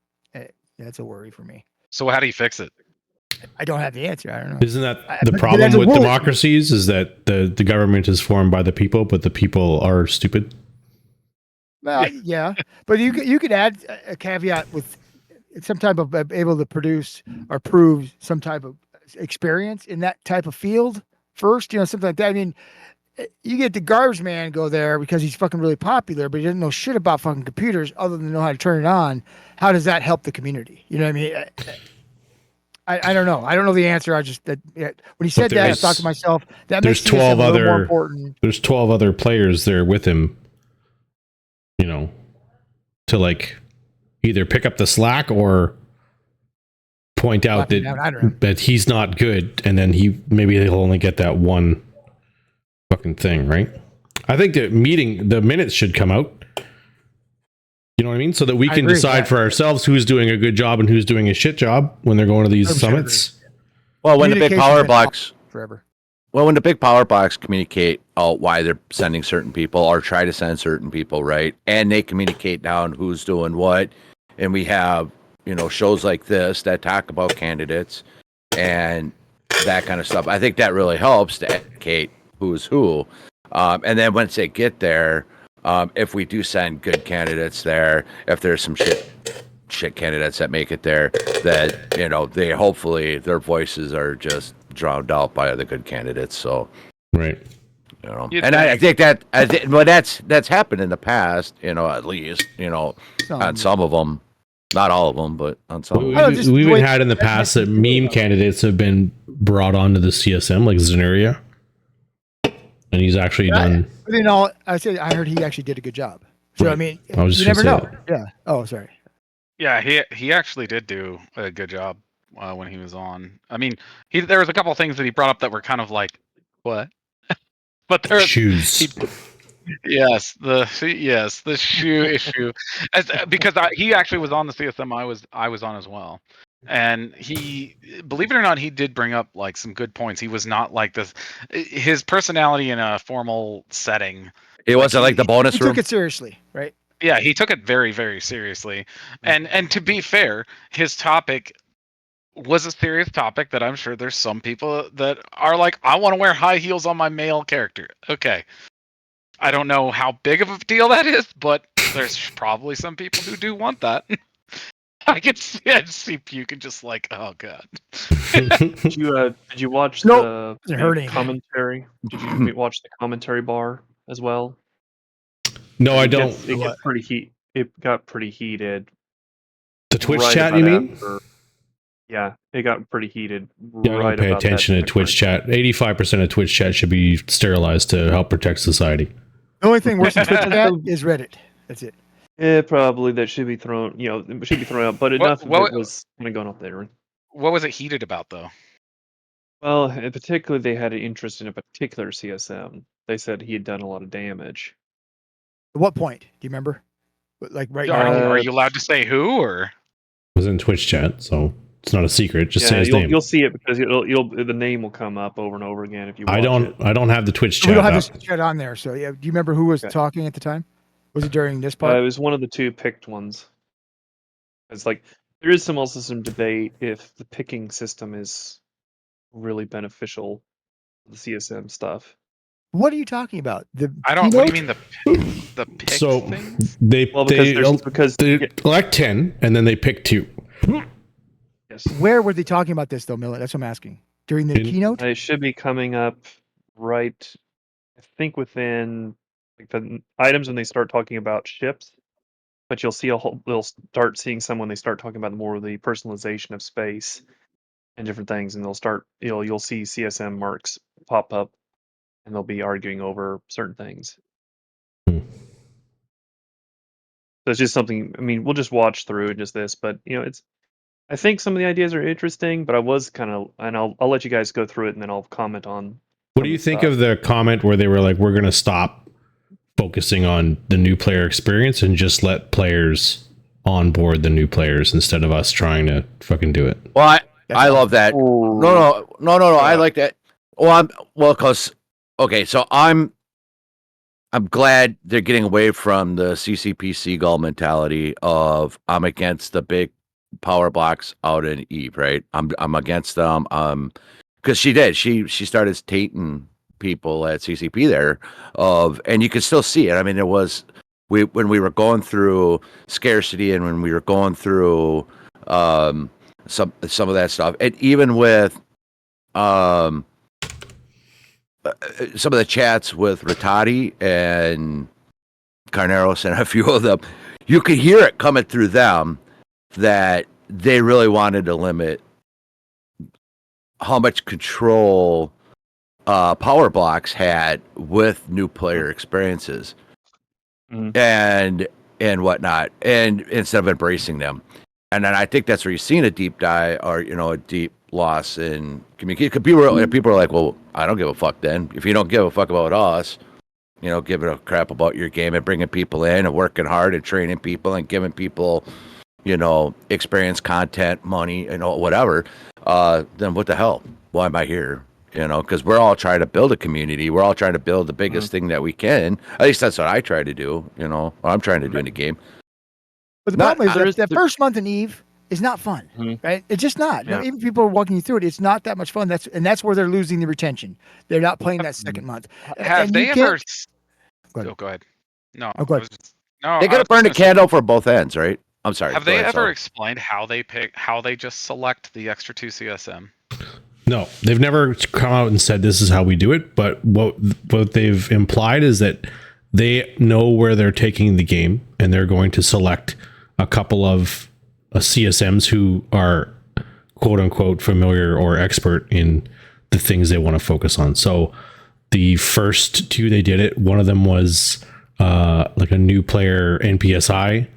D: That's a worry for me.
G: So how do you fix it?
D: I don't have the answer. I don't know.
A: Isn't that the problem with democracies? Is that the government is formed by the people, but the people are stupid?
D: Well, yeah, but you could add a caveat with some type of able to produce or prove some type of experience in that type of field first. You know, something like that. I mean, you get the garbage man go there because he's fucking really popular, but he doesn't know shit about fucking computers other than know how to turn it on. How does that help the community? You know what I mean? I don't know. I don't know the answer. I just when he said that, I thought to myself, that makes CSM a little more important.
A: There's 12 other players there with him, you know, to like either pick up the slack or point out that he's not good, and then he'll only get that one fucking thing, right? I think the minutes should come out. You know what I mean? So that we can decide for ourselves who's doing a good job and who's doing a shit job when they're going to these summits.
K: Well, when the big power blocks
D: forever.
K: Well, when the big power blocks communicate out why they're sending certain people or try to send certain people, right? And they communicate down who's doing what. And we have, shows like this that talk about candidates and that kind of stuff. I think that really helps to educate who's who. And then once they get there, if we do send good candidates there, if there's some shit candidates that make it there, that, they hopefully their voices are just drowned out by other good candidates. So,
A: right.
K: And I think that's happened in the past, at least, on some of them, not all of them, but on some.
A: We've had in the past that meme candidates have been brought onto the CSM, like Zenuria, and he's actually done.
D: But I heard he actually did a good job. So I mean, you never know. Yeah. Oh, sorry.
G: Yeah, he actually did do a good job when he was on. I mean, there was a couple of things that he brought up that were kind of like, what? But there
A: shoes.
G: Yes, the shoe issue, because he actually was on the CSM I was on as well, and he, believe it or not, he did bring up like some good points. He was not like this. His personality in a formal setting.
K: It wasn't like the bonus room.
D: He took it seriously, right?
G: Yeah, he took it very, very seriously. And to be fair, his topic was a serious topic that I'm sure there's some people that are like, I want to wear high heels on my male character. Okay. I don't know how big of a deal that is, but there's probably some people who do want that. I could see Puke and just like, oh god.
T: Did you watch the
D: hurting.
T: commentary? Did you watch the commentary bar as well?
A: No, I don't.
T: It got pretty heated.
A: The Twitch chat, you mean?
T: Yeah, it got pretty heated.
A: Yeah, I don't pay attention to Twitch chat. 85% of Twitch chat should be sterilized to help protect society.
D: The only thing worse than Twitch chat is Reddit. That's it.
T: Yeah, probably that should be thrown. It should be thrown out. But enough of it was kind of going up there.
G: What was it heated about, though?
T: Well, in particular, they had an interest in a particular CSM. They said he had done a lot of damage.
D: At what point? Do you remember? Like right now?
G: Are you allowed to say who, or?
A: It was in Twitch chat, so it's not a secret. Just say his name.
T: You'll see it because the name will come up over and over again if you.
A: I don't have the Twitch chat.
D: We don't have the chat on there, so yeah. Do you remember who was talking at the time? Was it during this part?
T: It was one of the two picked ones. It's like there is also some debate if the picking system is really beneficial for the CSM stuff.
D: What are you talking about?
G: I don't. What do you mean the pick things?
A: They elect 10 and then they pick 2.
T: Yes.
D: Where were they talking about this though, Millet? That's what I'm asking. During the keynote?
T: It should be coming up right. I think within the items when they start talking about ships, but you'll start seeing some when they start talking about more of the personalization of space and different things, and you'll see CSM marks pop up, and they'll be arguing over certain things. So it's just something. I mean, we'll just watch through just this, but I think some of the ideas are interesting, but I was kind of, and I'll let you guys go through it, and then I'll comment on.
A: What do you think of the comment where they were like, "We're going to stop focusing on the new player experience and just let players onboard the new players instead of us trying to fucking do it"?
K: Well, I love that. No. I like that. Because so I'm glad they're getting away from the CCP Seagull mentality of I'm against the big power blocks out in Eve, right? I'm against them. Because she started tainting people at CCP there and you could still see it. I mean, when we were going through scarcity and when we were going through some of that stuff, and even with some of the chats with Rattati and Carneros and a few of them, you could hear it coming through them that they really wanted to limit how much control power blocks had with new player experiences and whatnot, and instead of embracing them. And then I think that's where you're seeing a deep dive or a deep loss in communication. People are like, well, I don't give a fuck then. If you don't give a fuck about us, giving a crap about your game and bringing people in and working hard and training people and giving people, experience, content, money, and whatever, then what the hell? Why am I here? Because we're all trying to build a community. We're all trying to build the biggest thing that we can. At least that's what I try to do, what I'm trying to do in the game.
D: But the problem is that first month in Eve is not fun, right? It's just not.
K: Yeah.
D: Even people are walking you through it. It's not that much fun. That's where they're losing the retention. They're not playing that second month.
G: Have
D: And
G: they
D: you
G: ever?
D: can't-
G: Go ahead. No,
D: Oh, go
G: I
D: ahead.
G: was no.
K: They
G: I
K: got to
G: was
K: burn a
G: gonna say,
K: candle for both ends, right? I'm sorry.
G: have
K: Go
G: they
K: ahead,
G: ever
K: Saul.
G: explained how they just select the extra 2 CSM?
A: No, they've never come out and said this is how we do it. But what they've implied is that they know where they're taking the game, and they're going to select a couple of CSMs who are quote unquote familiar or expert in the things they want to focus on. So the first 2 they did it, one of them was like a new player NPSI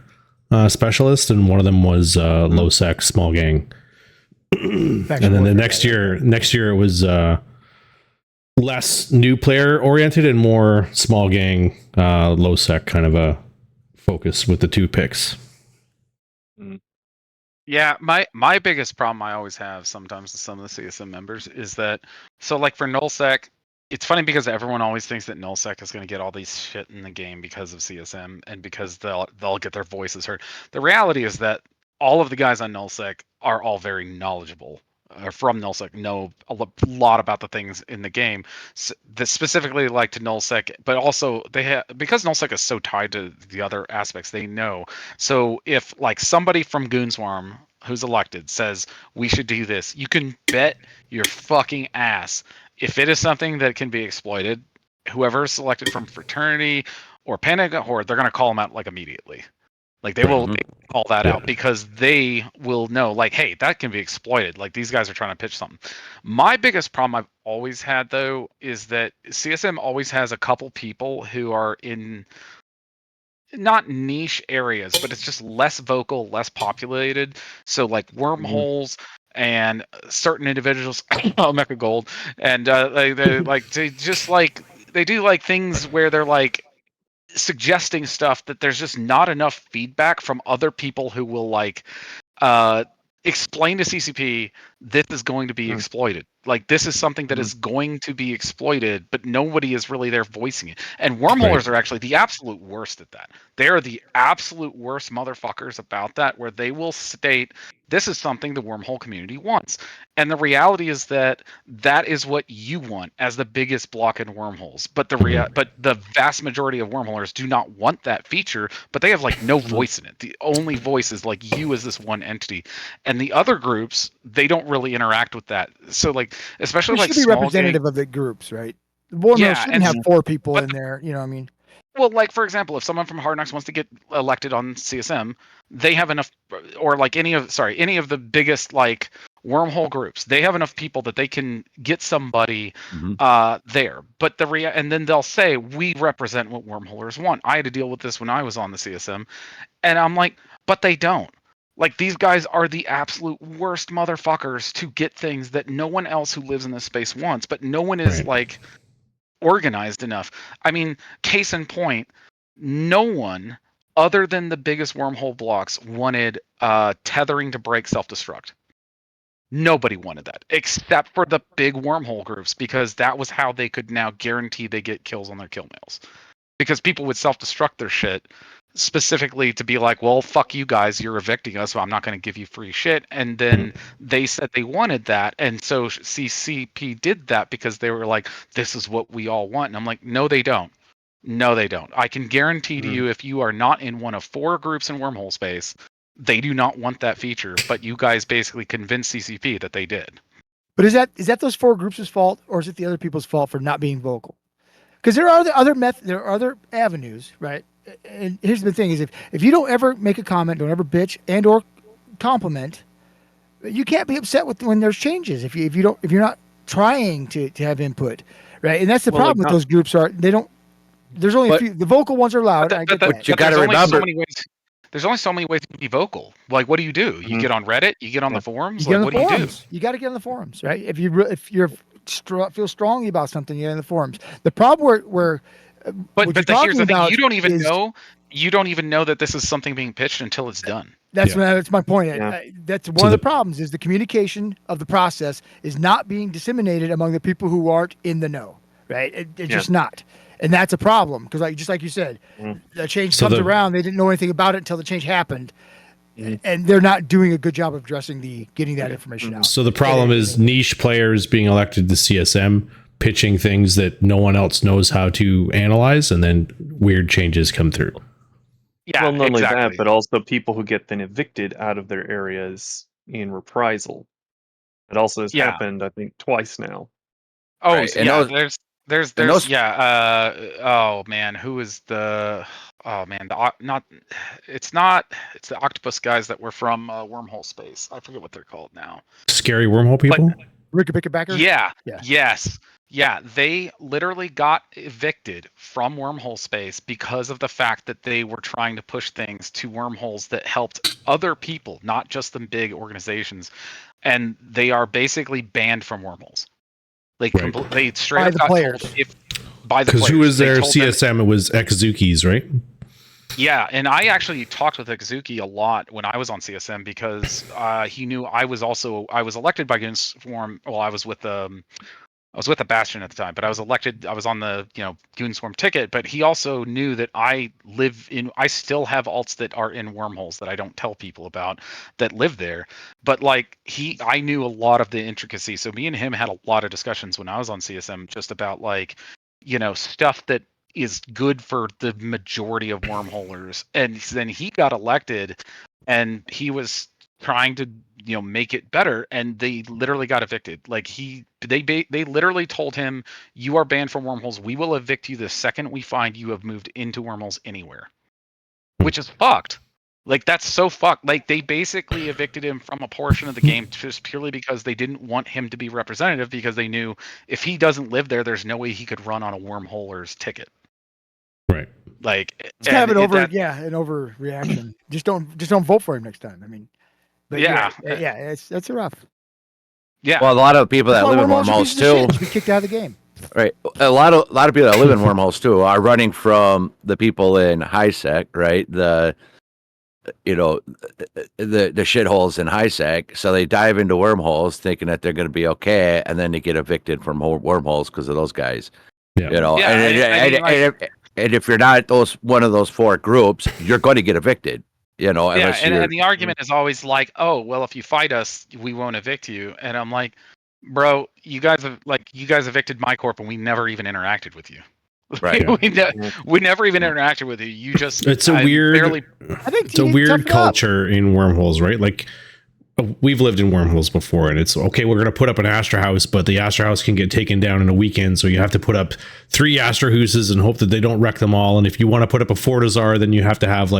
A: specialist, and one of them was low sec small gang. And then the next year it was less new player oriented and more small gang, low sec kind of a focus with the 2 picks.
G: Yeah, my biggest problem I always have sometimes with some of the CSM members is that, so like for nullsec, it's funny because everyone always thinks that nullsec is going to get all these shit in the game because of CSM and because they'll get their voices heard. The reality is that all of the guys on nullsec are all very knowledgeable. Or from nullsec know a lot about the things in the game that specifically like to nullsec, but also they have, because nullsec is so tied to the other aspects, they know. So if like somebody from Goonswarm who's elected says we should do this, you can bet your fucking ass if it is something that can be exploited, whoever is selected from fraternity or Panic Horde, they're going to call them out like immediately. Like they will call that out because they will know, like, hey, that can be exploited. Like these guys are trying to pitch something. My biggest problem I've always had though is that CSM always has a couple people who are in not niche areas, but it's just less vocal, less populated. So like wormholes and certain individuals, Mecha Gold, and they do like things where they're like suggesting stuff that there's just not enough feedback from other people who will like explain to CCP this is going to be exploited. Like this is something that is going to be exploited, but nobody is really there voicing it. And wormholers are actually the absolute worst at that. They are the absolute worst motherfuckers about that, where they will state this is something the wormhole community wants. And the reality is that that is what you want as the biggest block in wormholes. But the vast majority of wormholers do not want that feature, but they have like no voice in it. The only voice is like you as this one entity. And the other groups, they don't really interact with that. So like, especially
D: It
G: like
D: should be
G: small
D: representative of the groups, right? The board members shouldn't have 4 people in there. You know what I mean?
G: Well, like for example, if someone from Hard Knocks wants to get elected on CSM, they have enough, or like any of the biggest like wormhole groups, they have enough people that they can get somebody there. But and then they'll say we represent what wormholers want. I had to deal with this when I was on the CSM, and I'm like, but they don't. Like these guys are the absolute worst motherfuckers to get things that no one else who lives in this space wants, but no one is like organized enough. I mean, case in point, no one other than the biggest wormhole blocks wanted tethering to break self-destruct. Nobody wanted that except for the big wormhole groups, because that was how they could now guarantee they get kills on their kill mails. Because people would self-destruct their shit specifically to be like, well, fuck you guys, you're evicting us, so I'm not going to give you free shit. And then they said they wanted that, and so CCP did that because they were like, this is what we all want. And I'm like, no, they don't. No, they don't. I can guarantee to you, if you are not in one of 4 groups in wormhole space, they do not want that feature. But you guys basically convinced CCP that they did.
D: But is that those 4 groups' fault, or is it the other people's fault for not being vocal? Because there are there are other avenues, right? And here's the thing: is if you don't ever make a comment, don't ever bitch and or compliment, you can't be upset with when there's changes. If you're not trying to have input, right? And that's the problem with those groups they don't. There's only a few. The vocal ones are loud. I get that.
K: But you got to remember.
G: There's only so many ways to be vocal. Like, what do? You get on Reddit? You get on the forums?
D: You get on
G: like,
D: the
G: what
D: forums.
G: do you do?
D: You got to get on the forums, right? If you feel strongly about something, you get in the forums. The problem where
G: But
D: what
G: but
D: you're
G: here's
D: talking
G: the thing:
D: about
G: you don't even
D: is
G: know. You don't even know that this is something being pitched until it's done.
D: that's my point.
T: Yeah.
D: That's one of the problems is the communication of the process is not being disseminated among the people who aren't in the know, right? It's just not. And that's a problem because just like you said, the change comes around. They didn't know anything about it until the change happened. And they're not doing a good job of addressing getting that information out.
A: So the problem is niche players being elected to CSM, pitching things that no one else knows how to analyze, and then weird changes come through.
G: Yeah,
T: well, not only that,
G: exactly.
T: but also people who get then evicted out of their areas in reprisal. It also has happened, I think, twice now.
G: Oh,
K: Right,
G: so
K: and
G: yeah.
K: those-
G: There's
K: those-
G: oh man, who is the? Oh man, it's the octopus guys that were from Wormhole Space. I forget what they're called now.
A: Scary wormhole people.
D: Rickabacker?
G: Yeah.
D: Yeah.
G: Yes. Yeah. They literally got evicted from Wormhole Space because of the fact that they were trying to push things to wormholes that helped other people, not just the big organizations. And they are basically banned from wormholes. Like they straight
D: By
G: up
D: the
G: got
D: players.
G: told by the
A: Because
G: players.
A: who was
G: They
A: their
G: told them-
A: CSM? It was Exuki's, right?
G: Yeah, and I actually talked with Exuki a lot when I was on CSM because he knew I was elected by Goonswarm. Well, I was with the Bastion at the time, but I was elected. I was on the Goonswarm ticket, but he also knew that I still have alts that are in wormholes that I don't tell people about that live there. But I knew a lot of the intricacies. So me and him had a lot of discussions when I was on CSM just about stuff that is good for the majority of wormholers. And then he got elected and he was trying to make it better, and they literally got evicted. They literally told him, you are banned from wormholes. We will evict you the second we find you have moved into wormholes anywhere. Which is fucked. That's so fucked. They basically evicted him from a portion of the game just purely because they didn't want him to be representative, because they knew if he doesn't live there, there's no way he could run on a wormholer's ticket.
A: Right.
D: It's kind of an overreaction. Just don't vote for him next time. I mean, but that's rough.
G: Yeah.
K: Well, a lot of people that live in wormholes too.
D: Be kicked out of the game.
K: Right. A lot of people that live in wormholes too are running from the people in HiSec, right? The shitholes in HiSec. So they dive into wormholes thinking that they're going to be okay, and then they get evicted from wormholes because of those guys.
A: Yeah.
K: And if you're not one of those four groups, you're going to get evicted. Unless
G: and the argument is always like, oh, well, if you fight us, we won't evict you. And I'm like, bro, you guys evicted my corp and we never even interacted with you.
K: Right.
G: we never even interacted with you. You just
A: It's a weird culture in wormholes, right? We've lived in wormholes before, and it's okay. We're going to put up an Astra house, but the Astra house can get taken down in a weekend, so you have to put up 3 Astra houses and hope that they don't wreck them all. And if you want to put up a Fortizar, then you have to have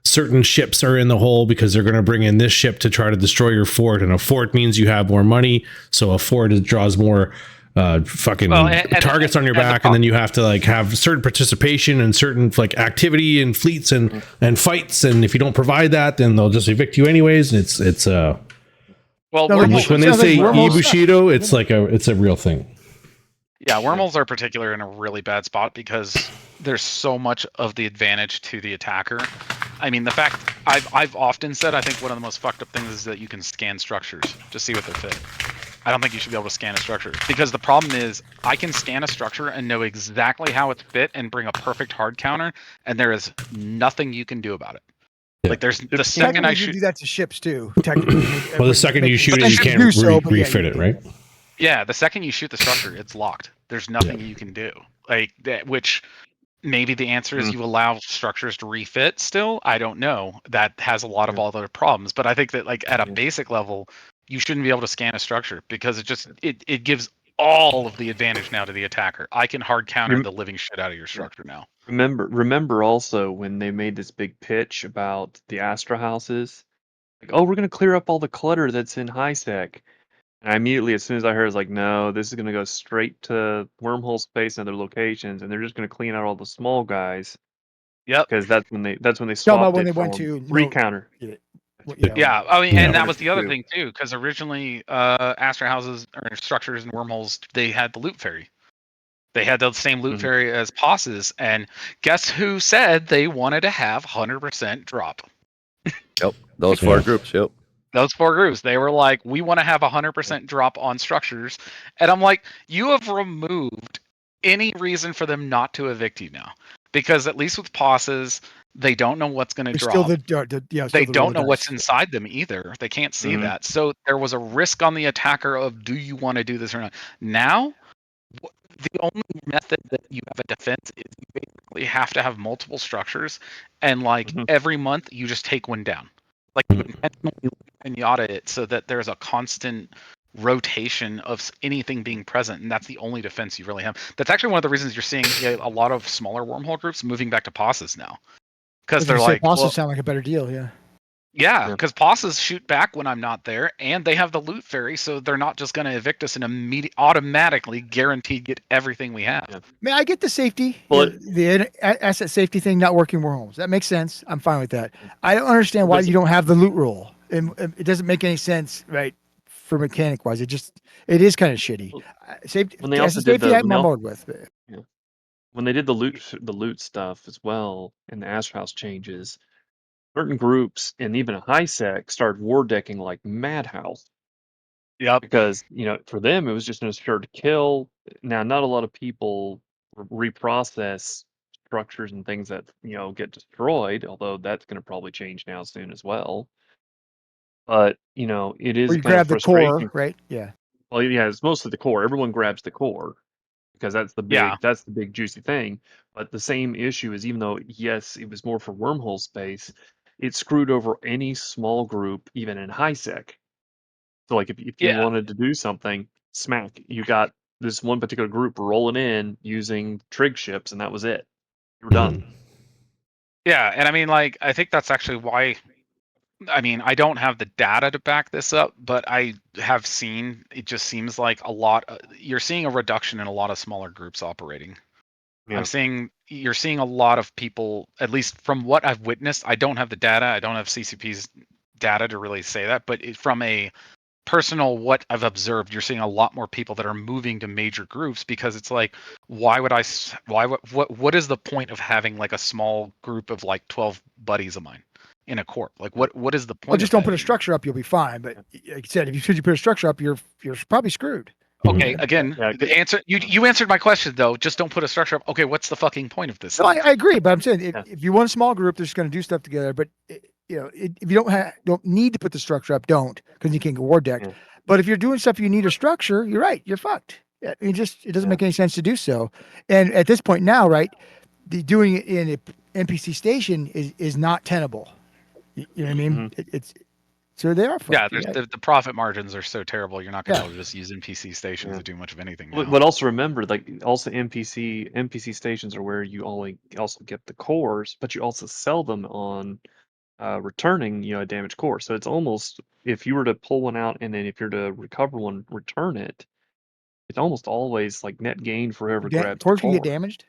A: certain ships are in the hole because they're going to bring in this ship to try to destroy your fort, and a fort means you have more money, so a fort draws more targets on your back, and then you have to have certain participation and certain activity and fleets and fights, and if you don't provide that, then they'll just evict you anyways. And it's
G: well,
A: when they say Ibushido, it's a real thing.
G: Yeah, wormholes are particular in a really bad spot because there's so much of the advantage to the attacker. I mean, the fact I've often said, I think one of the most fucked up things is that you can scan structures to see what they're fit. I don't think you should be able to scan a structure, because the problem is I can scan a structure and know exactly how it's fit and bring a perfect hard counter, and there is nothing you can do about it.
A: Yeah.
G: There's the second I shoot,
D: do that to ships too. Technically,
A: well, the second you shoot it, you can't refit it, right?
G: Yeah, the second you shoot the structure, it's locked. There's nothing you can do. Which maybe the answer is you allow structures to refit still. I don't know. That has a lot of other problems, but I think that at a basic level, you shouldn't be able to scan a structure because it gives all of the advantage now to the attacker. I can hard counter the living shit out of your structure now.
T: Remember also when they made this big pitch about the Astra houses, we're going to clear up all the clutter that's in HiSec. And I immediately, as soon as I heard, I was like, no, this is going to go straight to Wormhole Space and other locations, and they're just going to clean out all the small guys.
G: Yep.
T: Because that's when they
D: Talking
T: swapped
D: about when
T: it
D: they went
T: from
D: to
T: recounter.
G: Yeah, I mean, and that was the other thing too, because originally Astra houses or structures and wormholes, they had the loot fairy. They had the same loot fairy as Posses, and guess who said they wanted to have 100% drop?
K: Yep, those 4 groups. Yep.
G: Those 4 groups, they were like, we want to have 100% drop on structures. And I'm like, you have removed any reason for them not to evict you now. Because at least with Posses, they don't know what's going to drop.
D: Still
G: They don't know what's inside them either. They can't see that. So there was a risk on the attacker of, do you want to do this or not? Now, the only method that you have a defense is you basically have to have multiple structures, and like every month you just take one down. Like you intentionally pinata it so that there's a constant rotation of anything being present, and that's the only defense you really have. That's actually one of the reasons you're seeing a lot of smaller wormhole groups moving back to Posses now, because they're like,
D: Posses sound like a better deal, yeah.
G: Yeah, because Posses shoot back when I'm not there, and they have the loot fairy, so they're not just going to evict us and automatically guaranteed get everything we have.
D: I mean, I get the safety, the asset safety thing not working wormholes. That makes sense. I'm fine with that. I don't understand why you don't have the loot rule. And it doesn't make any sense, right? For mechanic wise, it is kind of shitty. Safety,
T: When they also did
D: safety, I'm on board with.
T: When they did the loot stuff as well, and the Astro House changes, certain groups and even a high sec started war decking like madhouse.
G: Yep.
T: Because for them it was just an assured kill. Now, not a lot of people reprocess structures and things that get destroyed, although that's going to probably change now soon as well. But it is
D: Or you
T: kind of
D: grab the
T: frustrating.
D: core, right? Yeah.
T: Well, yeah, it's mostly the core. Everyone grabs the core because that's the big juicy thing. But the same issue is, even though yes, it was more for wormhole space, it screwed over any small group, even in high sec. So like if you wanted to do something, smack, you got this one particular group rolling in using trig ships, and that was it. You were done.
G: Yeah, and I mean, like, I think that's actually why. I mean, I don't have the data to back this up, but I have seen. It just seems like you're seeing a reduction in a lot of smaller groups operating.
T: Yeah.
G: You're seeing a lot of people, at least from what I've witnessed. I don't have the data. I don't have CCP's data to really say that, but from a personal what I've observed, you're seeing a lot more people that are moving to major groups, because it's like, what is the point of having like a small group of like 12 buddies of mine in a corp? Like what is the point?
D: Well, just don't put a structure up, you'll be fine. But like you said, if you put a structure up, you're probably screwed.
G: Okay, again, the answer you answered my question though. Just don't put a structure up. Okay, what's the fucking point of this?
D: No, I agree, but I'm saying if you want a small group that's going to do stuff together, but if you don't need to put the structure up, don't, because you can't get war decked. But if you're doing stuff you need a structure, you're right, you're fucked. It doesn't make any sense to do so. And at this point now, right, doing it in an NPC station is not tenable. You know what I mean? It's so they are.
G: Yeah, the profit margins are so terrible. You're not going to be able to just use NPC stations to do much of anything.
T: But also remember, like, also NPC stations are where you also get the cores, but you also sell them on returning a damaged core. So it's almost, if you were to pull one out and then if you're to recover one, return it, it's almost always like net gain for whoever grabs the
D: cores
T: core.
D: Can get damaged.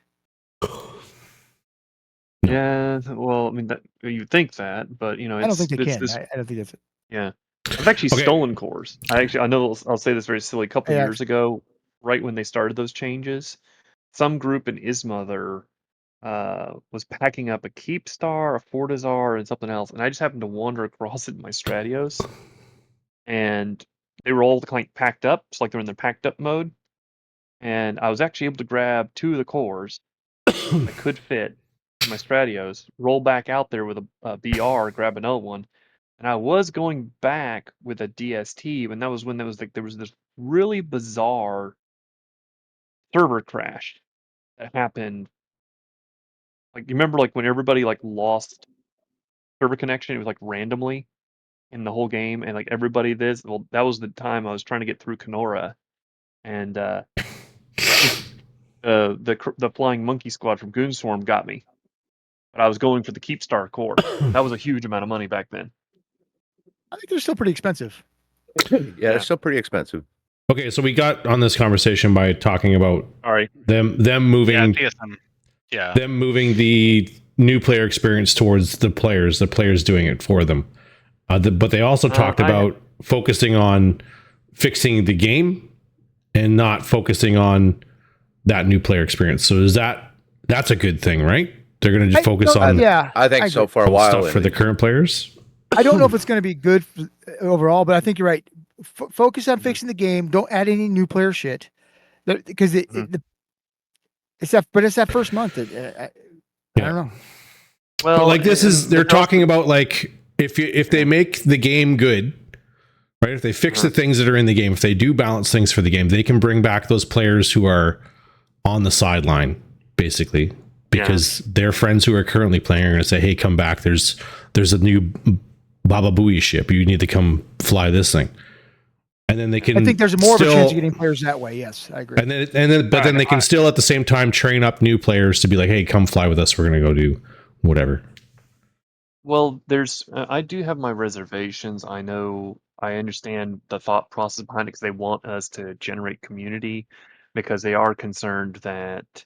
T: Yeah, well, I mean, that you think that, but it's,
D: I don't think they can.
T: This,
D: I don't think that's it.
T: Yeah, I've actually stolen cores. I know I'll say this very silly. A couple years ago, right when they started those changes, some group in Ismother was packing up a Keepstar, a Fortizar, and something else, and I just happened to wander across it in my Stratios, and they were all like packed up. It's like they're in their packed up mode, and I was actually able to grab 2 of the cores that could fit in my Stratios, roll back out there with a BR, grab another one. And I was going back with a DST, and that was when there was this really bizarre server crash that happened. Like, you remember, like, when everybody like lost server connection, it was like randomly in the whole game, and like everybody did. Well, that was the time I was trying to get through Kenora, and the Flying Monkey Squad from Goonswarm got me, but I was going for the Keepstar core. That was a huge amount of money back then.
D: I think they're still pretty expensive.
K: Yeah, it's still pretty expensive.
A: Okay, so we got on this conversation by talking about them moving them moving the new player experience towards the players doing it for them. But they also talked about focusing on fixing the game and not focusing on that new player experience. So that's a good thing, right? They're going to just focus on
K: I think so for a
A: cool
K: while
A: stuff for the current players.
D: I don't know if it's going to be good overall, but I think you're right. Focus on fixing the game. Don't add any new player shit, because it's that first month. I don't know.
A: Well, but like this is they're talking about like if they make the game good, right? If they fix the things that are in the game, if they do balance things for the game, they can bring back those players who are on the sideline, basically, because their friends who are currently playing are going to say, "Hey, come back! There's a new Baba Booey ship. You need to come fly this thing." And then they can.
D: I think there's more of a chance of getting players that way. Yes, I agree.
A: And then they can still at the same time train up new players to be like, "Hey, come fly with us. We're going to go do whatever."
T: Well, I do have my reservations. I understand the thought process behind it because they want us to generate community because they are concerned that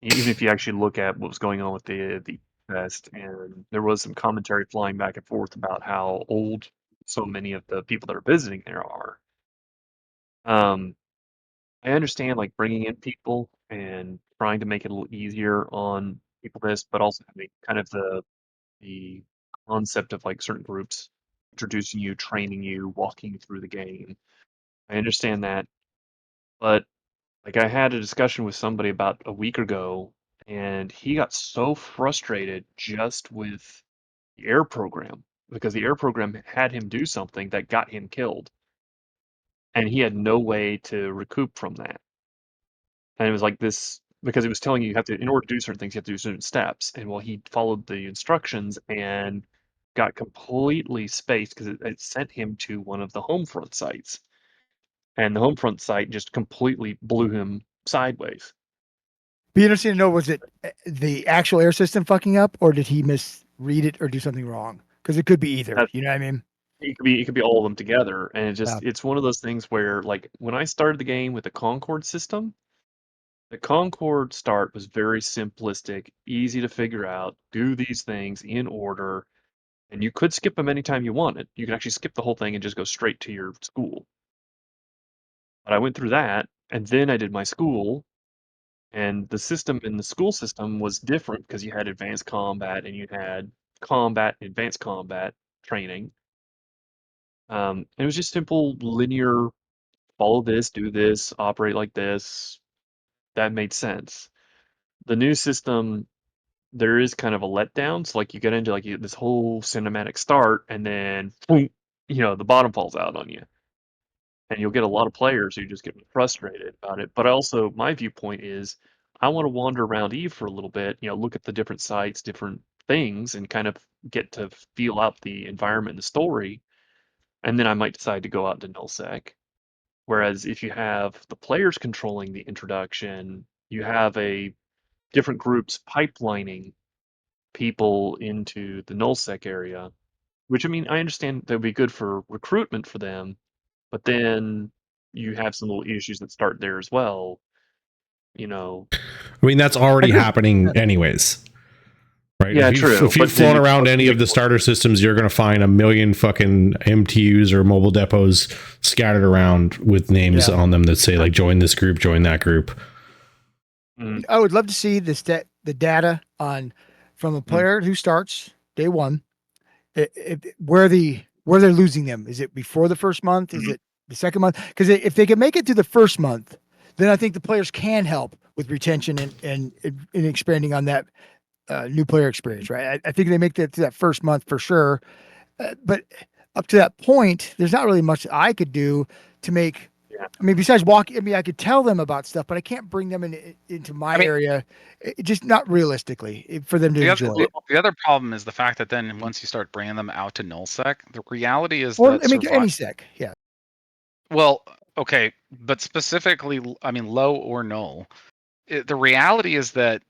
T: even if you actually look at what was going on with the fest, and there was some commentary flying back and forth about how old so many of the people that are visiting there are. I understand like bringing in people and trying to make it a little easier on people but also having kind of the concept of like certain groups introducing you, training you, walking you through the game. I understand that, but like I had a discussion with somebody about a week ago, and he got so frustrated just with the air program because the air program had him do something that got him killed, and he had no way to recoup from that. And it was like this because it was telling you have to, in order to do certain things, you have to do certain steps. And well, he followed the instructions and got completely spaced because it sent him to one of the home front sites. And the home front site just completely blew him sideways.
D: Be interesting to know, was it the actual air system fucking up, or did he misread it or do something wrong? Because it could be either. You know what I mean?
T: It could be all of them together. And it's one of those things where like when I started the game with the Concord system, the Concord start was very simplistic, easy to figure out, do these things in order, and you could skip them anytime you wanted. You could actually skip the whole thing and just go straight to your school. But I went through that, and then I did my school, and the system in the school system was different because you had advanced combat and you had combat and advanced combat training. It was just simple linear, follow this, do this, operate like this. That made sense. The new system, there is kind of a letdown. So like you get into like this whole cinematic start, and then boom, the bottom falls out on you, and you'll get a lot of players who just get frustrated about it. But also, my viewpoint is, I want to wander around Eve for a little bit, look at the different sites, different things, and kind of get to feel out the environment and the story, and then I might decide to go out to nullsec. Whereas if you have the players controlling the introduction, you have a different groups pipelining people into the nullsec area, which I mean, I understand that would be good for recruitment for them, but then you have some little issues that start there as well.
A: I mean, that's already happening anyways. Right?
T: Yeah,
A: true. If you've flown around any of the starter systems, you're going to find a million fucking MTUs or mobile depots scattered around with names on them that say like join this group, join that group.
D: I would love to see the data from a player who starts day one, where they're losing them. Is it before the first month? Is it the second month? Because if they can make it to the first month, then I think the players can help with retention and expanding on that new player experience, right? I think they make that to that first month for sure. But up to that point, there's not really much I could do to make. I mean, besides walking, I mean, I could tell them about stuff, but I can't bring them into my area. Just not realistically for them to enjoy it.
G: The other problem is the fact that then once you start bringing them out to nullsec, the reality is
D: Or
G: that
D: I mean, any sec, yeah.
G: Well, okay, but specifically, I mean, low or null. The reality is that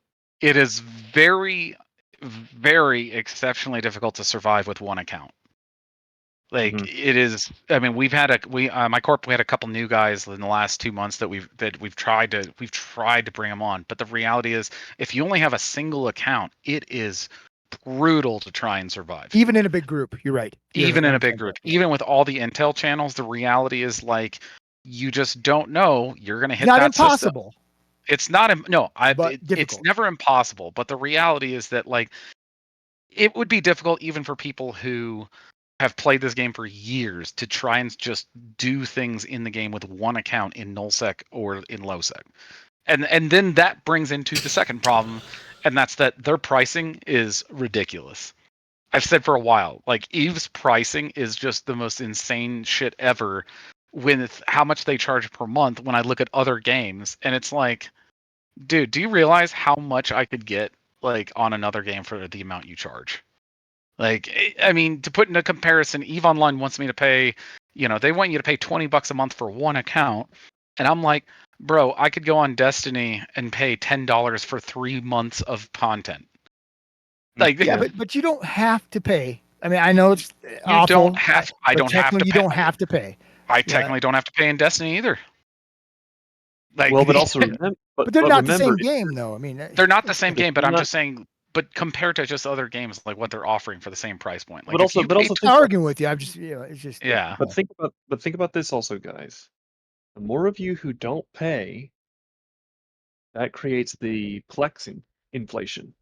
G: it is very, very exceptionally difficult to survive with one account. Like it is. I mean, my corp. We had a couple new guys in the last 2 months that we've tried to bring them on. But the reality is, if you only have a single account, it is brutal to try and survive.
D: Even in a big group, you're right.
G: Even in a big group, even with all the intel channels, the reality is like you just don't know. You're going to hit
D: not
G: that
D: impossible.
G: System. It's not no,
D: but
G: it's
D: difficult.
G: never impossible, but the reality is that like it would be difficult even for people who have played this game for years to try and just do things in the game with one account in nullsec or in lowsec. And then that brings into the second problem, and that's that their pricing is ridiculous. I've said for a while, like Eve's pricing is just the most insane shit ever with how much they charge per month when I look at other games, and it's like, dude, do you realize how much I could get like on another game for the amount you charge? Like, I mean, to put into comparison, Eve Online wants me to pay, they want you to pay $20 a month for one account. And I'm like, bro, I could go on Destiny and pay $10 for 3 months of content. Like,
D: Yeah, but you don't have to pay. I mean, I know it's
G: you don't
D: awful.
G: have, I
D: but
G: don't have
D: technically
G: to
D: you
G: pay.
D: don't have to pay.
G: I technically don't have to pay in Destiny either. Like,
T: Well, but also remember,
D: But they're not the
T: remember,
D: same game, though. I mean,
G: they're not the same game, but
T: they're
G: I'm
T: not-
G: just saying, but compared to just other games, like what they're offering for the same price point. Like,
T: but also,
G: if you
T: think
D: I'm
T: about,
D: arguing with you. I'm just, it's just.
G: yeah.
T: but think about this also, guys. The more of you who don't pay, that creates the plexing inflation.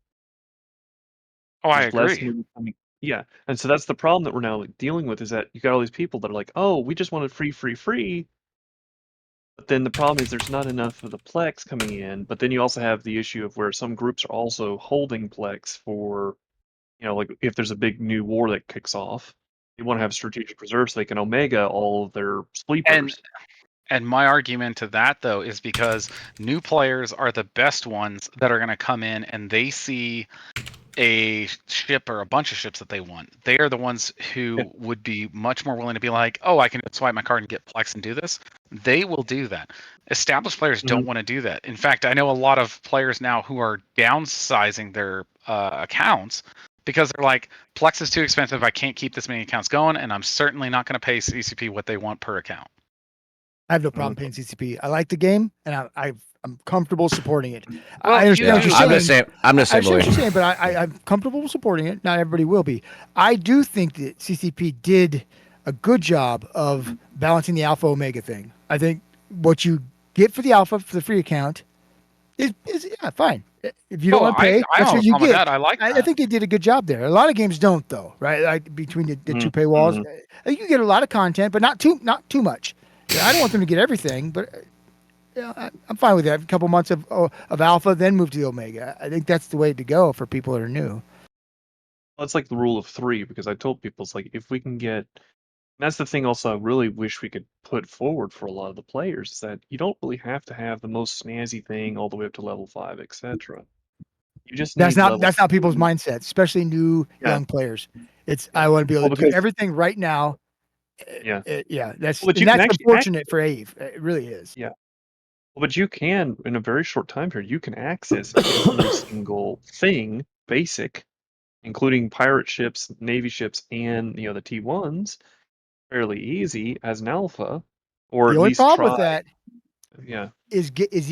G: Oh, I
T: There's less
G: agree.
T: money coming. Yeah, and so that's the problem that we're now dealing with is that you got all these people that are like, oh, we just wanted free, free, free. But then the problem is there's not enough of the Plex coming in. But then you also have the issue of where some groups are also holding Plex for, like if there's a big new war that kicks off, they want to have strategic reserves so they can Omega all of their sleepers.
G: And my argument to that though is because new players are the best ones that are going to come in and they see a ship or a bunch of ships that they want. They are the ones who would be much more willing to be like, oh, I can swipe my card and get Plex and do this. They will do that. Established players don't want to do that. In fact, I know a lot of players now who are downsizing their accounts because they're like, Plex is too expensive. I can't keep this many accounts going, and I'm certainly not going to pay CCP what they want per account.
D: I have no problem paying CCP. I like the game, and I'm comfortable supporting it.
G: Well,
D: I understand what you're saying.
K: I'm the same. I'm the
D: I
K: same
D: understand
K: way.
D: what you're saying, but I'm comfortable supporting it. Not everybody will be. I do think that CCP did a good job of balancing the alpha omega thing. I think what you get for the alpha for the free account is fine. If you don't want to pay,
G: I
D: that's
G: don't
D: what you
G: have a problem with
D: get.
G: that. I like
D: I
G: that.
D: think they did a good job there. A lot of games don't, though, right? Like between the two paywalls, I think you get a lot of content, but not too much. I don't want them to get everything, but I'm fine with that. A couple months of alpha, then move to the omega. I think that's the way to go for people that are new.
T: Well, it's like the rule of three because I told people it's like if we can get. That's the thing. Also, I really wish we could put forward for a lot of the players is that you don't really have to have the most snazzy thing all the way up to level 5, etc. You just
D: That's
T: need level.
D: not people's mindset, especially new
T: Yeah.
D: young players. It's I want to be able to do everything right now.
T: Yeah.
D: That's
T: Well, but you can actually
D: unfortunate for Eve. It really is.
T: Yeah. Well, but you can, in a very short time period, you can access every single thing, basic, including pirate ships, navy ships, and the T1s, fairly easy as an alpha, or
D: The
T: at
D: only
T: least
D: problem
T: try.
D: with that
T: Yeah.
D: is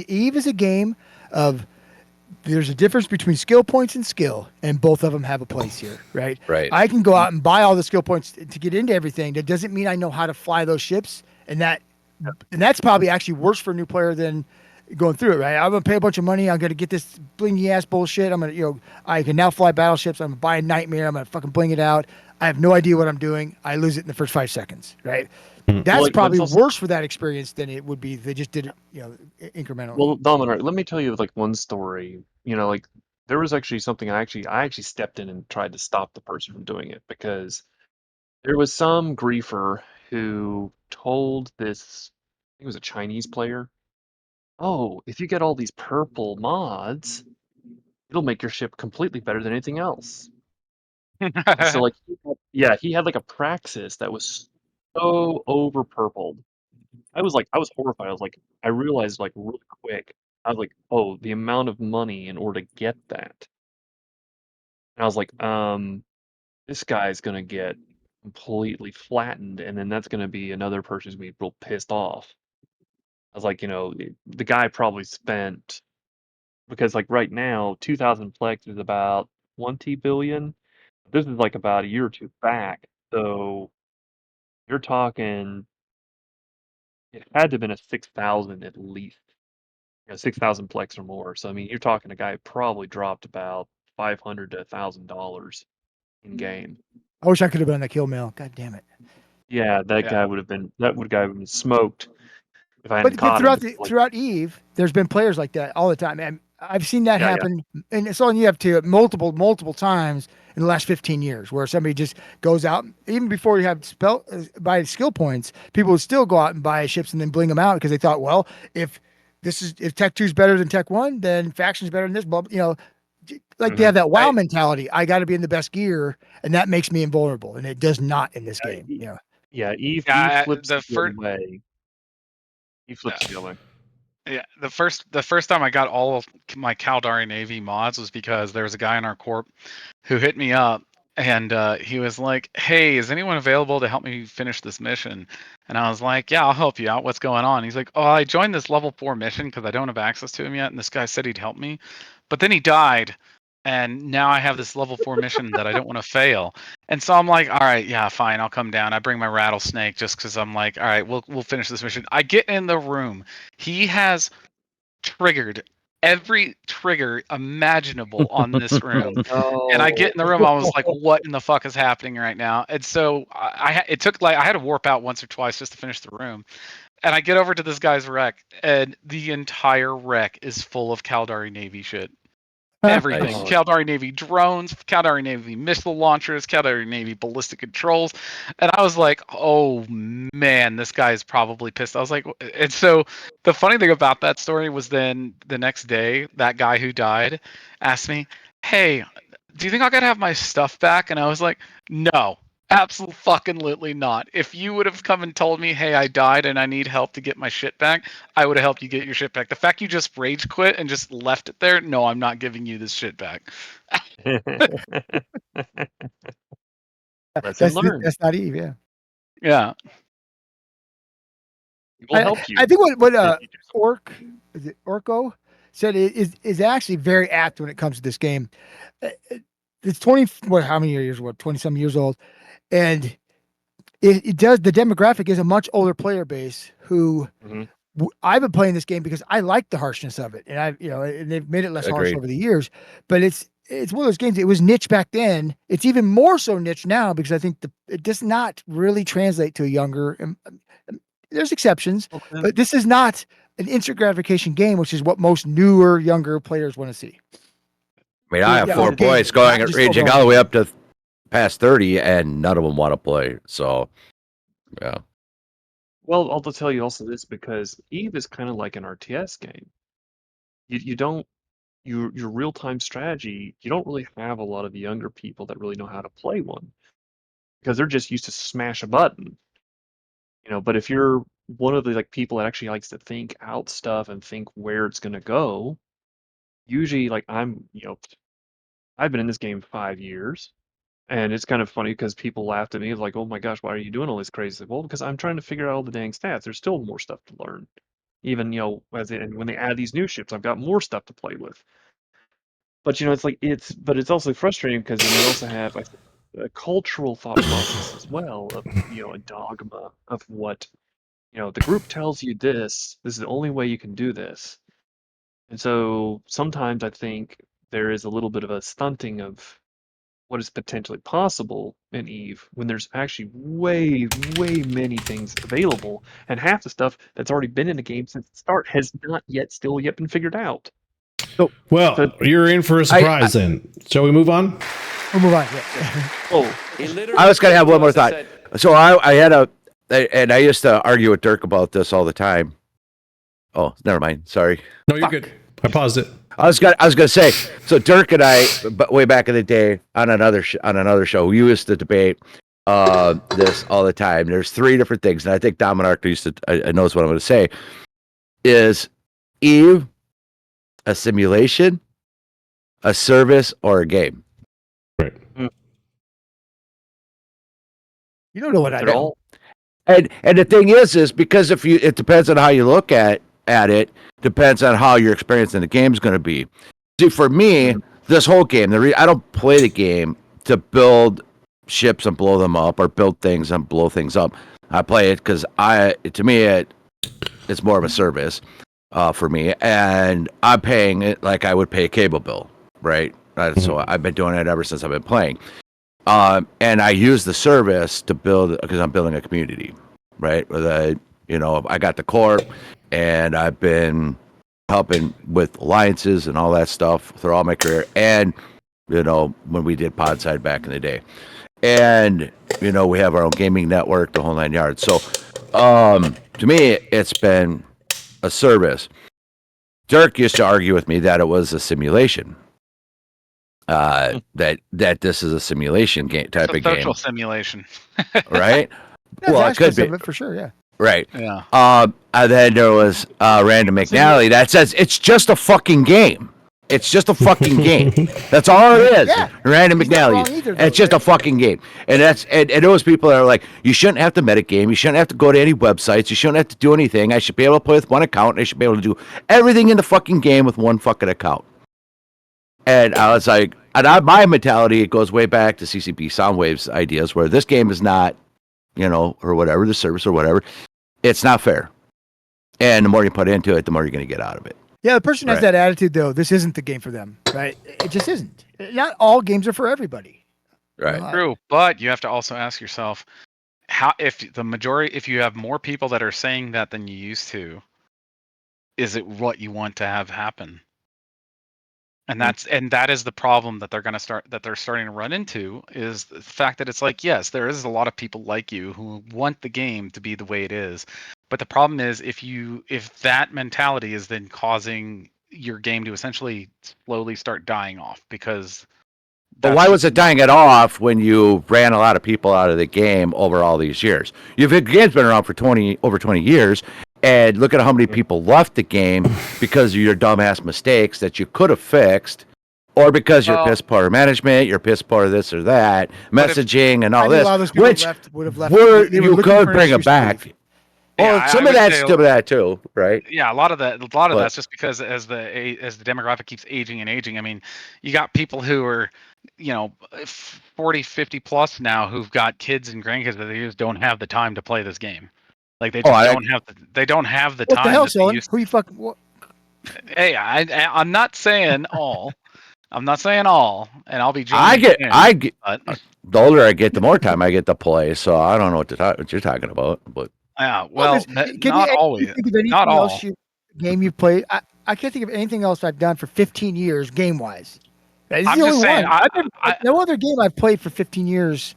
D: Eve is a game of there's a difference between skill points and skill, and both of them have a place here, right?
K: Right.
D: I can go out and buy all the skill points to get into everything. That doesn't mean I know how to fly those ships, and that's probably actually worse for a new player than going through it, right? I'm gonna pay a bunch of money. I'm gonna get this blingy ass bullshit. I'm gonna, I can now fly battleships. I'm gonna buy a Nightmare. I'm gonna fucking bling it out. I have no idea what I'm doing. I lose it in the first 5 seconds, right? That's probably worse for that experience than it would be if they just did it, incrementally.
T: Well, Dominant, let me tell you like one story. Like there was actually something I actually stepped in and tried to stop the person from doing it because there was some griefer who told this, I think it was a Chinese player, oh, if you get all these purple mods, it'll make your ship completely better than anything else. And so like he had like a praxis that was so over purpled. I was horrified. I realized like really quick. I was like, oh, the amount of money in order to get that. And I was like, this guy's gonna get completely flattened, and then that's gonna be another person who's gonna be real pissed off. I was like, the guy probably spent because like right now, 2,000 Plex is about 20 billion. This is like about a year or two back, so you're talking it had to have been a 6,000 at least 6,000 plex or more. So I mean, you're talking a guy who probably dropped about $500 to $1,000 in game.
D: I wish I could have been on the kill mail. God damn it.
T: Yeah, that guy would have been smoked if I hadn't
D: But
T: caught him.
D: throughout Eve, there's been players like that all the time, and I've seen that
T: Yeah, yeah.
D: happen. And it's only you have to multiple times in the last 15 years, where somebody just goes out, even before you have buy skill points, people would still go out and buy ships and then bling them out because they thought, well, if Tech 2 is better than Tech 1, then Faction's better than this. Blah, you know, like they have that WoW mentality. I got to be in the best gear, and that makes me invulnerable, and it does not in this game. Yeah.
T: Yeah, Eve flips
G: the
T: the other way. He flips the other way.
G: Yeah, the first time I got all of my Caldari Navy mods was because there was a guy in our corp who hit me up, and he was like, "Hey, is anyone available to help me finish this mission?" And I was like, "Yeah, I'll help you out. What's going on?" He's like, "Oh, I joined this level 4 mission because I don't have access to him yet, and this guy said he'd help me, but then he died, and now I have this level 4 mission that I don't want to fail." And so I'm like, "All right, yeah, fine, I'll come down." I bring my rattlesnake just because I'm like, "All right, we'll finish this mission." I get in the room. He has triggered every trigger imaginable on this room. And I get in the room, I was like, what in the fuck is happening right now? And so it took I had to warp out once or twice just to finish the room. And I get over to this guy's wreck, and the entire wreck is full of Caldari Navy shit. Everything.
K: Nice.
G: Caldari Navy drones, Caldari Navy missile launchers, Caldari Navy ballistic controls. And I was like, oh man, this guy is probably pissed. I was like, and so the funny thing about that story was then the next day, that guy who died asked me, hey, do you think I gotta have my stuff back? And I was like, no. Absolutely not. If you would have come and told me, hey, I died and I need help to get my shit back, I would have helped you get your shit back. The fact you just rage quit and just left it there, no, I'm not giving you this shit back.
T: Lesson learned.
D: That's not Eve, yeah.
G: Yeah.
T: We'll help you.
D: I think what is it Orko said is actually very apt when it comes to this game. It's 20 how many years 20 some years old, and it does the demographic is a much older player base who I've been playing this game because I like the harshness of it, and and they've made it less harsh over the years, but it's one of those games. It was niche back then. It's even more so niche now because I think it does not really translate to a younger. There's exceptions, but this is not an instant gratification game, which is what most newer, younger players want to see.
K: I mean, I have 4 boys going ranging all the way up to past 30, and none of them want to play. So, yeah.
T: Well, I'll tell you also this because Eve is kind of like an RTS game. You don't your real-time strategy. You don't really have a lot of younger people that really know how to play one because they're just used to smash a button. But if you're one of the people that actually likes to think out stuff and think where it's gonna go, usually I've been in this game 5 years, and it's kind of funny because people laughed at me like, "Oh my gosh, why are you doing all this crazy?" Well, because I'm trying to figure out all the dang stats. There's still more stuff to learn. Even when they add these new ships, I've got more stuff to play with. But it's also frustrating because then they also have a cultural thought process as well of a dogma of what the group tells you this is the only way you can do this. And so sometimes I think there is a little bit of a stunting of what is potentially possible in Eve when there's actually way many things available, and half the stuff that's already been in the game since the start has not yet been figured out.
A: Well, you're in for a surprise then. Shall we move on?
D: We'll move on.
K: I was going to have one more thought. So I had and I used to argue with Dirk about this all the time. Oh, never mind. Sorry.
A: No, you're good. I paused it.
K: I was gonna say. So Dirk and I, but way back in the day, on another show, we used to debate this all the time. There's 3 different things, and I think Domanark knows what I'm going to say. Is Eve a simulation, a service, or a game?
A: Right.
D: You don't know what I know.
K: And the thing is because it depends on how you look at it, depends on how your experience in the game is going to be. See, for me, this whole game, I don't play the game to build ships and blow them up or build things and blow things up. I play it because to me it's more of a service. for me, and I'm paying it like I would pay a cable bill, right? So I've been doing it ever since I've been playing. And I use the service to build, because I'm building a community, right? I got the corp, and I've been helping with alliances and all that stuff throughout my career. And, when we did Podside back in the day. And, we have our own gaming network, the whole 9 yards. So, to me, it's been a service. Dirk used to argue with me that it was a simulation. That this is a simulation game type of game.
G: Social simulation.
K: Right?
D: That's
K: Well, it could be.
D: Of it for sure, yeah.
K: Right.
G: Yeah.
K: And then there was Random McNally that says it's just a fucking game. It's just a fucking game. That's all it is.
D: Yeah.
K: Random
D: He's not wrong
K: McNally.
D: either, though,
K: It's just a fucking game. And and those people that are like, you shouldn't have to metagame. You shouldn't have to go to any websites. You shouldn't have to do anything. I should be able to play with one account. And I should be able to do everything in the fucking game with one fucking account. And I was like, my mentality, it goes way back to CCP Soundwave's ideas, where this game is not, or whatever, the service or whatever, it's not fair. And the more you put into it, the more you're going to get out of it.
D: Yeah, the person has that attitude, though. This isn't the game for them, right? It just isn't. Not all games are for everybody.
K: Right.
G: True, but you have to also ask yourself, if you have more people that are saying that than you used to, is it what you want to have happen? And that is the problem that they're starting to run into, is the fact that it's like, yes, there is a lot of people like you who want the game to be the way it is. But the problem is if that mentality is then causing your game to essentially slowly start dying off, because
K: But why was it dying it off when you ran a lot of people out of the game over all these years? The game's been around for over 20 years, and look at how many people left the game because of your dumbass mistakes that you could have fixed, or because you're piss poor management, you're piss poor this or that, messaging and all this, which you could bring it back. Well, some of that's still that too, right?
G: Yeah, a lot of that's just because as the demographic keeps aging and aging. I mean, you got people who are, 40, 50 plus now who've got kids and grandkids that they just don't have the time to play this game. Like they just don't have the
D: what
G: time.
D: The hell,
G: that
D: Solon? Who you fucking? What?
G: Hey, I'm not saying all. I'm not saying all, and I'll be.
K: The older I get, the more time I get to play. So I don't know what you're talking about, but.
G: Yeah, well, not always.
D: Not all. Game you've played? I can't think of anything else I've done for 15 years, game wise. This is the only one. No other game I've played for 15 years.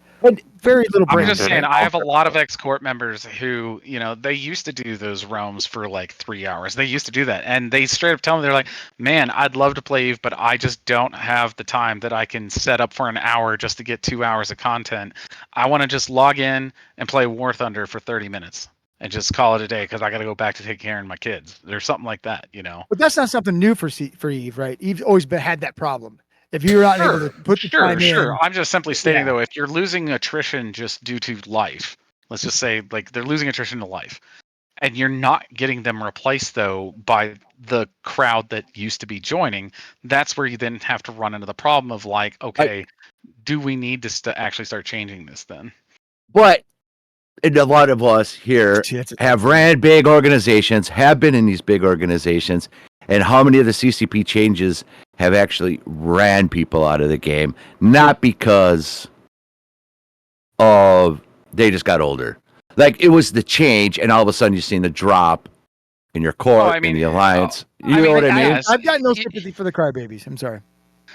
D: Very little break.
G: I'm just saying, I have a lot of ex-corp members who, they used to do those realms for like 3 hours. They used to do that, and they straight up tell me, they're like, "Man, I'd love to play Eve, but I just don't have the time that I can set up for an hour just to get 2 hours of content. I want to just log in and play War Thunder for 30 minutes and just call it a day because I got to go back to take care of my kids." There's something like that,
D: But that's not something new for Eve, right? Eve's always had that problem. If you're not able to put the time in.
G: I'm just simply stating, though, if you're losing attrition just due to life, let's just say like they're losing attrition to life, and you're not getting them replaced, though, by the crowd that used to be joining, that's where you then have to run into the problem of like, okay, do we need to actually start changing this then?
K: But a lot of us here have ran big organizations, have been in these big organizations, and how many of the CCP changes have actually ran people out of the game, not because of they just got older. Like it was the change, and all of a sudden you've seen the drop in your core, in the alliance. You know what I mean?
D: I've got no sympathy for the crybabies. I'm sorry.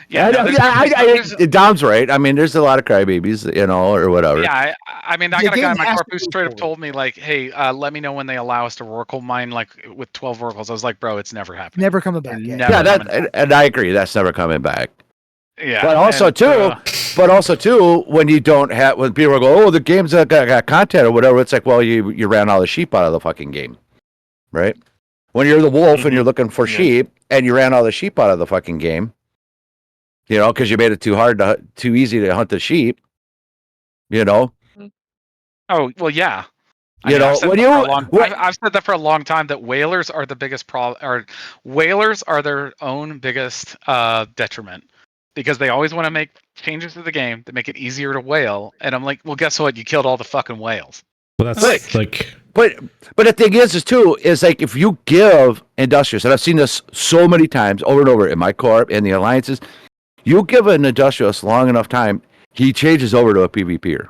K: Dom's right. I mean, there's a lot of crybabies, or whatever.
G: Yeah, I mean, I got a guy in my corp who straight up told me, like, "Hey, let me know when they allow us to Oracle mine, like with 12 Oracles." I was like, "Bro, it's never happening.
D: Never coming back.
K: And I agree. That's never coming back.
G: Yeah,
K: but also too, when you don't have, when people go, "Oh, the game's got content or whatever," it's like, well, you ran all the sheep out of the fucking game, right? When you're the wolf and you're looking for sheep, and you ran all the sheep out of the fucking game. Because you made it too easy to hunt the sheep.
G: Oh well, yeah. I've said that for a long time. That whalers are the biggest problem. Or whalers are their own biggest detriment, because they always want to make changes to the game to make it easier to whale. And I'm like, well, guess what? You killed all the fucking whales.
A: Well, that's like
K: But the thing is like if you give industrialists, and I've seen this so many times over and over in my corp and the alliances, you give an industrialist long enough time, he changes over to a PvPer.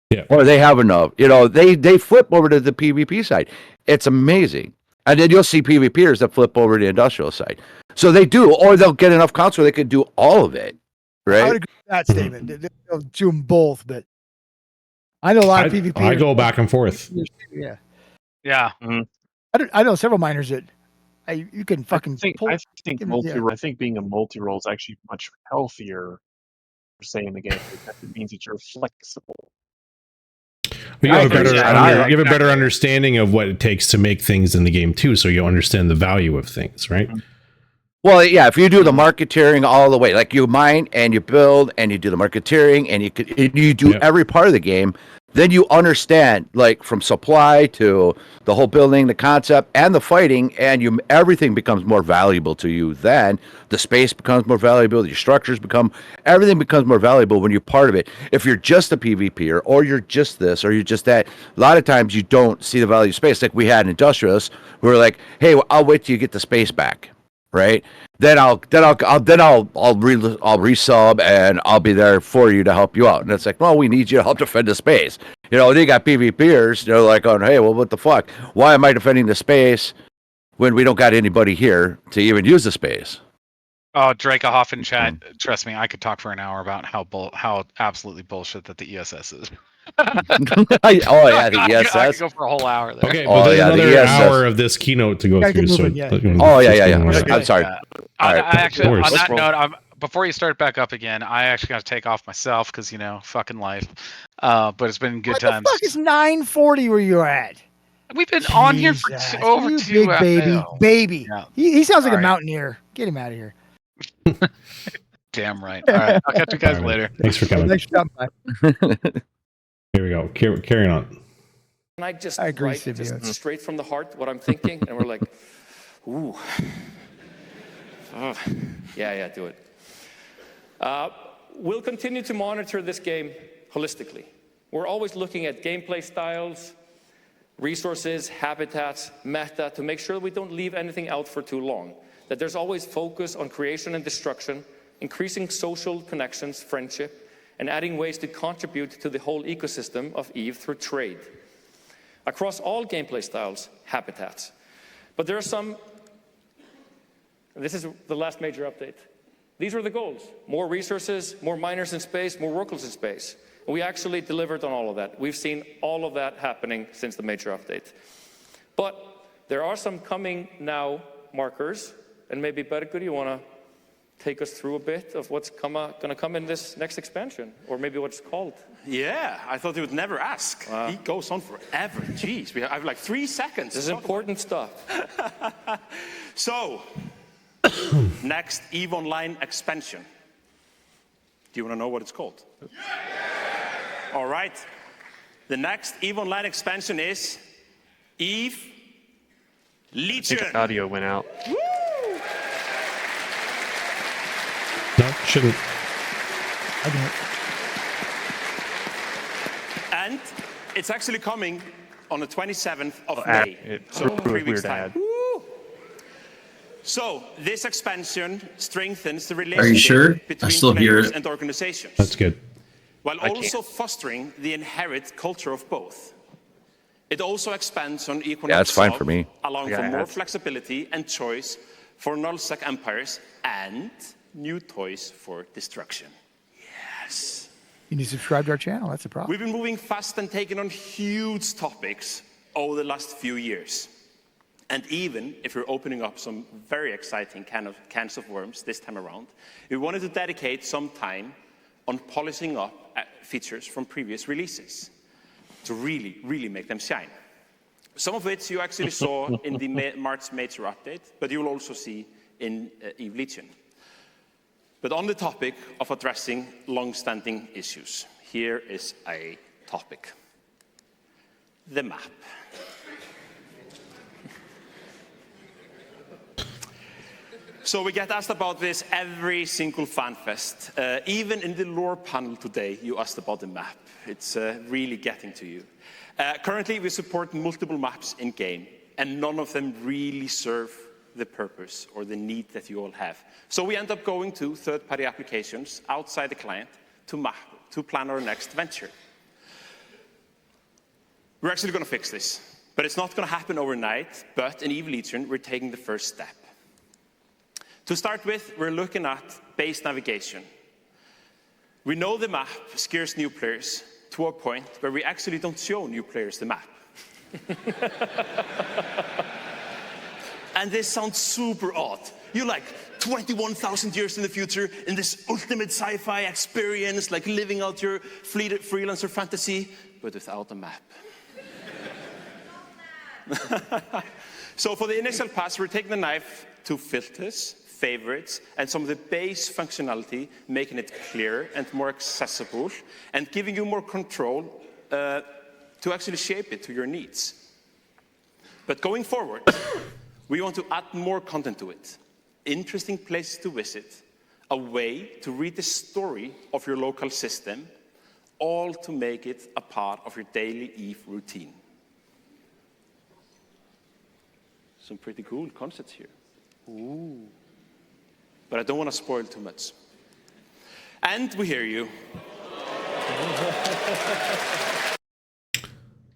A: Yeah.
K: Or they have enough. They flip over to the PvP side. It's amazing. And then you'll see PvPers that flip over to the industrial side. So they do, or they'll get enough counts where they could do all of it. Right?
D: I would agree with that statement. They'll do them both, but I know a lot of PvP.
A: I go back and forth.
D: Yeah.
G: Yeah.
D: I know several miners that you can fucking pull.
T: I think being a multi-role is actually much healthier per se in the game because it means that you're flexible.
A: But you have a better understanding of what it takes to make things in the game too, so you understand the value of things, right?
K: Well, yeah, if you do the marketeering all the way, like you mine and you build and you do the marketeering and you do every part of the game, then you understand like from supply to the whole building, the concept, and the fighting, and everything becomes more valuable to you. Then the space becomes more valuable, your structures everything becomes more valuable when you're part of it. If you're just a PvPer or you're just this or you're just that, a lot of times you don't see the value of space. Like we had industrialists who were like, "Hey, well, I'll wait till you get the space back." Right? Then I'll resub and I'll be there for you to help you out. And it's like, well, we need you to help defend the space. They got PvPers. They're like, oh, hey, well, what the fuck? Why am I defending the space when we don't got anybody here to even use the space?
G: Oh, Drakehoff in chat. Trust me, I could talk for an hour about how absolutely bullshit that the ESS is.
K: The ESS.
G: I could go for a whole hour there.
A: Okay, but there's another hour of this keynote to go through. So
K: I'm sorry.
G: I actually, on that note, before you start back up again, I actually got to take off myself because fucking life. But it's been good times.
D: What the fuck is 9:40 where you're at?
G: We've been on here for over 2
D: hours. Baby.
G: Yeah.
D: He sounds like
G: All
D: a
G: right.
D: mountaineer. Get him out of here.
G: Damn right. All right, I'll catch you guys later.
A: Thanks for coming.
D: Thanks for stopping by.
A: Here we go. Carrying on.
R: And I just
D: agree,
R: write just straight from the heart what I'm thinking, and we're like, ooh. Oh, yeah, do it. We'll continue to monitor this game holistically. We're always looking at gameplay styles, resources, habitats, meta, to make sure that we don't leave anything out for too long. That there's always focus on creation and destruction, increasing social connections, friendship, and adding ways to contribute to the whole ecosystem of EVE through trade. Across all gameplay styles, habitats. But there are some, this is the last major update. These were the goals. More resources, more miners in space, more workers in space. And we actually delivered on all of that. We've seen all of that happening since the major update. But there are some coming now markers, and maybe Bergur, you want to take us through a bit of what's going to come in this next expansion, or maybe what it's called?
S: Yeah, I thought he would never ask. He goes on forever. Jeez, I have like 3 seconds.
R: This is important stuff.
S: So, next EVE Online expansion. Do you want to know what it's called? Yeah! All right. The next EVE Online expansion is EVE Legion.
T: I think audio went out.
S: Woo!
A: No, shouldn't.
S: And it's actually coming on the 27th of May. So 3 weeks time. Woo! So this expansion strengthens the relationship between players and organizations.
A: That's good.
S: While also fostering the inherent culture of both. It also expands on Equinox.
K: Yeah, that's fine for me.
S: Allowing for more flexibility and choice for nullsec empires and new toys for destruction. Yes.
D: You need to subscribe to our channel. That's a problem.
S: We've been moving fast and taking on huge topics over the last few years. And even if we're opening up some very exciting cans of worms this time around, we wanted to dedicate some time on polishing up features from previous releases to really make them shine. Some of which you actually saw in the March major update, but you will also see in EVE Legion. But on the topic of addressing long-standing issues, here is a topic. The map. So we get asked about this every single FanFest. Even in the lore panel today, you asked about the map. It's really getting to you. Currently, we support multiple maps in-game, and none of them really serve the purpose or the need that you all have. So we end up going to third-party applications outside the client to plan our next venture. We're actually going to fix this, but it's not going to happen overnight. But in EVE Legion, we're taking the first step. To start with, we're looking at base navigation. We know the map scares new players to a point where we actually don't show new players the map. And this sounds super odd. You're like 21,000 years in the future in this ultimate sci-fi experience, like living out your freelancer fantasy, but without a map. So for the initial pass, we're taking the knife to filters, favorites, and some of the base functionality, making it clearer and more accessible, and giving you more control to actually shape it to your needs. But going forward, we want to add more content to it. Interesting places to visit, a way to read the story of your local system, all to make it a part of your daily EVE routine. Some pretty cool concepts here. Ooh. But I don't want to spoil too much. And we hear you.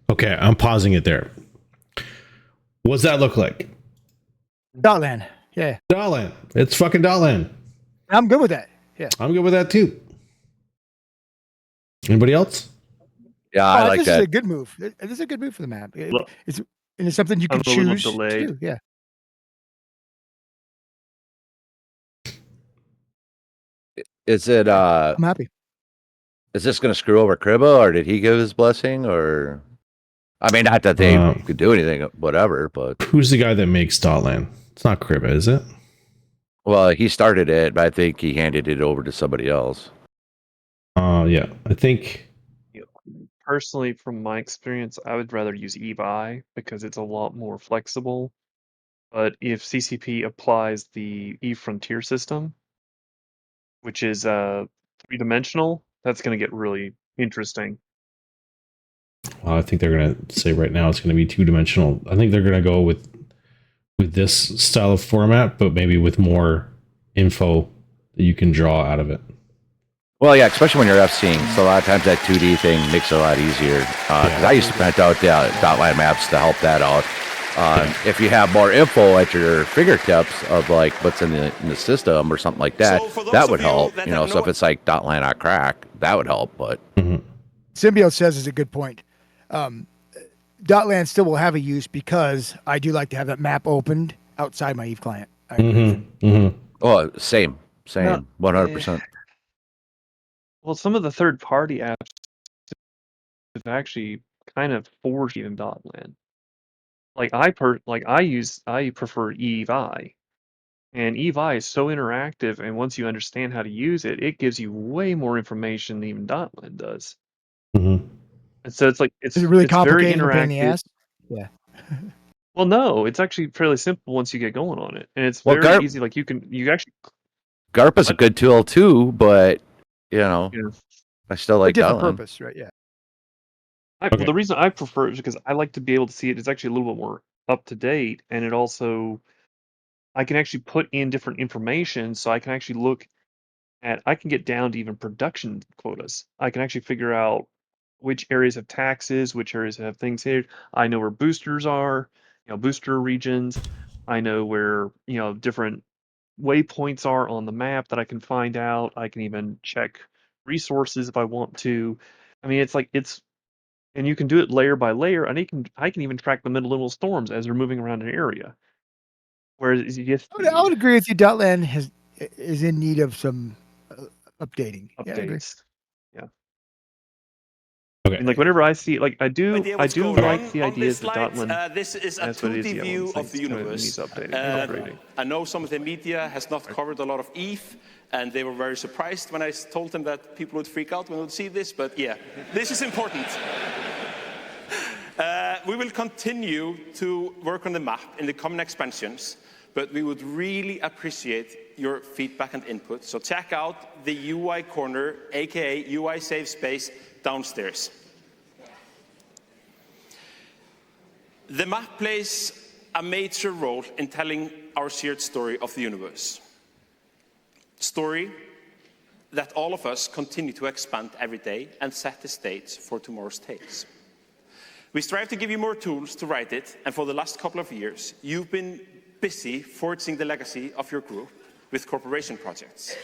A: Okay, I'm pausing it there. What's that look like?
D: Dotland. Yeah.
A: Dotland. It's fucking Dotland.
D: I'm good with that. Yeah.
A: I'm good with that too. Anybody else?
K: Yeah, I like
D: this
K: that.
D: This is a good move. This is a good move for the map. It's something you can
T: I'm a little
D: choose to
T: delayed.
D: do. Yeah.
K: Is it?
D: I'm happy.
K: Is this going to screw over Cribba, or did he give his blessing? Or, I mean, not that they could do anything, whatever. But
A: who's the guy that makes Dotland? It's not Cribba, is it?
K: Well, he started it, but I think he handed it over to somebody else.
A: Yeah, I think.
T: Personally, from my experience, I would rather use EVI because it's a lot more flexible. But if CCP applies the EVE Frontier system, which is three-dimensional, that's going to get really interesting.
A: Well, I think they're going to say right now it's going to be two-dimensional. I think they're going to go with this style of format, but maybe with more info that you can draw out of it.
K: Well, yeah, especially when you're FCing. So a lot of times that 2D thing makes it a lot easier. Because I used to print out the dotline maps to help that out. If you have more info at your fingertips of like what's in the system or something like that, that would help. You know, so if it's like dotline on crack, that would help. But
D: Symbiote says is a good point. Dotland still will have a use because I do like to have that map opened outside my EVE client. I agree.
K: Oh, same, 100%.
T: Well, some of the third-party apps have actually kind of forced even Dotland. Like I prefer EVI, and EVI is so interactive, and once you understand how to use it, it gives you way more information than even Dotland does. And so it's like
D: Is it really
T: it's very
D: complicated and a pain in the
T: interactive.
D: ass? Yeah.
T: Well, no, it's actually fairly simple once you get going on it, and it's
K: Well,
T: very easy. Like you actually.
K: GARP is a good tool too, but you know, I still like
D: different
K: Dotland.
D: purpose, right? Yeah.
T: Well, the reason I prefer it is because I like to be able to see it. It's actually a little bit more up to date, and it also I can actually put in different information, so I can actually look at. I can get down to even production quotas. I can actually figure out which areas have taxes, which areas have things here. I know where boosters are, booster regions. I know where different waypoints are on the map that I can find out. I can even check resources if I want to. I mean, and you can do it layer by layer, and I can even track the middle storms as they're moving around an area. Whereas
D: I would agree with you. Dotland is in need of some updating.
T: updates.
D: Yeah, I agree.
T: Yeah.
A: Okay.
T: And like whenever I see, like I do like the
S: on
T: ideas
S: this
T: that
S: slide,
T: Dotland.
S: this is a
T: That's what it is,
S: 2D
T: yeah,
S: view
T: one
S: of the
T: thing kind of
S: universe.
T: needs updating.
S: I know some of the media has not covered a lot of EVE, and they were very surprised when I told them that people would freak out when they would see this, but yeah, this is important. We will continue to work on the map in the coming expansions, but we would really appreciate your feedback and input. So check out the UI corner, aka UI Safe Space, downstairs. The map plays a major role in telling our shared story of the universe. Story that all of us continue to expand every day and set the stage for tomorrow's tales. We strive to give you more tools to write it, and for the last couple of years, you've been busy forging the legacy of your group with corporation projects.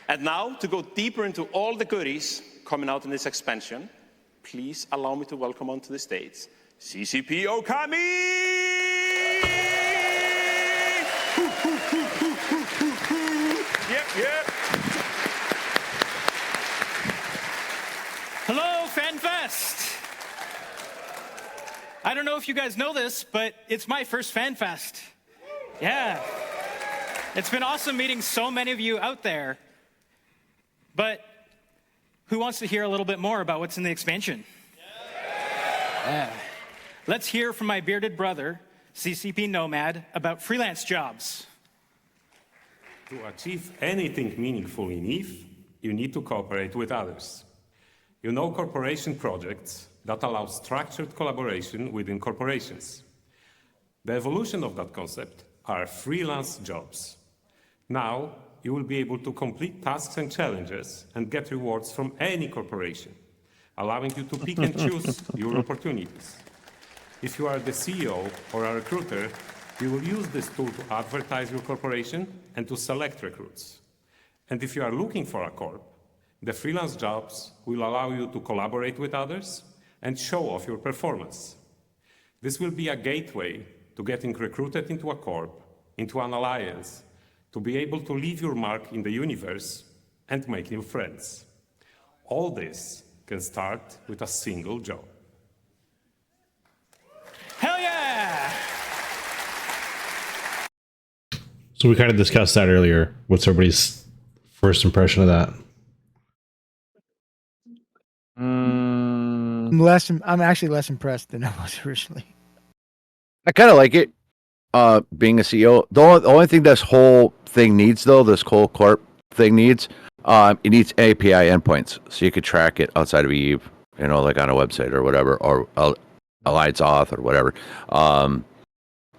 S: And now, to go deeper into all the goodies coming out in this expansion, please allow me to welcome onto the stage CCP Okami! Yep.
U: Hello, FanFest! I don't know if you guys know this, but it's my first FanFest. Yeah. It's been awesome meeting so many of you out there. But who wants to hear a little bit more about what's in the expansion? Yeah. Let's hear from my bearded brother, CCP Nomad, about freelance jobs.
V: To achieve anything meaningful in EVE, you need to cooperate with others. You know corporation projects that allow structured collaboration within corporations. The evolution of that concept are freelance jobs. Now, you will be able to complete tasks and challenges and get rewards from any corporation, allowing you to pick and choose your opportunities. If you are the CEO or a recruiter, you will use this tool to advertise your corporation and to select recruits. And if you are looking for a corp, the freelance jobs will allow you to collaborate with others and show off your performance. This will be a gateway to getting recruited into a corp, into an alliance, to be able to leave your mark in the universe and make new friends. All this can start with a single job.
U: Hell yeah!
A: So we kind of discussed that earlier. What's everybody's first impression of that?
D: I'm actually less impressed than I was originally.
K: I kind of like it. Being a CEO, the only thing this whole thing needs, though, this whole corp thing needs, it needs API endpoints, so you could track it outside of Eve, like on a website or whatever, or Alliance Auth or whatever.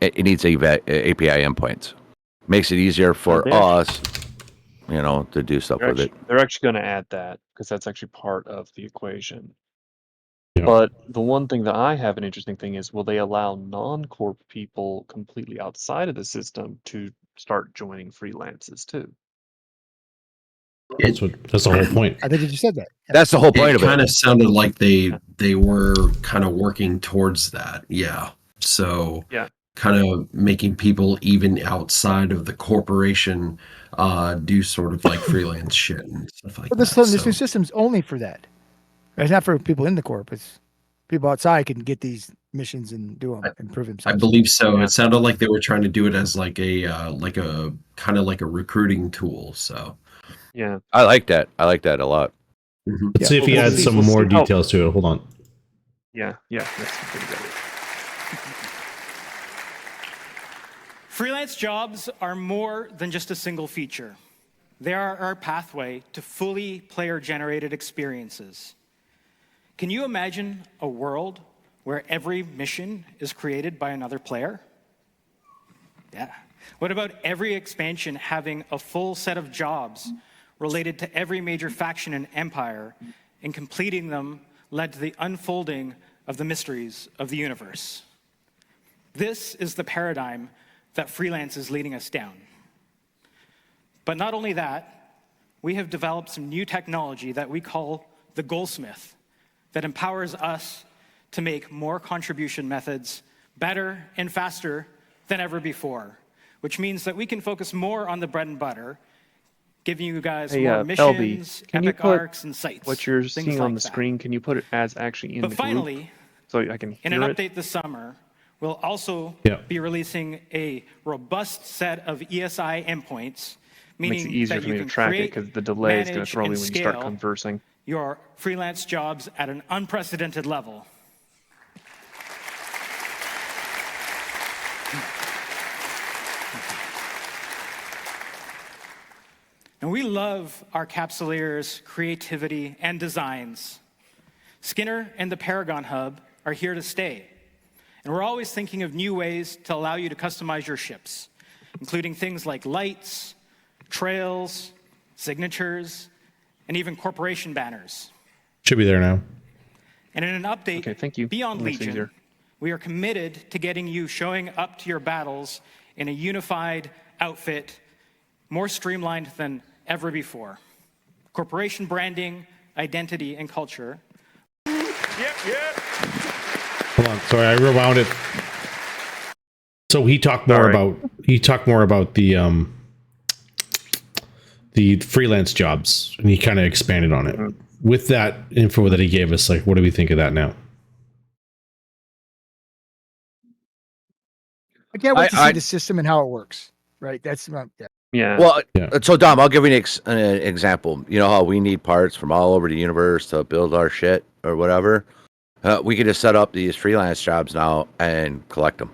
K: It needs API endpoints. Makes it easier for us, to do stuff with it.
T: They're actually going to add that because that's actually part of the equation. But the one thing that I have an interesting thing is, will they allow non-corp people completely outside of the system to start joining freelances too?
A: That's the whole point.
D: I think you just said that.
K: That's the whole point of it.
W: It kind of sounded like they were kind of working towards that. Yeah. So kind of making people even outside of the corporation do sort of like freelance shit and stuff like
D: But
W: that.
D: this new system's only for that. It's not for people in the corp. It's people outside can get these missions and do them and prove themselves.
W: I believe so. It sounded like they were trying to do it as like a kind of like a recruiting tool. So
T: yeah,
K: I like that. I like that a lot.
A: Let's see if he adds some more details to it. Hold on.
T: Yeah, that's pretty good.
U: Freelance jobs are more than just a single feature. They are our pathway to fully player-generated experiences. Can you imagine a world where every mission is created by another player? Yeah. What about every expansion having a full set of jobs related to every major faction and empire, and completing them led to the unfolding of the mysteries of the universe? This is the paradigm that freelance is leading us down. But not only that, we have developed some new technology that we call the Goldsmith that empowers us to make more contribution methods better and faster than ever before, which means that we can focus more on the bread and butter, giving you guys more missions,
T: LB, can you
U: epic
T: put
U: arcs, and sites.
T: what you're
U: things
T: seeing
U: like
T: on the
U: that.
T: screen? Can you put it as actually in
U: But
T: the
U: finally,
T: group so I can
U: in
T: hear
U: an
T: it?
U: update this summer, we'll also be releasing a robust set of ESI endpoints,
T: Makes it
U: meaning
T: easier
U: that
T: for
U: you
T: me to
U: can
T: track it
U: create,
T: because the delay is going to
U: manage,
T: throw me
U: and
T: when you start
U: scale
T: conversing.
U: your freelance jobs at an unprecedented level. And we love our Capsuleers' creativity and designs. Skinner and the Paragon Hub are here to stay. And we're always thinking of new ways to allow you to customize your ships, including things like lights, trails, signatures, and even corporation banners.
A: Should be there now.
U: And in an update beyond Legion, we are committed to getting you showing up to your battles in a unified outfit, more streamlined than ever before. Corporation branding, identity, and culture.
A: Hold on, sorry, I rewound it. So he talked more about the freelance jobs, and he kind of expanded on it. With that info that he gave us, like, what do we think of that now?
D: I can't wait to see the system and how it works. Right? That's
T: yeah.
K: Well, so Dom, I'll give you an example. You know how we need parts from all over the universe to build our shit or whatever. We can just set up these freelance jobs now and collect them.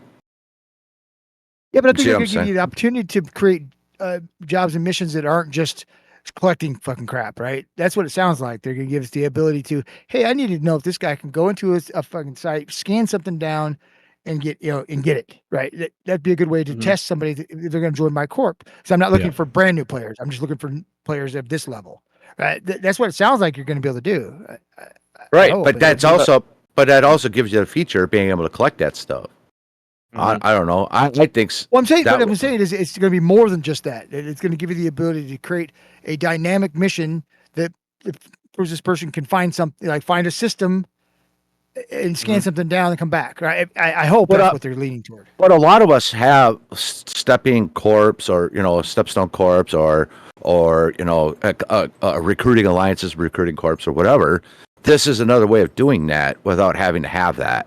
D: Yeah, but I think they're going to give you the opportunity to create jobs and missions that aren't just collecting fucking crap, right? That's what it sounds like. They're going to give us the ability to, hey, I need to know if this guy can go into a fucking site, scan something down, and get it right. That'd be a good way to test somebody if they're going to join my corp. So I'm not looking for brand new players. I'm just looking for players of this level. Right? That's what it sounds like you're going to be able to do.
K: Right, but that also gives you the feature of being able to collect that stuff. I don't know. I think.
D: Well, I'm saying what I'm saying is it's going to be more than just that. It's going to give you the ability to create a dynamic mission that proves this person can find something, like find a system and scan something down and come back. Right? I hope that's what they're leaning toward.
K: But a lot of us have Stepping Corps or Stepstone Corps or recruiting alliances, recruiting corps or whatever. This is another way of doing that without having to have that.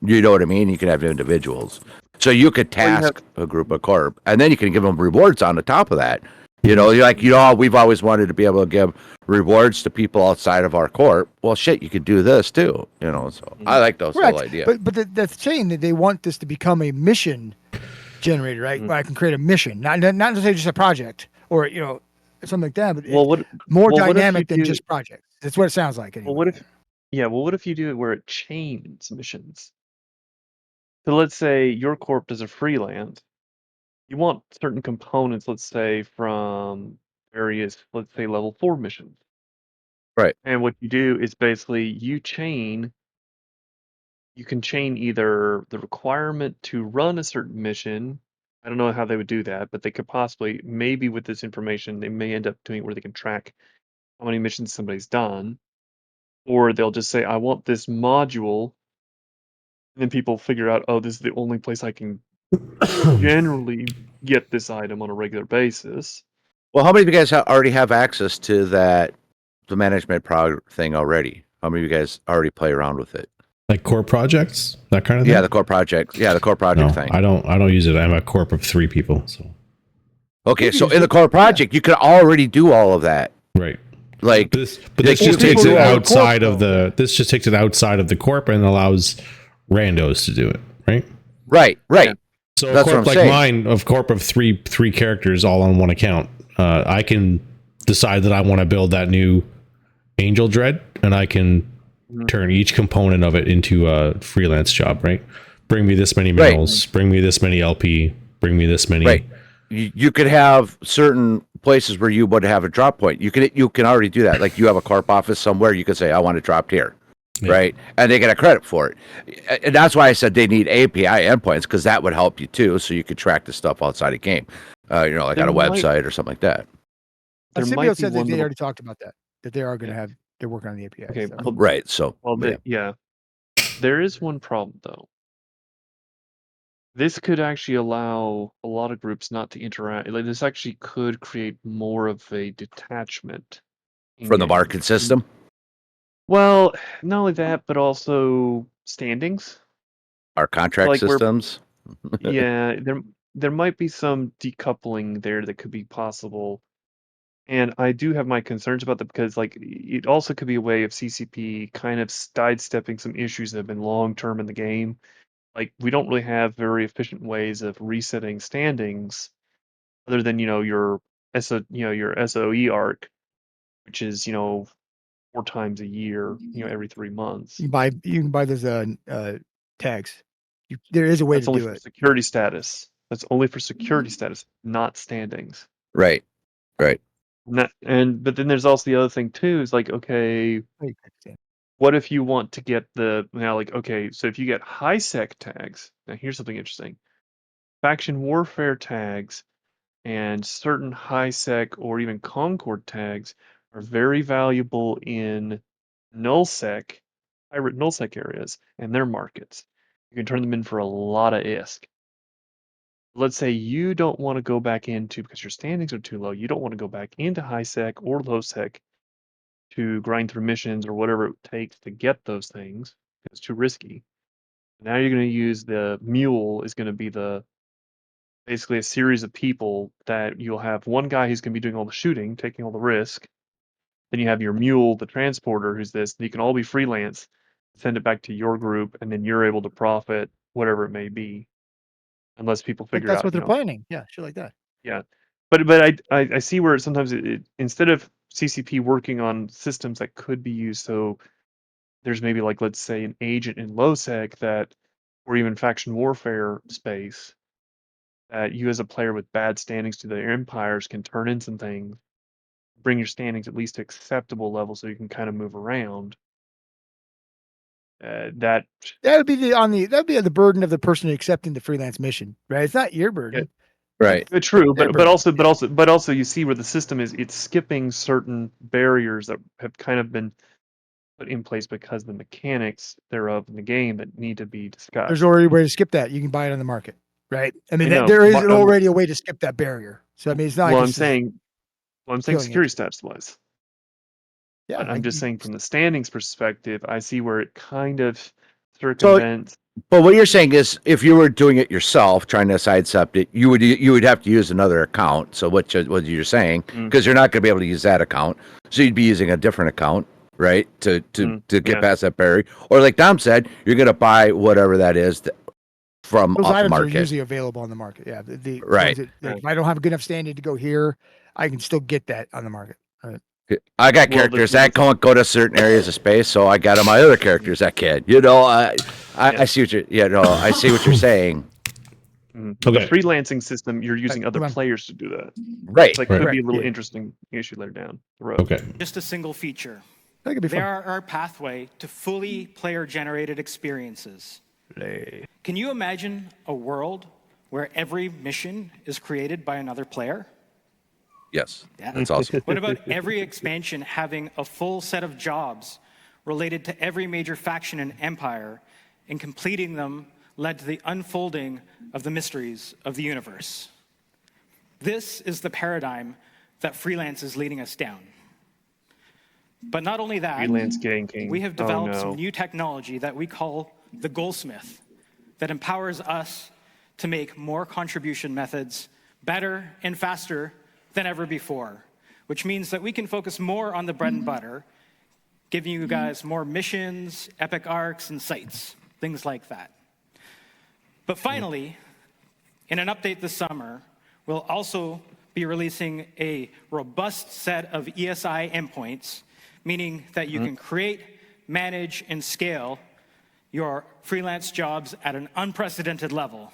K: You know what I mean? You can have individuals. So you could task a group of corp, and then you can give them rewards on the top of that. You're like, we've always wanted to be able to give rewards to people outside of our corp. Well, shit, you could do this too. So I like those whole idea.
D: But that's saying that they want this to become a mission generator, right? Where I can create a mission, not necessarily just a project or something like that. But more dynamic than just projects. That's what it sounds like. Anyway.
T: Well, what if you do it where it chains missions? So let's say your corp does a freelance. You want certain components, let's say, from various, let's say, level 4 missions.
K: Right.
T: And what you do is basically you can chain either the requirement to run a certain mission. I don't know how they would do that, but they could possibly, maybe with this information, they may end up doing it where they can track how many missions somebody's done. Or they'll just say, I want this module. And then people figure out, oh, this is the only place I can generally get this item on a regular basis.
K: Well, how many of you guys already have access to the management thing already? How many of you guys already play around with it?
A: Like core projects, that kind of thing?
K: Yeah, the core project. Yeah, the core project thing.
A: I don't use it. I'm a corp of 3 people. So.
K: Okay, so in the core project, you can already do all of that.
A: Right.
K: Like
A: this just takes it outside of the. This just takes it outside of the corp and allows randos to do it. Right.
K: Right.
A: Yeah. So a corp like mine, of corp of three characters, all on one account, I can decide that I want to build that new Angel Dread, and I can turn each component of it into a freelance job. Right. Bring me this many minerals. Bring me this many LP. Bring me this many.
K: Right. You could have certain places where you would have a drop point. You can already do that. Like you have a corp office somewhere, you could say, I want it dropped here. Yeah. Right. And they get a credit for it. And that's why I said they need API endpoints, because that would help you too. So you could track the stuff outside of game, like on a website or something like that.
D: Symbiote said that they already talked about that they are going to they're working on the API.
T: Okay.
D: So.
K: Right. So,
T: there is one problem though. This could actually allow a lot of groups not to interact. Like this actually could create more of a detachment
K: from the market system.
T: Well, not only that, but also standings.
K: Our contract systems.
T: Yeah, there might be some decoupling there that could be possible. And I do have my concerns about that because it also could be a way of CCP kind of sidestepping some issues that have been long term in the game. Like we don't really have very efficient ways of resetting standings other than, your your SOE arc, which is 4 times a year, every 3 months.
D: You can buy those tags. There is a way
T: That's
D: to
T: only
D: do
T: for
D: it.
T: security status. That's only for security status, not standings.
K: Right.
T: But then there's also the other thing too, is like, okay, what if you want to get so if you get high sec tags, now here's something interesting. Faction warfare tags and certain high sec or even Concord tags are very valuable in nullsec, pirate nullsec areas and their markets. You can turn them in for a lot of ISK. Let's say you don't want to go back into, because your standings are too low, you don't want to go back into high sec or low sec to grind through missions or whatever it takes to get those things. It's too risky. Now you're going to use the mule is going to be basically a series of people that you'll have one guy who's going to be doing all the shooting, taking all the risk. Then you have your mule, the transporter, who's this. You can all be freelance, send it back to your group, and then you're able to profit whatever it may be. Unless people
D: Like
T: figure
D: that's
T: out,
D: what they're planning. Yeah, shit like that.
T: Yeah, but I see where sometimes instead of CCP working on systems that could be used, so there's maybe like let's say an agent in low sec that, or even faction warfare space, that you as a player with bad standings to their empires can turn in some things, bring your standings at least to acceptable level, so you can kind of move around. That
D: would be the burden of the person accepting the freelance mission, right? It's not your burden.
K: Right.
T: True,
D: Their
T: but
D: burden.
T: also you see where the system it's skipping certain barriers that have kind of been put in place because the mechanics thereof in the game that need to be discussed.
D: There's already a way to skip that. You can buy it on the market, right? I mean,
T: I know,
D: there is
T: but,
D: already a way to skip that barrier. So I mean, it's not.
T: Well,
D: like
T: I'm
D: this is
T: saying
D: killing
T: security
D: it.
T: stats wise.
D: Yeah,
T: But I'm just saying from the standings perspective, I see where it kind of
K: So,
T: circumvents.
K: but what you're saying is, if you were doing it yourself, trying to sidestep it, you would have to use another account. So what you're saying, because you're not going to be able to use that account, so you'd be using a different account, right, to get past that barrier. Or like Dom said, you're going to buy whatever that is from
D: Those
K: off
D: items
K: market.
D: are usually available on the market. Yeah, the
K: Right.
D: ones that, if I don't have a good enough standing to go here, I can still get that on the market. Right.
K: I got characters that can't go to certain areas of space, so I got on my other characters that can. I see what I see what you're saying.
T: The freelancing system, you're using other players to do that.
K: Right.
T: So that could be a little interesting issue later down the road.
A: Okay.
U: Just a single feature.
D: That could be
U: They
D: fun.
U: are our pathway to fully player-generated experiences. Can you imagine a world where every mission is created by another player?
K: Yes.
U: Yeah.
K: That's awesome.
U: What about every expansion having a full set of jobs related to every major faction and empire, and completing them led to the unfolding of the mysteries of the universe? This is the paradigm that freelance is leading us down. But not only that,
T: Freelance ganking.
U: we have developed
T: Oh, no.
U: some new technology that we call the Goldsmith that empowers us to make more contribution methods better and faster than ever before, which means that we can focus more on the bread and butter, giving you guys more missions, epic arcs, and sites, things like that. But finally, in an update this summer, we'll also be releasing a robust set of ESI endpoints, meaning that you can create, manage, and scale your freelance jobs at an unprecedented level.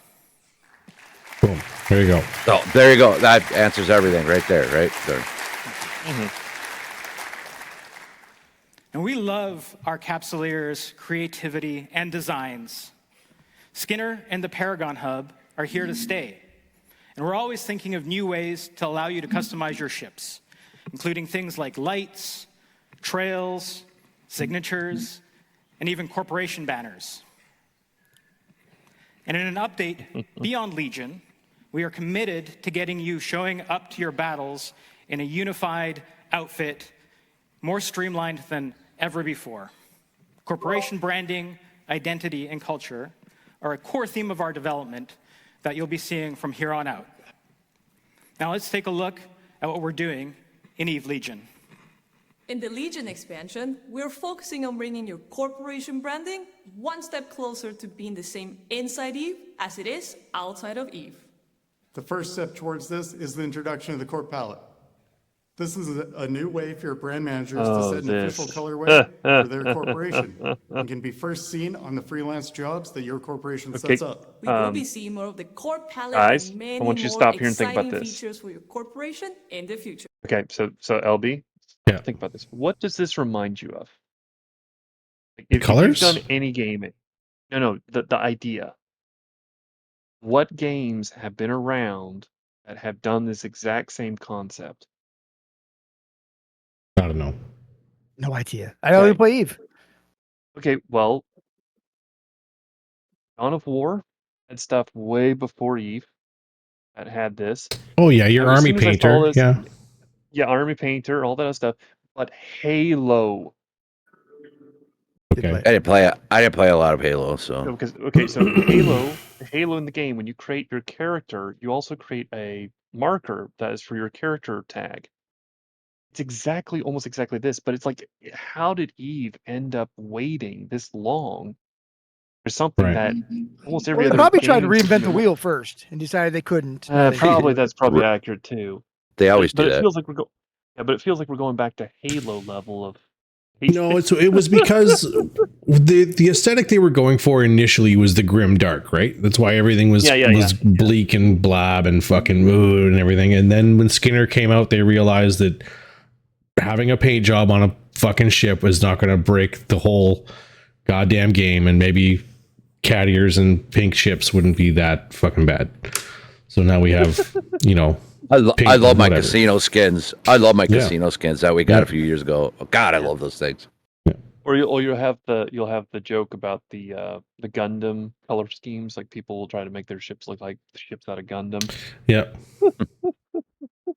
A: Boom. There you go.
K: So there you go. That answers everything right there, right there.
U: And we love our Capsuleers' creativity and designs. Skinner and the Paragon Hub are here to stay. And we're always thinking of new ways to allow you to customize your ships, including things like lights, trails, signatures, and even corporation banners. And in an update beyond Legion, we are committed to getting you showing up to your battles in a unified outfit, more streamlined than ever before. Corporation branding, identity, and culture are a core theme of our development that you'll be seeing from here on out. Now let's take a look at what we're doing in EVE Legion.
B: In the Legion expansion, we're focusing on bringing your corporation branding one step closer to being the same inside EVE as it is outside of EVE.
F: The first step towards this is the introduction of the Corp palette.
C: This is a new way for your brand managers
T: Oh,
C: to set an official
T: this.
C: colorway for their corporation and can be first seen on the freelance jobs that your corporation
T: Okay,
C: sets up.
B: We will be seeing more of the core palette
T: guys,
B: and
T: I
B: many
T: want you to
B: more
T: stop here and think about
B: exciting
T: this.
B: features for your corporation in the future.
T: Okay, so LB,
A: Yeah.
T: think about this. What does this remind you of? Like, if you've
A: Colors?
T: done any gaming, no, the idea. What games have been around that have done this exact same concept?
A: I don't know.
D: No idea. I only play Eve.
T: Okay, well, Dawn of War had stuff way before Eve that had this.
A: Oh yeah, your
T: As
A: army
T: soon as I saw
A: painter.
T: this,
A: Yeah.
T: yeah, Army Painter, all that other stuff. But Halo.
A: Okay.
K: I didn't play. I didn't play a lot of Halo, so.
T: Okay, so Halo in the game, when you create your character, you also create a marker that is for your character tag. It's almost exactly this, but it's like, how did Eve end up waiting this long for something
A: Right.
T: that almost every
D: Well, they
T: other
D: probably tried to
T: game
D: reinvent the
T: system-
D: wheel first and decided they couldn't.
T: That's probably accurate too.
K: They always
T: but
K: do
T: it
K: that.
T: feels like but it feels like we're going back to Halo level of.
A: No, it was because the aesthetic they were going for initially was the grim dark, right? That's why everything was bleak and blab and fucking mood and everything. And then when Skinner came out, they realized that having a paint job on a fucking ship was not going to break the whole goddamn game, and maybe cat ears and pink ships wouldn't be that fucking bad. So now we have,
K: I love my
A: whatever.
K: casino skins. I love my
A: Yeah.
K: casino skins that we got
A: Yeah.
K: a few years ago. Oh, God, I love those things.
T: Or you'll have the joke about the Gundam color schemes. Like, people will try to make their ships look like the ships out of Gundam.
A: Yeah.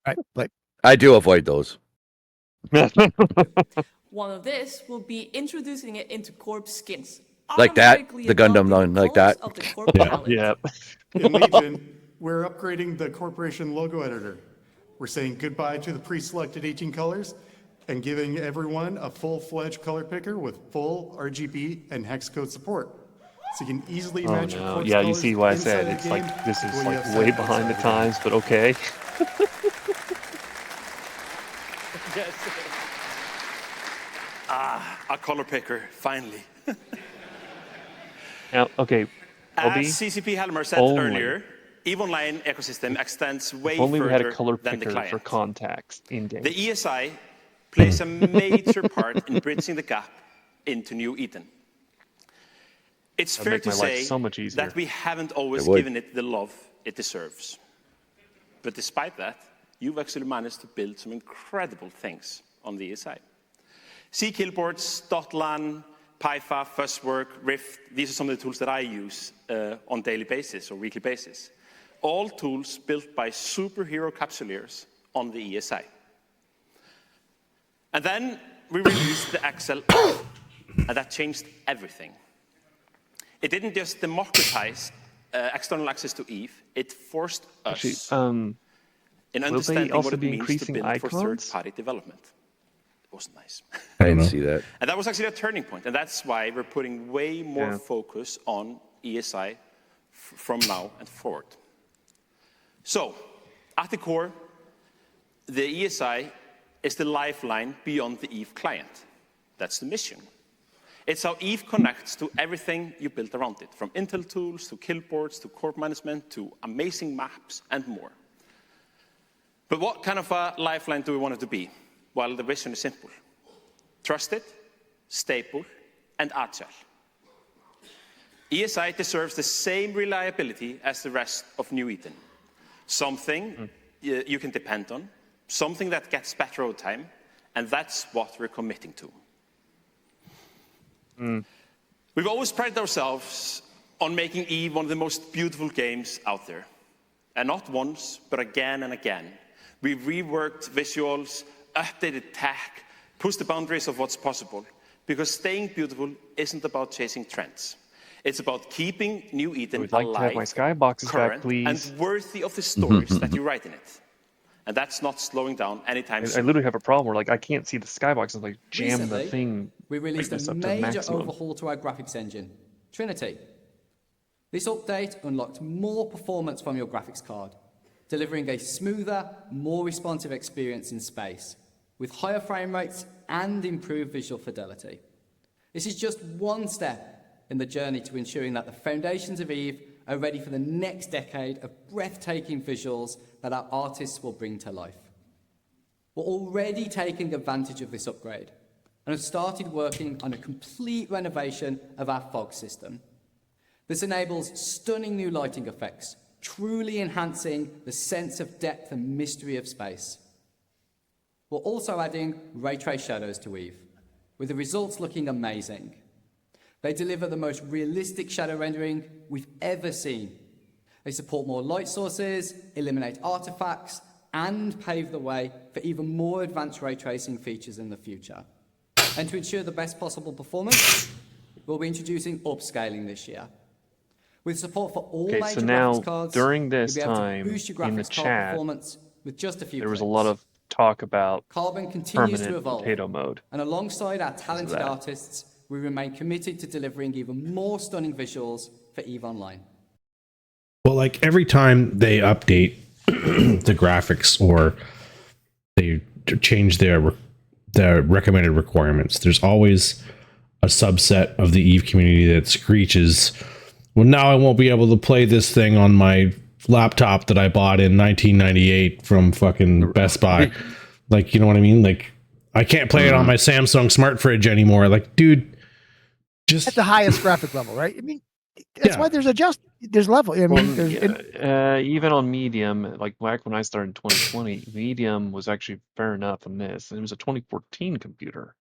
D: Right, like
K: I do avoid those.
B: One of this will be introducing it into corp skins.
K: Like that?
B: Automatically
K: The Gundam
B: adopting
K: one, like that?
B: of the corp palette.
T: Yeah.
C: In Legion, we're upgrading the corporation logo editor. We're saying goodbye to the pre-selected 18 colors and giving everyone a full-fledged color picker with full RGB and hex code support. So you can easily match your corp's
T: Yeah, you
C: colors
T: see why I
C: inside
T: said
C: the
T: it's
C: game
T: like this
C: with
T: is
C: what you
T: like
C: have
T: way
C: set
T: behind the
C: inside
T: times, but okay.
S: A color picker, finally.
T: Now, okay,
S: As CCP Helmer said earlier, EVE Online ecosystem extends way
T: if only we had a
S: further
T: color
S: than the
T: picker
S: client.
T: for contacts in game.
S: The ESI plays a major part in bridging the gap into New Eden. It's
T: That'd
S: fair
T: make
S: to
T: my life
S: say
T: so much easier.
S: that we haven't always
K: It would.
S: given it the love it deserves. But despite that, you've actually managed to build some incredible things on the ESI. See Killboards, Dotlan, PyFa, Fuzzwork, Rift. These are some of the tools that I use on daily basis or weekly basis. All tools built by superhero capsuleers on the ESI. And then we released the Excel app, and that changed everything. It didn't just democratize external access to EVE, it forced us
T: Actually,
S: in
T: will they
S: understanding
T: also
S: what it
T: be
S: means to
T: increasing
S: build for
T: icons?
S: third-party development. It was nice.
K: I didn't see that.
S: And that was actually a turning point, and that's why we're putting way more
T: Yeah.
S: focus on ESI from now and forward. So, at the core, the ESI is the lifeline beyond the EVE client. That's the mission. It's how EVE connects to everything you built around it, from Intel tools, to Killboards, to corp management, to amazing maps, and more. But what kind of a lifeline do we want it to be? Well, the vision is simple. Trusted, stable, and agile. ESI deserves the same reliability as the rest of New Eden. Something you can depend on, something that gets better over time, and that's what we're committing to. We've always prided ourselves on making EVE one of the most beautiful games out there. And not once, but again and again. We've reworked visuals, updated tech, pushed the boundaries of what's possible. Because staying beautiful isn't about chasing trends. It's about keeping New Eden
T: would like to have
S: alive,
T: my skyboxes back,
S: current,
T: please.
S: and worthy of the stories that you write in it. And that's not slowing down anytime
T: I
S: soon.
T: literally have a problem where, like, I can't see the skybox and like jam
F: Recently,
T: the thing.
F: we released
T: brightness
F: a
T: up to
F: major
T: maximum.
F: overhaul to our graphics engine, Trinity. This update unlocked more performance from your graphics card, delivering a smoother, more responsive experience in space, with higher frame rates and improved visual fidelity. This is just one step in the journey to ensuring that the foundations of EVE are ready for the next decade of breathtaking visuals that our artists will bring to life. We're already taking advantage of this upgrade and have started working on a complete renovation of our fog system. This enables stunning new lighting effects, truly enhancing the sense of depth and mystery of space. We're also adding ray trace shadows to EVE, with the results looking amazing. They deliver the most realistic shadow rendering we've ever seen. They support more light sources, eliminate artifacts, and pave the way for even more advanced ray tracing features in the future. And to ensure the best possible performance, we'll be introducing upscaling this year. With support for all
T: Okay,
F: major
T: so now
F: graphics cards,
T: during this
F: you'll be able to
T: time
F: boost your
T: in the
F: graphics card
T: chat,
F: performance with just a few
T: there was a
F: clicks.
T: lot of talk about
F: Carbon continues to
T: permanent
F: evolve,
T: potato mode.
F: and alongside our talented
T: that.
F: artists, we remain committed to delivering even more stunning visuals for EVE Online.
A: Well, like every time they update the graphics or they change their recommended requirements, there's always a subset of the EVE community that screeches, well, now I won't be able to play this thing on my laptop that I bought in 1998 from fucking Best Buy. Like, you know what I mean? Like, I can't play it on my Samsung smart fridge anymore. Like, dude, just
D: at the highest graphic level, right? I mean, that's why there's level. I mean, there's
T: Even on Medium, like back when I started in 2020, Medium was actually fair enough on this, and it was a 2014 computer,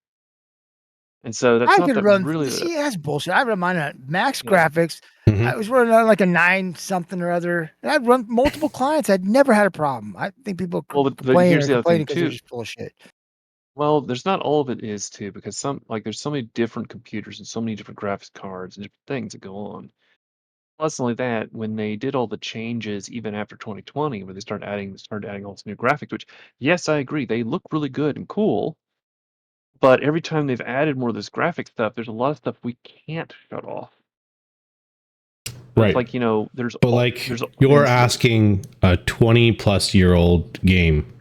T: and so that's
D: I
T: not
D: could
T: that
D: run.
T: really.
D: See, that's bullshit. I run mine at max
T: Yeah.
D: graphics. I was running on like a 9 something or other, and I'd run multiple clients. I'd never had a problem. I think people
T: But
D: complain
T: here's
D: or
T: the other thing
D: complaining because they're
T: too.
D: just full of shit.
T: Well, there's not all of it is too, because there's so many different computers and so many different graphics cards and different things that go on. Plus, only that, when they did all the changes, even after 2020, where they started adding all this new graphics, which, yes, I agree, they look really good and cool. But every time they've added more of this graphic stuff, there's a lot of stuff we can't shut off.
A: Right.
T: It's like, there's
A: But like you're asking a 20 plus year old game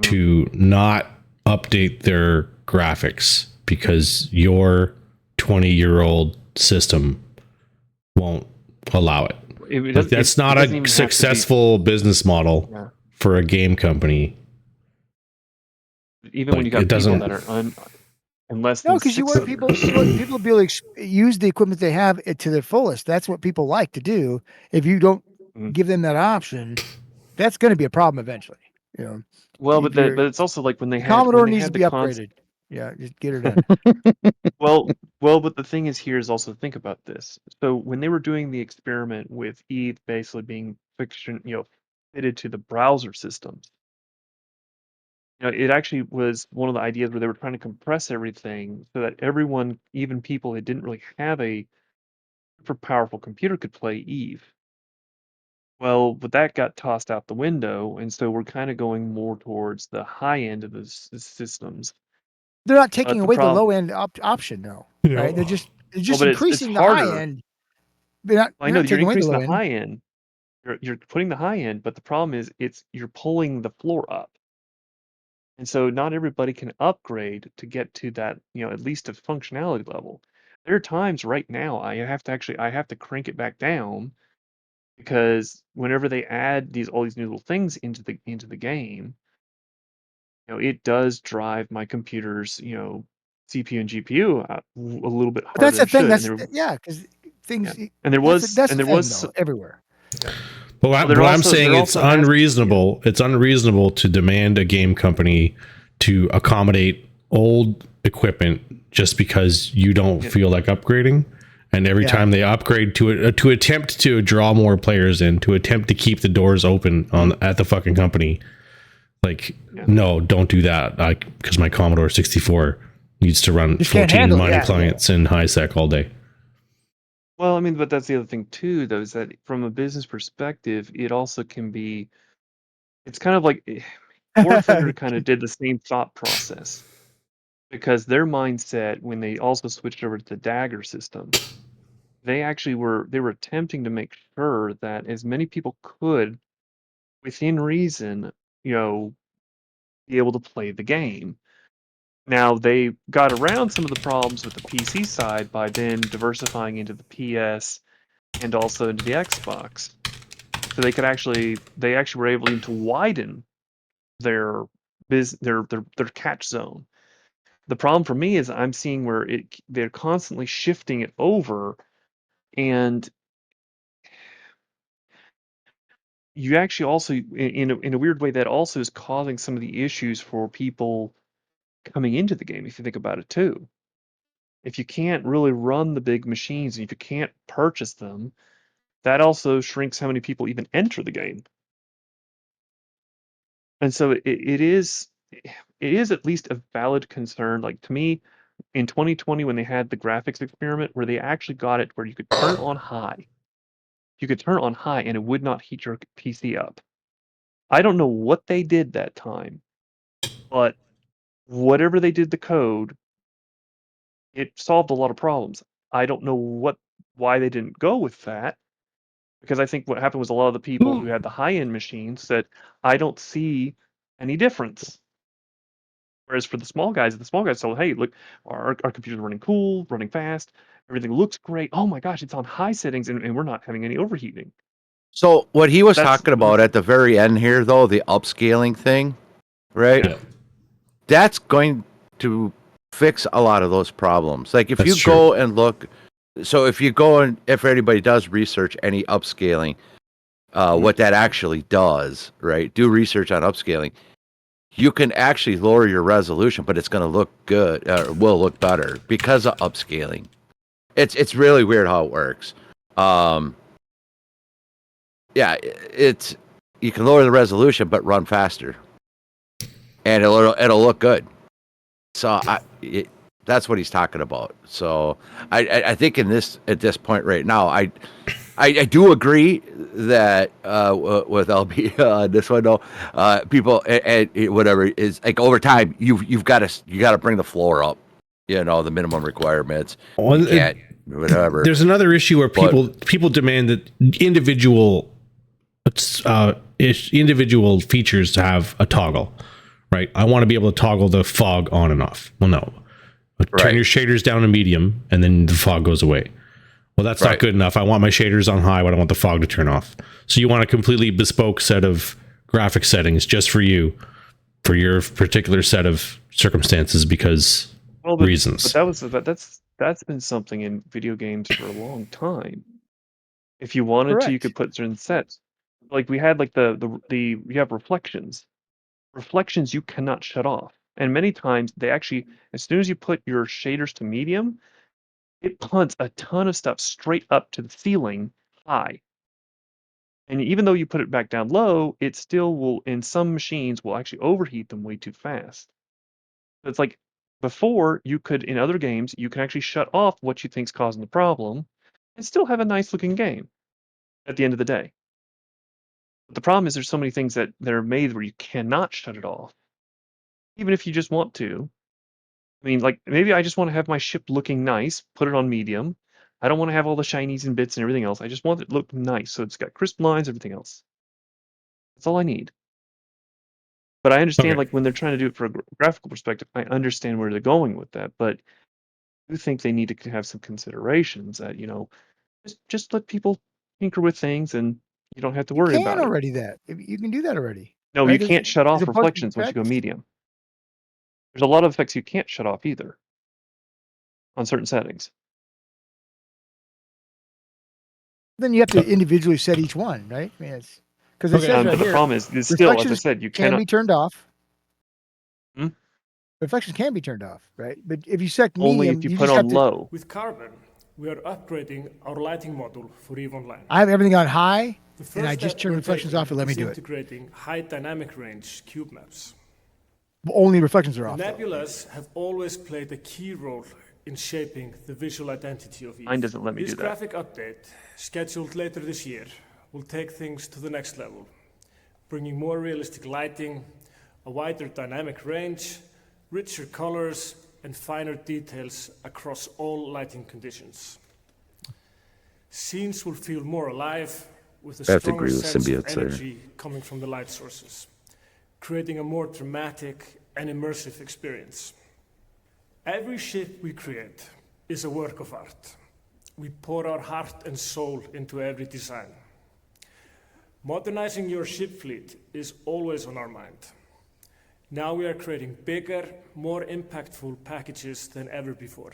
A: to not update their graphics because your 20-year-old system won't allow it. Like, that's not a successful business model for a game company.
T: Even when you got people that are unless
D: No, because you want people to be able to use the equipment they have to their fullest. That's what people like to do. If you don't give them that option, that's going to be a problem eventually. You know.
T: Well, but it's also like when they had
D: Commodore
T: when they
D: needs
T: had
D: to
T: the
D: be
T: concept.
D: upgraded. Yeah, just get her done.
T: Well, but the thing is here is also think about this. So when they were doing the experiment with ETH basically being fitted to the browser systems, it actually was one of the ideas where they were trying to compress everything so that everyone, even people that didn't really have a super powerful computer, could play EVE. Well, but that got tossed out the window, and so we're kind of going more towards the high end of the systems.
D: They're not taking away the low end option, though.
T: Yeah.
D: Right? They're just
T: But
D: increasing the
T: harder.
D: high end. They're
T: I know
D: not
T: you're
D: taking away the
T: increasing
D: low
T: the
D: end.
T: high end. You're putting the high end, but the problem is you're pulling the floor up. And so not everybody can upgrade to get to that, at least a functionality level. There are times right now I have to crank it back down because whenever they add all these new little things into the game, it does drive my computer's, CPU and GPU a little bit
D: But
T: harder
D: that's
T: than
D: the thing.
T: it should.
D: Because things.
T: And there was
D: that's the thing, though, everywhere.
A: But I'm saying it's unreasonable. It's unreasonable to demand a game company to accommodate old equipment just because you don't feel like upgrading. And every time they upgrade to attempt to draw more players in, to attempt to keep the doors open at the fucking company, no, don't do that. Because my Commodore 64 needs to run 14 mining clients in high sec all day.
T: Well, I mean, but that's the other thing too, though, is that from a business perspective, it also can be. It's kind of like War Thunder kind of did the same thought process because their mindset when they also switched over to the Dagger system, they were attempting to make sure that as many people could within reason, be able to play the game. Now, they got around some of the problems with the PC side by then diversifying into the PS and also into the Xbox. So they actually were able even to widen their catch zone. The problem for me is I'm seeing where they're constantly shifting it over, and you actually also in a weird way that also is causing some of the issues for people coming into the game, if you think about it too. If you can't really run the big machines, and if you can't purchase them, that also shrinks how many people even enter the game. And so it is at least a valid concern. Like, to me, in 2020, when they had the graphics experiment where they actually got it where you could turn it on high. You could turn it on high and it would not heat your PC up. I don't know what they did that time, but whatever they did the code, it solved a lot of problems. I don't know why they didn't go with that, because I think what happened was a lot of the people who had the high-end machines said, I don't see any difference. Whereas for the small guys told, hey, look, our computer's running cool, running fast, everything looks great. Oh my gosh, it's on high settings and we're not having any overheating.
K: So what he was
T: That's
K: talking about at the very end here, though, the upscaling thing, right?
A: Yeah.
K: That's going to fix a lot of those problems. Like if
A: That's
K: you
A: true.
K: go and look, so if you go and if anybody does research any upscaling, what that actually does, right? Do research on upscaling. You can actually lower your resolution, but it's going to look good, will look better because of upscaling. It's really weird how it works. Yeah, you can lower the resolution but run faster, and it'll look good. So that's what he's talking about. So I think at this point right now, I do agree that with LB this one though, people and whatever is like over time you got to bring the floor up, the minimum requirements.
A: Well,
K: You can't whatever.
A: There's another issue where people demand that individual features have a toggle, right? I want to be able to toggle the fog on and off. Well, no, turn your shaders down to medium, and then the fog goes away. Well, that's not good enough. I want my shaders on high, but I want the fog to turn off. So you want a completely bespoke set of graphic settings just for you, for your particular set of circumstances, because reasons.
T: But that's been something in video games for a long time. If you wanted to, you could put certain sets. Like we had like you have reflections. Reflections you cannot shut off. And many times they actually, as soon as you put your shaders to medium, it punts a ton of stuff straight up to the ceiling high. And even though you put it back down low, it still will, in some machines, will actually overheat them way too fast. So it's like before, you could, in other games, you can actually shut off what you think's causing the problem and still have a nice looking game at the end of the day. But the problem is there's so many things that are made where you cannot shut it off, even if you just want to. I mean, like, maybe I just want to have my ship looking nice, put it on medium. I don't want to have all the shinies and bits and everything else. I just want it to look nice, so it's got crisp lines, everything else. That's all I need. But I understand, like, when they're trying to do it for a graphical perspective, I understand where they're going with that. But I do think they need to have some considerations that, just let people tinker with things and you don't have to worry about it.
D: Already that. You can do that already.
T: No,
D: right?
T: you can't shut
D: As
T: off
D: opposed to
T: reflections once you go
D: effects.
T: medium. There's a lot of effects you can't shut off either on certain settings.
D: Then you have to individually set each one, right? I mean, it's because it says right
T: but the
D: here,
T: problem is still, as I
D: reflections
T: said, you
D: can
T: cannot
D: be turned off.
T: Hmm?
D: Reflections can be turned off, right? But if you set
T: only
D: medium,
T: if you
D: you
T: put
D: just
T: on
D: have to.
T: low.
E: With Carbon, we are upgrading our lighting module for EVE Online.
D: I have everything on high,
E: The first
D: and I just
E: step
D: turn
E: we're
D: reflections
E: taking
D: off and let me
E: is
D: do it.
E: integrating high dynamic range cube maps.
D: Only reflections are
E: The
D: off. Though.
E: nebulas have always played a key role in shaping the visual identity of EVE.
T: Mine doesn't let me
E: This
T: do that.
E: graphic update, scheduled later this year, will take things to the next level, bringing more realistic lighting, a wider dynamic range, richer colors, and finer details across all lighting conditions. Scenes will feel more alive, with a
K: I have to
E: stronger
K: agree with
E: sense of
K: symbiotes there.
E: energy coming from the light sources, creating a more dramatic and immersive experience. Every ship we create is a work of art. We pour our heart and soul into every design. Modernizing your ship fleet is always on our mind. Now we are creating bigger, more impactful packages than ever before.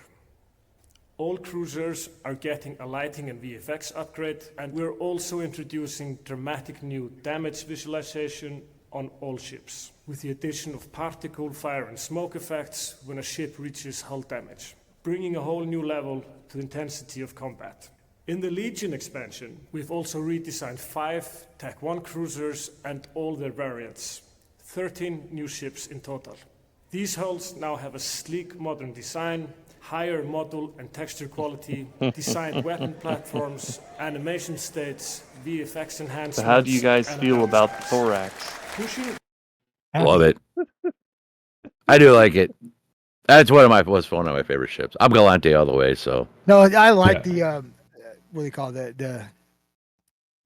E: All cruisers are getting a lighting and VFX upgrade, and we're also introducing dramatic new damage visualization on all ships, with the addition of particle, fire, and smoke effects when a ship reaches hull damage, bringing a whole new level to the intensity of combat. In the Legion expansion, we've also redesigned 5 Tech 1 cruisers and all their variants, 13 new ships in total. These hulls now have a sleek, modern design, higher model and texture quality, designed weapon platforms, animation states, VFX enhancements.
T: So how do you guys
E: and
T: feel about the thorax?
E: pushing
K: Love it. I do like it. That's one of my favorite ships. I'm Galante all the way, so.
D: No, I like the what do you call it? The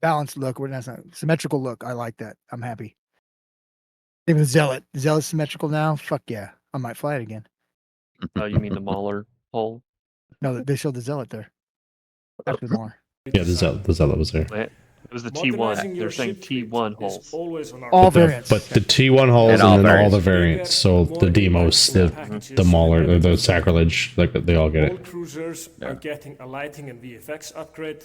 D: balanced look. That's not symmetrical look. I like that. I'm happy. Even Zealot. Zealot's symmetrical now. Fuck yeah. I might fly it again.
T: Oh, you mean the Mauler hull?
D: No, they showed the Zealot there. After the Mauler.
A: Yeah, the Zealot was there.
T: It was the T1. They're saying T1 hulls.
D: All variants.
A: But the T1 hulls
K: And
A: and,
K: all
A: then
K: variants.
A: all the variants. So the Demos, the Mauler, or the Sacrilege, like they all get
E: all
A: it.
E: cruisers are getting a lighting and VFX upgrade,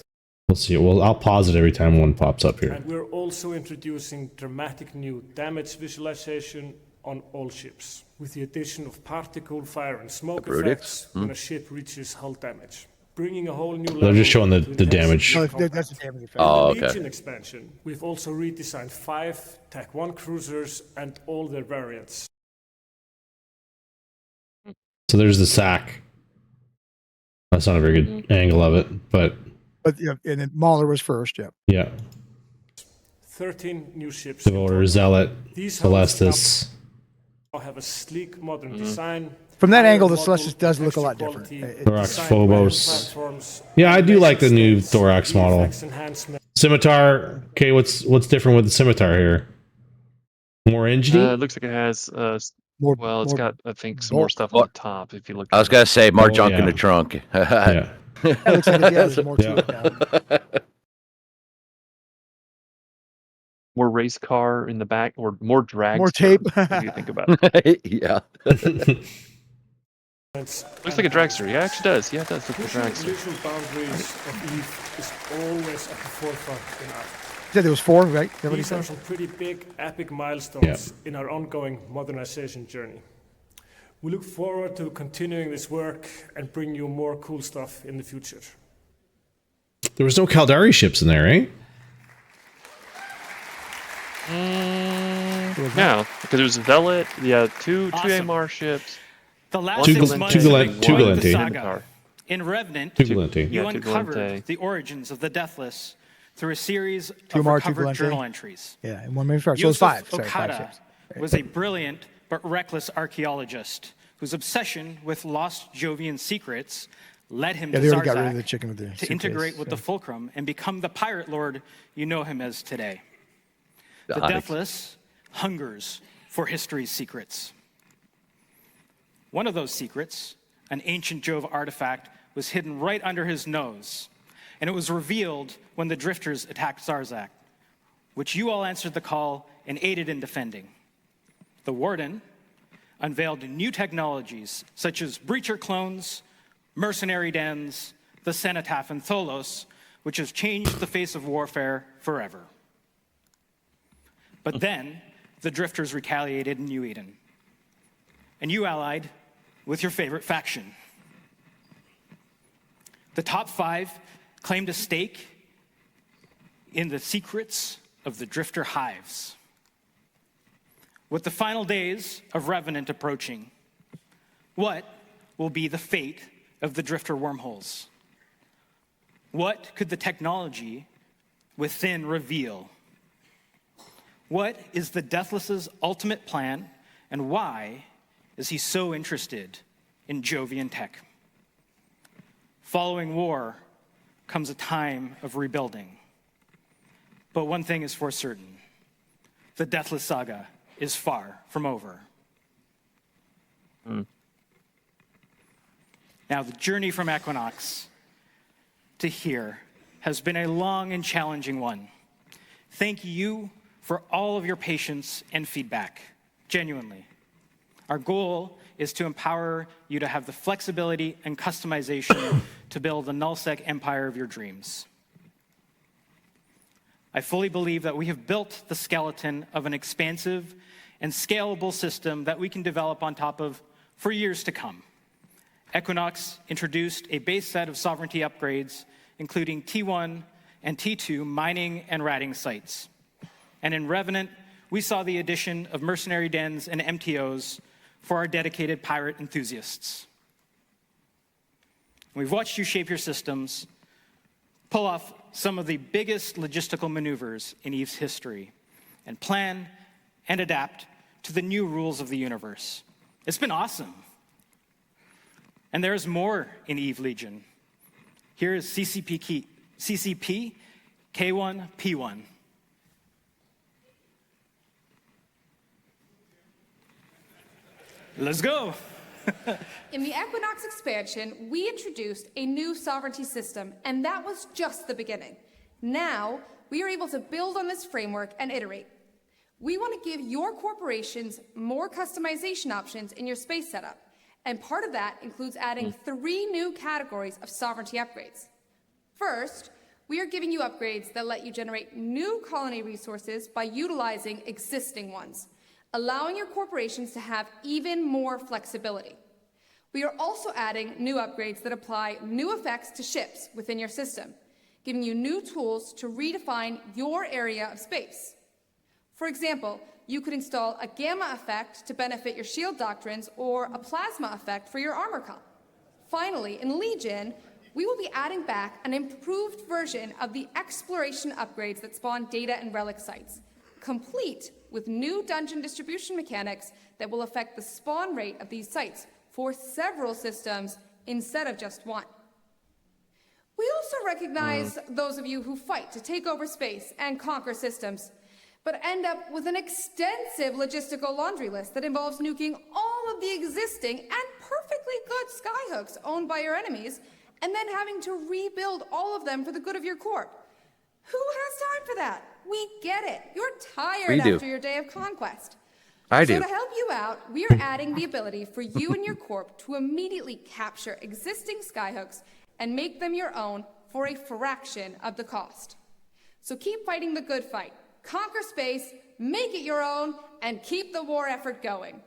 A: We'll see. Well, I'll pause it every time one pops up here.
E: and we're also introducing dramatic new damage visualization on all ships, with the addition of particle, fire, and smoke
K: Brutix?
E: effects when a ship reaches hull damage, bringing a whole new level.
A: They're just showing the
E: to intensity
A: damage.
E: of
D: No,
E: combat.
D: that's the damage effect.
K: Oh,
E: In the
K: okay.
E: Legion expansion, we've also redesigned 5 Tech 1 cruisers and all their variants.
A: So there's the sack. That's not a very good angle of it, but
D: But yeah, and then Mauler was first. Yeah.
A: yeah.
E: 13 new ships. in
A: Devoter,
E: total.
A: Zealot,
E: These hulls
A: Celestis.
E: now have a sleek, modern design.
D: From that
E: higher
D: angle, the
E: model
D: Celestis does look a
E: texture
D: lot different.
E: quality,
A: Thorax
E: designed
A: Phobos.
E: weapon platforms,
A: Yeah, I do like the new
E: animation
A: Thorax
E: states,
A: model.
E: VFX enhancement.
A: Scimitar. Okay, what's different with the Scimitar here? More engine?
T: It looks like it has.
D: More,
T: Well, it's
D: more
T: got I think some more
D: bulk.
T: stuff on the top. If you look.
K: I was
T: at
K: gonna say more
A: Oh,
K: junk in
A: yeah.
K: the trunk.
A: Yeah.
D: That looks like there's more to it now.
T: more race car in the back, or more drag.
D: More
T: strip,
D: tape.
T: if you think about it.
K: Yeah.
T: Looks like a dragster. Yeah, it actually does. Yeah, it does look like a
E: Pushing
T: dragster.
E: visual boundaries of Eve is always at the forefront in art.
D: You said there was 4, right? Is that what he
E: These are
D: said?
E: some pretty big, epic milestones in our ongoing modernization journey. We look forward to continuing this work and bring you more cool stuff in the future.
A: There was no Caldari ships in there, eh?
T: No, because it was Zealot. Yeah, two
U: Awesome.
T: AMR ships.
U: The last
A: Two
U: 6
A: Gal-
U: months
A: two
U: have
A: Gal-
U: been
A: two
U: quite the
A: Galante.
U: saga. In Revenant,
A: Two Galante.
U: you
T: Yeah, two
U: uncovered
T: Galante.
U: the origins of the Deathless through a series
D: Two
U: of
D: Amar, two
U: recovered
D: Galante.
U: journal entries.
D: Yeah, and one maybe first. So it was
U: Yusuf
D: 5. Sorry, 5
U: Okada
D: ships.
U: was a brilliant but reckless archaeologist whose obsession with lost Jovian secrets led him
D: Yeah,
U: to
D: they already got rid of
U: Zarzak
D: the chicken with the
U: to
D: suitcase,
U: integrate with
D: yeah.
U: the Fulcrum and become the pirate lord you know him as today. The
K: Got it.
U: Deathless hungers for history's secrets. One of those secrets, an ancient Jove artifact, was hidden right under his nose, and it was revealed when the drifters attacked Zarzak, which you all answered the call and aided in defending. The Warden unveiled new technologies such as breacher clones, mercenary dens, the Cenotaph and Tholos, which has changed the face of warfare forever. But then, the drifters retaliated in New Eden, and you allied with your favorite faction. The top 5 claimed a stake in the secrets of the drifter hives. With the final days of Revenant approaching, what will be the fate of the drifter wormholes? What could the technology within reveal? What is the Deathless's ultimate plan, and why is he so interested in Jovian tech? Following war comes a time of rebuilding. But one thing is for certain. The Deathless Saga is far from over. Now, the journey from Equinox to here has been a long and challenging one. Thank you for all of your patience and feedback, genuinely. Our goal is to empower you to have the flexibility and customization to build the nullsec empire of your dreams. I fully believe that we have built the skeleton of an expansive and scalable system that we can develop on top of for years to come. Equinox introduced a base set of sovereignty upgrades, including T1 and T2 mining and ratting sites. And in Revenant, we saw the addition of mercenary dens and MTOs for our dedicated pirate enthusiasts. We've watched you shape your systems, pull off some of the biggest logistical maneuvers in EVE's history, and plan and adapt to the new rules of the universe. It's been awesome. And there's more in EVE Legion. Here is CCP K1 P1. Let's go.
H: In the Equinox expansion, we introduced a new sovereignty system, and that was just the beginning. Now, we are able to build on this framework and iterate. We want to give your corporations more customization options in your space setup, and part of that includes adding 3 new categories of sovereignty upgrades. First, we are giving you upgrades that let you generate new colony resources by utilizing existing ones, allowing your corporations to have even more flexibility. We are also adding new upgrades that apply new effects to ships within your system, giving you new tools to redefine your area of space. For example, you could install a gamma effect to benefit your shield doctrines or a plasma effect for your armor comp. Finally, in Legion, we will be adding back an improved version of the exploration upgrades that spawn data and relic sites, complete with new dungeon distribution mechanics that will affect the spawn rate of these sites for several systems instead of just one. We also recognize those of you who fight to take over space and conquer systems, but end up with an extensive logistical laundry list that involves nuking all of the existing and perfectly good skyhooks owned by your enemies, and then having to rebuild all of them for the good of your corp. Who has time for that? We get it. You're tired after your day of conquest.
K: I do.
H: So to help you out, we are adding the ability for you and your corp to immediately capture existing skyhooks and make them your own for a fraction of the cost. So keep fighting the good fight. Conquer space, make it your own, and keep the war effort going.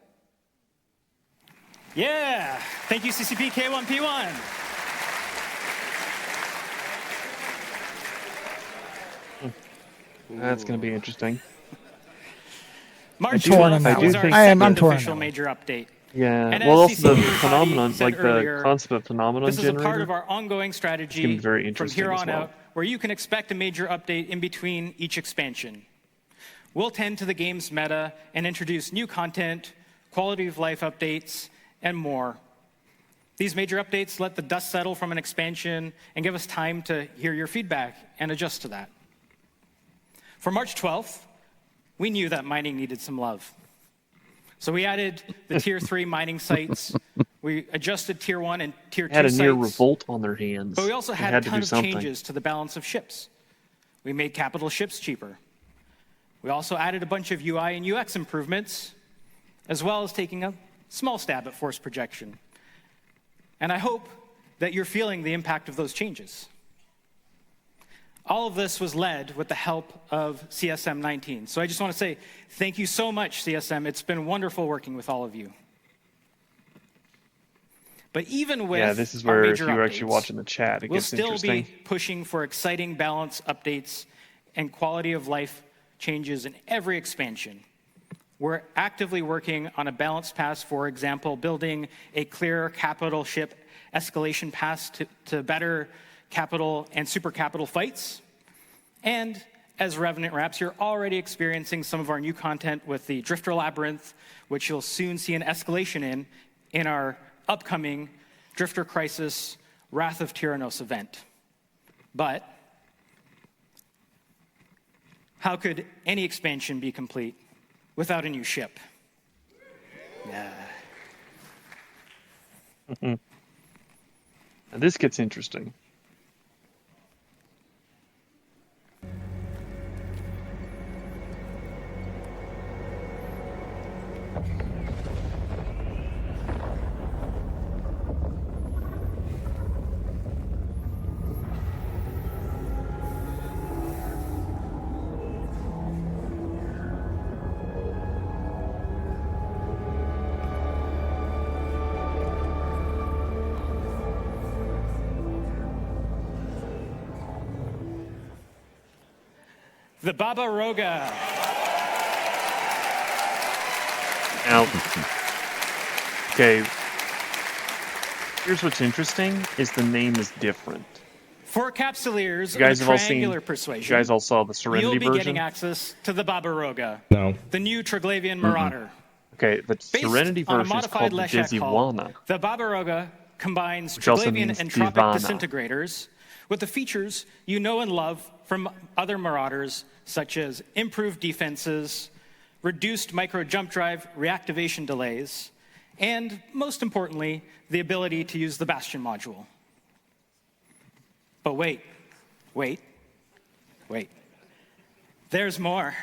U: Yeah. Thank you, CCP K1 P1.
T: That's going to be interesting.
U: March
D: torn on
U: 12th
D: that
U: was
D: one.
U: our
D: I'm
U: second
D: torn on
U: official
D: that one.
U: major update.
T: Yeah.
U: And
T: Well,
U: as
T: also the
U: CCP
T: phenomenon,
U: said
T: like
U: earlier,
T: the concept of phenomenon
U: this is a
T: generator.
U: part of our ongoing
T: It's
U: strategy
T: gonna be very
U: from
T: interesting
U: here
T: as
U: on
T: well.
U: out, where you can expect a major update in between each expansion. We'll tend to the game's meta and introduce new content, quality of life updates, and more. These major updates let the dust settle from an expansion and give us time to hear your feedback and adjust to that. For March 12th, we knew that mining needed some love. So we added the Tier 3 mining sites. We adjusted Tier 1 and Tier 2
T: Had a
U: sites.
T: near revolt on their hands.
U: But we also
T: and
U: had a
T: to
U: ton
T: do
U: of
T: something.
U: changes to the balance of ships. We made capital ships cheaper. We also added a bunch of UI and UX improvements, as well as taking a small stab at force projection. And I hope that you're feeling the impact of those changes. All of this was led with the help of CSM 19. So I just want to say thank you so much, CSM. It's been wonderful working with all of you. But even with
T: this is
U: our
T: where if
U: major
T: you're actually
U: updates,
T: watching the chat, it
U: we'll
T: gets
U: still
T: interesting.
U: be pushing for exciting balance updates and quality of life changes in every expansion. We're actively working on a balance pass, for example, building a clear capital ship escalation pass to better capital and super capital fights. And as Revenant wraps, you're already experiencing some of our new content with the Drifter Labyrinth, which you'll soon see an escalation in our upcoming Drifter Crisis Wrath of Tyrannos event. But how could any expansion be complete without a new ship? Yeah.
T: Now this gets interesting.
U: The Baba Roga.
T: Now, okay, here's what's interesting, is the name is different.
U: For capsuleers
T: You guys
U: of
T: have all seen,
U: triangular
T: you
U: persuasion,
T: guys all saw the Serenity
U: you'll be
T: version?
U: getting access to the Baba Roga,
A: No.
U: the new Triglavian Marauder.
T: Okay, the
U: Based
T: Serenity
U: on a
T: version is
U: modified
T: called the
U: Leshek hull,
T: Diziwana.
U: the Baba Roga combines
T: Which also
U: Triglavian
T: means
U: entropic
T: Divana.
U: disintegrators with the features you know and love from other Marauders, such as improved defenses, reduced micro jump drive reactivation delays, and most importantly, the ability to use the Bastion module. But wait. There's more.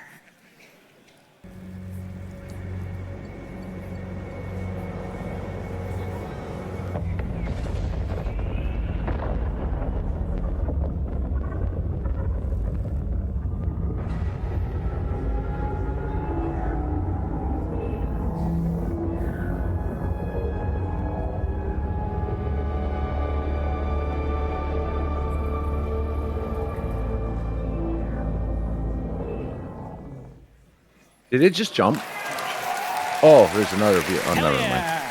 K: Did it just jump? Oh, there's another view. Oh, never mind.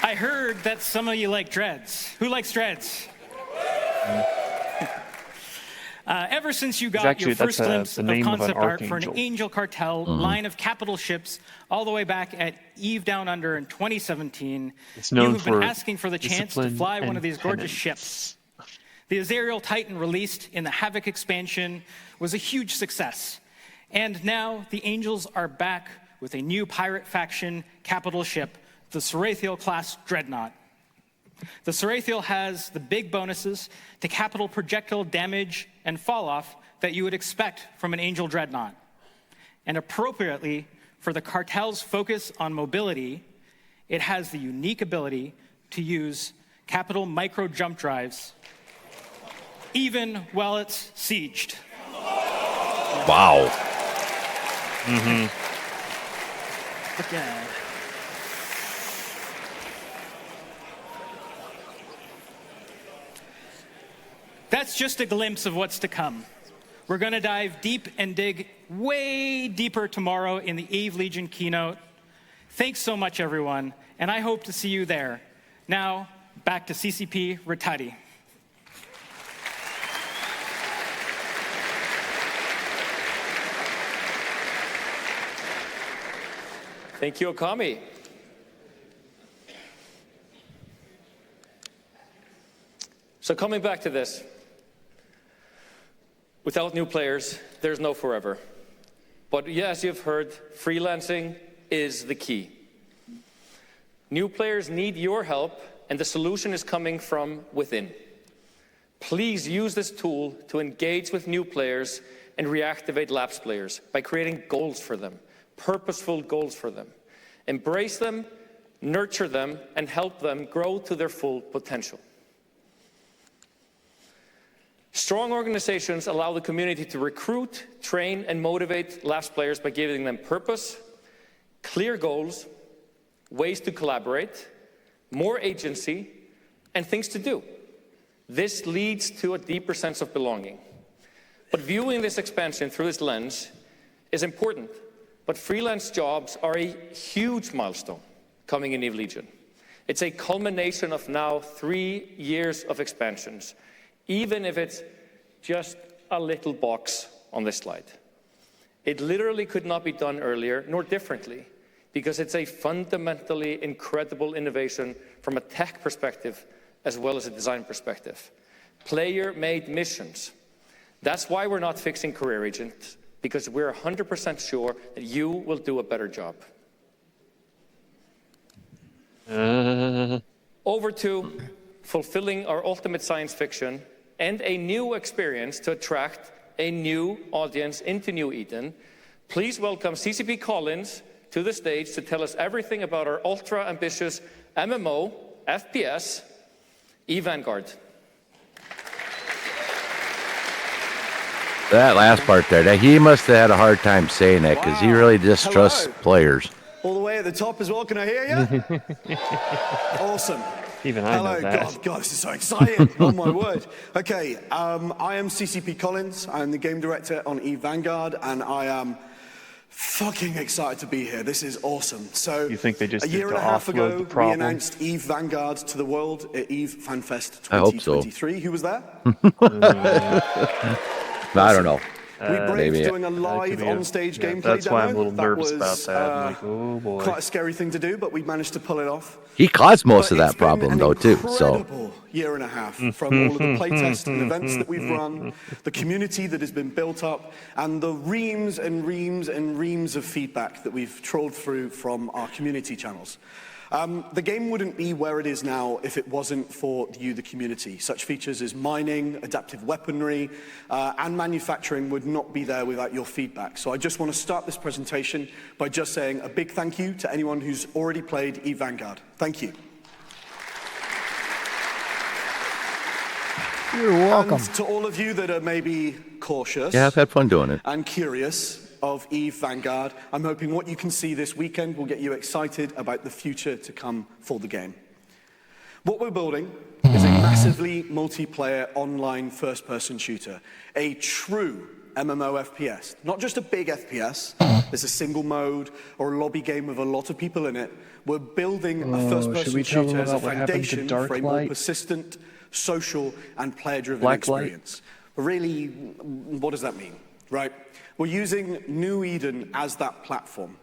U: I heard that some of you like dreads. Who likes dreads? Ever since you got
T: Actually,
U: your first
T: that's
U: glimpse
T: the
U: of
T: name of an
U: concept art for an
T: archangel.
U: Angel Cartel line of capital ships all the way back at Eve Down Under in 2017,
T: It's
U: you
T: known
U: have been
T: for
U: asking for the chance to
T: discipline
U: fly one
T: and
U: of these gorgeous
T: penance.
U: ships. The Azerial Titan released in the Havoc expansion was a huge success. And now the Angels are back with a new pirate faction capital ship, the Sarathiel class Dreadnought. The Sarathiel has the big bonuses to capital projectile damage and fall off that you would expect from an Angel Dreadnought. And appropriately for the cartel's focus on mobility, it has the unique ability to use capital micro jump drives even while it's sieged.
K: Wow.
U: Look at it. That's just a glimpse of what's to come. We're going to dive deep and dig way deeper tomorrow in the Eve Legion keynote. Thanks so much, everyone, and I hope to see you there. Now, back to CCP Rattati.
R: Thank you, Okami. So coming back to this, without new players, there's no forever. But yeah, as you've heard, freelancing is the key. New players need your help, and the solution is coming from within. Please use this tool to engage with new players and reactivate lapsed players by creating goals for them, purposeful goals for them. Embrace them, nurture them, and help them grow to their full potential. Strong organizations allow the community to recruit, train, and motivate lapsed players by giving them purpose, clear goals, ways to collaborate, more agency, and things to do. This leads to a deeper sense of belonging. But viewing this expansion through this lens is important. But freelance jobs are a huge milestone coming in Eve Legion. It's a culmination of now 3 years of expansions, even if it's just a little box on this slide. It literally could not be done earlier nor differently, because it's a fundamentally incredible innovation from a tech perspective as well as a design perspective. player-made missions. That's why we're not fixing career agents, because we're 100% sure that you will do a better job. Over to fulfilling our ultimate science fiction and a new experience to attract a new audience into New Eden. Please welcome CCP Collins to the stage to tell us everything about our ultra-ambitious MMO, FPS, eVanguard.
K: That last part there, he must have had a hard time saying that because he really distrusts players.
I: All the way at the top as well. Can I hear you? Awesome.
T: Even I know that.
I: God, this is so exciting. Oh my word. Okay, I am CCP Collins. I'm the game director on eVanguard, and I am fucking excited to be here. This is awesome. So,
T: you think they just
I: a year and a half ago, we announced eVanguard to the world at EVE FanFest 2023.
K: I hope so.
I: Who was there?
K: I don't know.
I: We braved doing a live on-stage gameplay demo.
T: That's why I'm a little nervous
I: was,
T: about that. I'm like, oh boy.
I: Quite a scary thing to do, but we managed to pull it off.
K: He caused most of that problem, though, too. So,
I: incredible year and a half from all of the playtests and events that we've run, the community that has been built up, and the reams and reams and reams of feedback that we've trawled through from our community channels. The game wouldn't be where it is now if it wasn't for you, the community. Such features as mining, adaptive weaponry, and manufacturing would not be there without your feedback. So I just want to start this presentation by just saying a big thank you to anyone who's already played eVanguard. Thank you.
D: You're welcome.
I: And to all of you that are maybe cautious
K: yeah, I've had fun doing it.
I: and curious of eVanguard, I'm hoping what you can see this weekend will get you excited about the future to come for the game. What we're building is a massively multiplayer online first-person shooter, a true MMO FPS, not just a big FPS. There's a single mode or a lobby game with a lot of people in it. We're building a first-person shooter as a foundation for a more persistent, social, and player-driven experience. But really, what does that mean, right? We're using New Eden as that platform,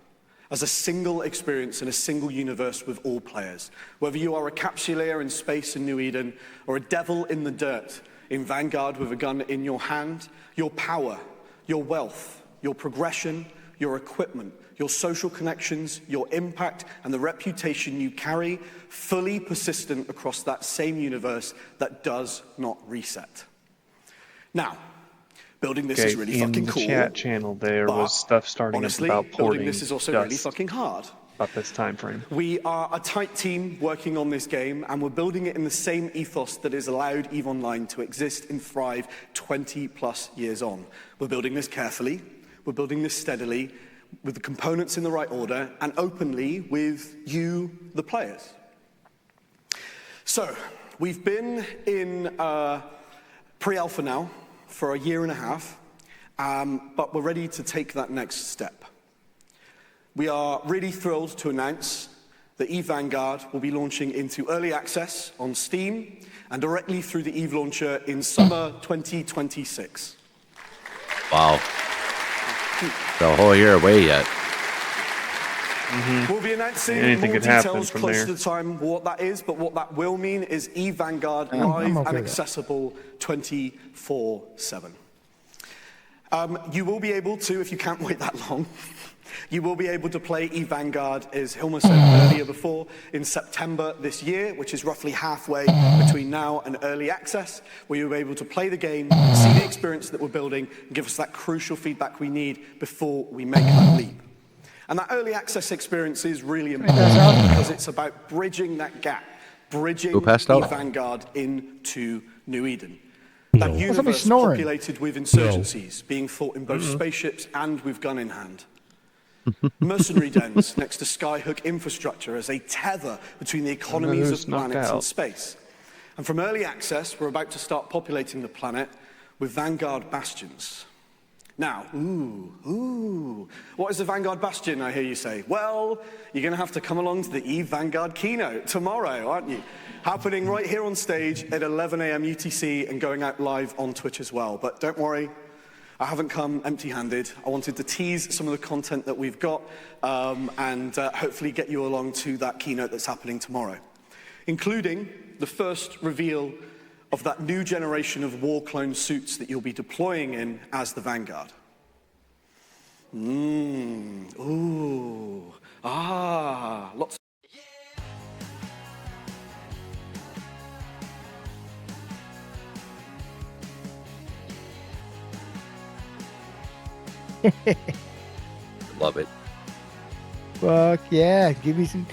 I: as a single experience in a single universe with all players. Whether you are a capsuleer in space in New Eden or a devil in the dirt in Vanguard with a gun in your hand, your power, your wealth, your progression, your equipment, your social connections, your impact, and the reputation you carry, fully persistent across that same universe that does not reset. Now, building this is really fucking cool.
T: In the chat channel, there was stuff starting
I: honestly,
T: about porting.
I: Building this is also really fucking hard.
T: About this time frame.
I: We are a tight team working on this game, and we're building it in the same ethos that has allowed EVE Online to exist and thrive 20 plus years on. We're building this carefully, we're building this steadily, with the components in the right order, and openly with you, the players. So, we've been in pre-alpha now for a year and a half, but we're ready to take that next step. We are really thrilled to announce that eVanguard will be launching into early access on Steam and directly through the EVE launcher in summer 2026.
K: Wow. The whole year away yet.
I: We'll be announcing more details close to the time what that is, but what that will mean is eVanguard live and accessible 24/7. You will be able to, if you can't wait that long, you will be able to play eVanguard, as Hilma said earlier before, in September this year, which is roughly halfway between now and early access, where you'll be able to play the game, see the experience that we're building, and give us that crucial feedback we need before we make that leap. And that early access experience is really important because it's about bridging that gap, bridging eVanguard into New Eden. That universe populated with insurgencies being fought in both spaceships and with gun in hand. Mercenary dens next to skyhook infrastructure as a tether between the economies of planets and space. And from early access, we're about to start populating the planet with Vanguard bastions. Now, what is a Vanguard bastion, I hear you say? Well, you're going to have to come along to the EVE Vanguard keynote tomorrow, aren't you? Happening right here on stage at 11 a.m. UTC and going out live on Twitch as well. But don't worry, I haven't come empty-handed. I wanted to tease some of the content that we've got and hopefully get you along to that keynote that's happening tomorrow, including the first reveal of that new generation of war clone suits that you'll be deploying in as the Vanguard. Ooh. Lots.
K: Love it.
D: Fuck yeah. Give me some.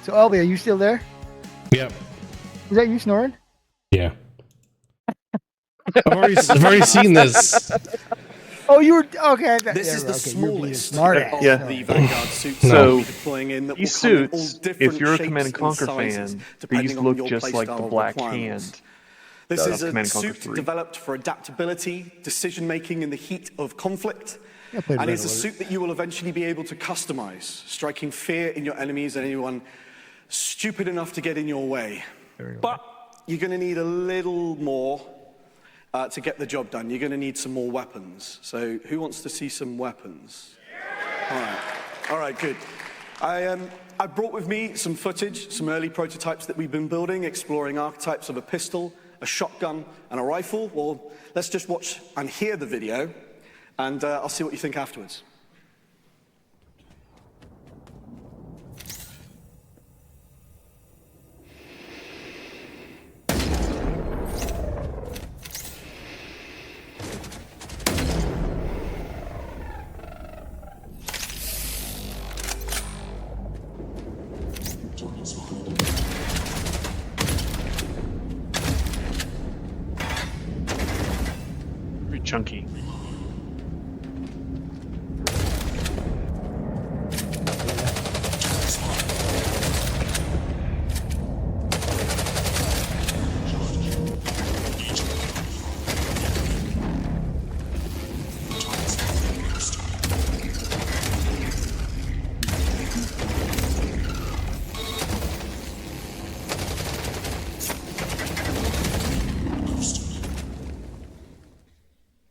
D: So, Elby, are you still there?
A: Yep.
D: Is that you snoring?
A: Yeah. I've already seen this.
D: Oh, you were okay.
I: This is the smallest
D: smart
I: of
D: ass.
I: the Vanguard suits
T: So,
I: that we'll be deploying in that will
T: these
I: come in all
T: suits,
I: different
T: if you're a
I: shapes
T: Command and
I: and
T: Conquer
I: sizes,
T: fan,
I: depending
T: these
I: on
T: look
I: your
T: just like the
I: playstyle
T: Black
I: requirements.
T: Hand.
I: This
T: of
I: is a
T: Command and Conquer
I: suit
T: 3.
I: developed for adaptability, decision-making in the heat of conflict,
D: I played
I: and
D: Red
I: is a
D: Alert.
I: suit that you will eventually be able to customize, striking fear in your enemies and anyone stupid enough to get in your way. But you're going to need a little more to get the job done. You're going to need some more weapons. So who wants to see some weapons? All right, good. I brought with me some footage, some early prototypes that we've been building, exploring archetypes of a pistol, a shotgun, and a rifle. Well, let's just watch and hear the video, and I'll see what you think afterwards.
T: Very chunky.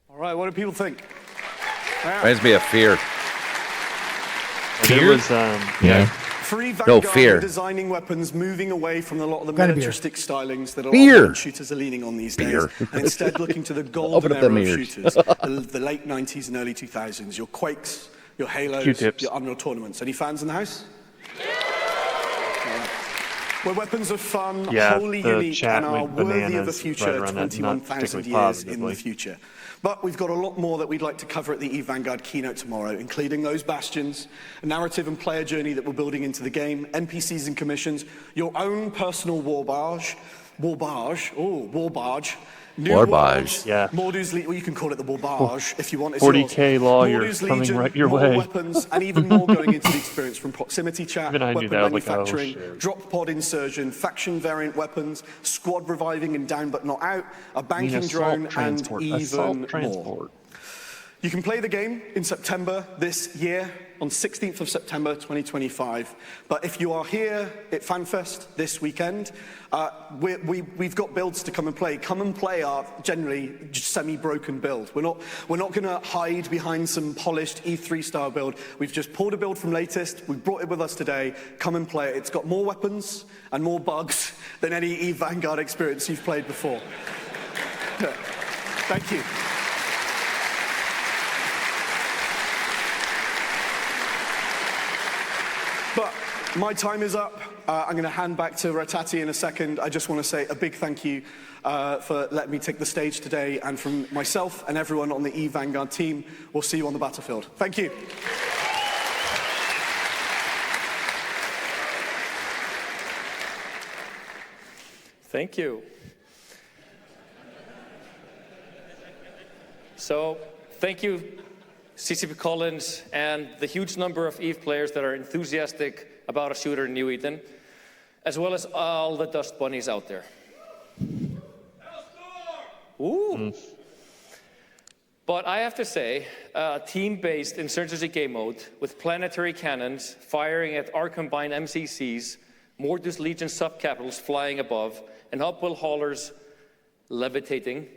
I: All right, what do people think?
K: Reminds me of Fear.
T: There was,
A: Yeah.
I: Free
K: No,
I: Vanguard
K: Fear.
I: are designing weapons, moving away from a lot of the
D: Gotta be
I: militaristic stylings that a lot
K: Fear.
I: of modern shooters are leaning on these days,
K: Fear.
I: and instead looking to the
K: Open
I: golden
K: up the
I: era of
K: mirrors.
I: shooters, the late 90s and early 2000s. Your Quakes, your Halos,
T: Q-tips.
I: your Unreal Tournaments. Any fans in the house? Where weapons are fun,
T: Yeah,
I: wholly
T: the
I: unique,
T: chat
I: and are
T: went
I: worthy of a
T: bananas
I: future
T: right around that, not
I: 21,000
T: particularly
I: years in the
T: positively.
I: future. But we've got a lot more that we'd like to cover at the Vanguard keynote tomorrow, including those bastions, a narrative and player journey that we're building into the game, NPCs and commissions, your own personal war barge, new
K: War
I: worlds,
K: barge.
T: Yeah.
I: Mordu's well, you can call it the war barge if you want. It's
T: 40K
I: yours.
T: lawyer
I: Mordu's
T: coming
I: Legion,
T: right your
I: more
T: way.
I: weapons, and even more going into the experience from proximity chat,
T: Even I knew
I: weapon
T: that. I was like, oh,
I: manufacturing,
T: shit.
I: drop pod insertion, faction variant weapons, squad reviving and down but not out, a banking drone, and even more. You can play the game in September this year, on 16th of September 2025. But if you are here at FanFest this weekend, we've got builds to come and play. Come and play our generally semi-broken build. We're not going to hide behind some polished E3 style build. We've just pulled a build from latest. We've brought it with us today. Come and play it. It's got more weapons and more bugs than any Vanguard experience you've played before. Thank you. But my time is up. I'm going to hand back to Ratati in a second. I just want to say a big thank you for letting me take the stage today. And from myself and everyone on the Vanguard team, we'll see you on the battlefield. Thank you.
R: Thank you. So, thank you, CCP Collins, and the huge number of EVE players that are enthusiastic about a shooter in New Eden, as well as all the dust bunnies out there. Ooh. But I have to say, team-based insurgency game mode with planetary cannons firing at our combined MCCs, Mordu's Legion subcapitals flying above, and upwell haulers levitating,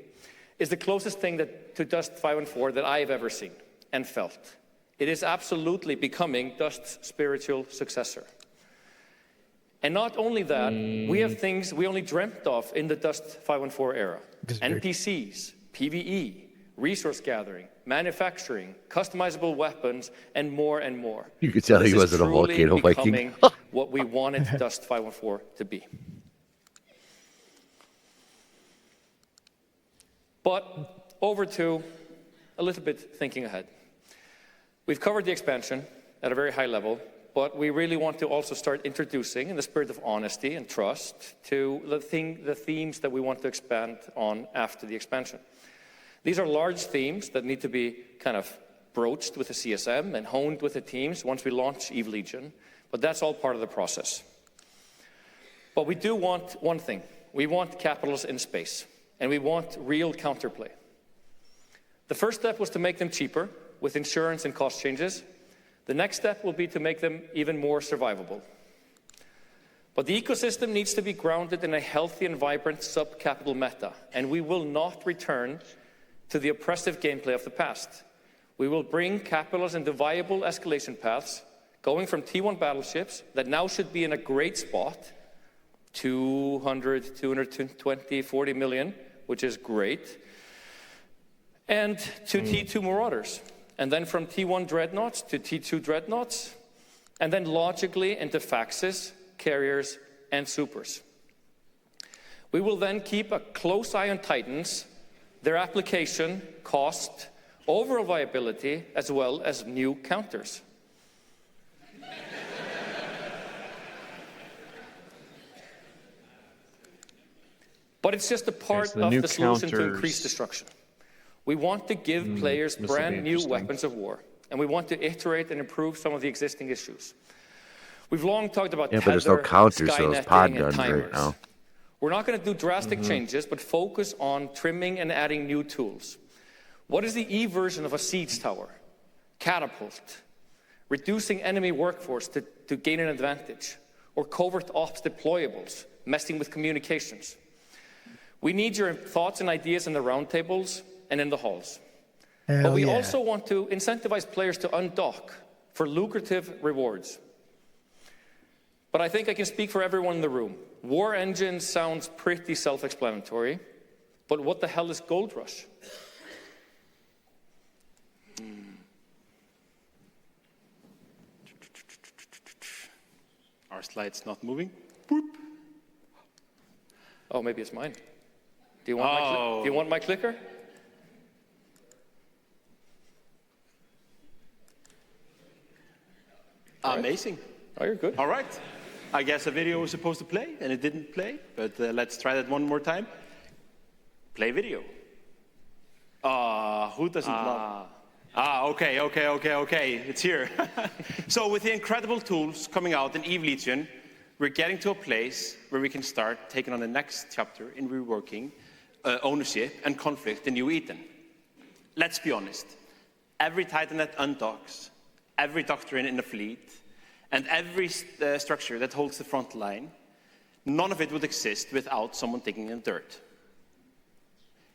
R: is the closest thing to Dust 514 that I have ever seen and felt. It is absolutely becoming Dust's spiritual successor. And not only that, we have things we only dreamt of in the Dust 514 era. NPCs, PvE, resource gathering, manufacturing, customizable weapons, and more and more.
K: You could tell he wasn't a volcano Viking.
R: Becoming what we wanted Dust 514 to be. But over to a little bit thinking ahead. We've covered the expansion at a very high level, but we really want to also start introducing, in the spirit of honesty and trust, to the themes that we want to expand on after the expansion. These are large themes that need to be kind of broached with the CSM and honed with the teams once we launch Eve Legion, but that's all part of the process. But we do want one thing. We want capitals in space, and we want real counterplay. The first step was to make them cheaper with insurance and cost changes. The next step will be to make them even more survivable. But the ecosystem needs to be grounded in a healthy and vibrant sub-capital meta, and we will not return to the oppressive gameplay of the past. We will bring capitals into viable escalation paths, going from T1 battleships that now should be in a great spot, 200, 220, 40 million, which is great, and to T2 Marauders. And then from T1 Dreadnoughts to T2 Dreadnoughts, and then logically into Faxes, Carriers, and Supers. We will then keep a close eye on Titans, their application, cost, overall viability, as well as new counters. But it's just a part of the solution to increase destruction. We want to give players brand new weapons of war, and we want to iterate and improve some of the existing issues. We've long talked about
K: but there's no counters to those pod guns right now.
R: We're not going to do drastic changes, but focus on trimming and adding new tools. What is the E version of a siege tower? Catapult. Reducing enemy workforce to gain an advantage. Or covert ops deployables, messing with communications. We need your thoughts and ideas in the roundtables and in the halls. But we also want to incentivize players to undock for lucrative rewards. But I think I can speak for everyone in the room. War Engine sounds pretty self-explanatory, but what the hell is Gold Rush?
S: Our slide's not moving.
R: Oh, maybe it's mine. Do you want my clicker?
S: Amazing.
R: Oh, you're good.
S: All right. I guess a video was supposed to play, and it didn't play, but let's try that one more time. Play video. Who doesn't love? Okay. It's here. So with the incredible tools coming out in Eve Legion, we're getting to a place where we can start taking on the next chapter in reworking ownership and conflict in New Eden. Let's be honest. Every Titan that undocks, every doctrine in the fleet, and every structure that holds the front line, none of it would exist without someone digging in the dirt.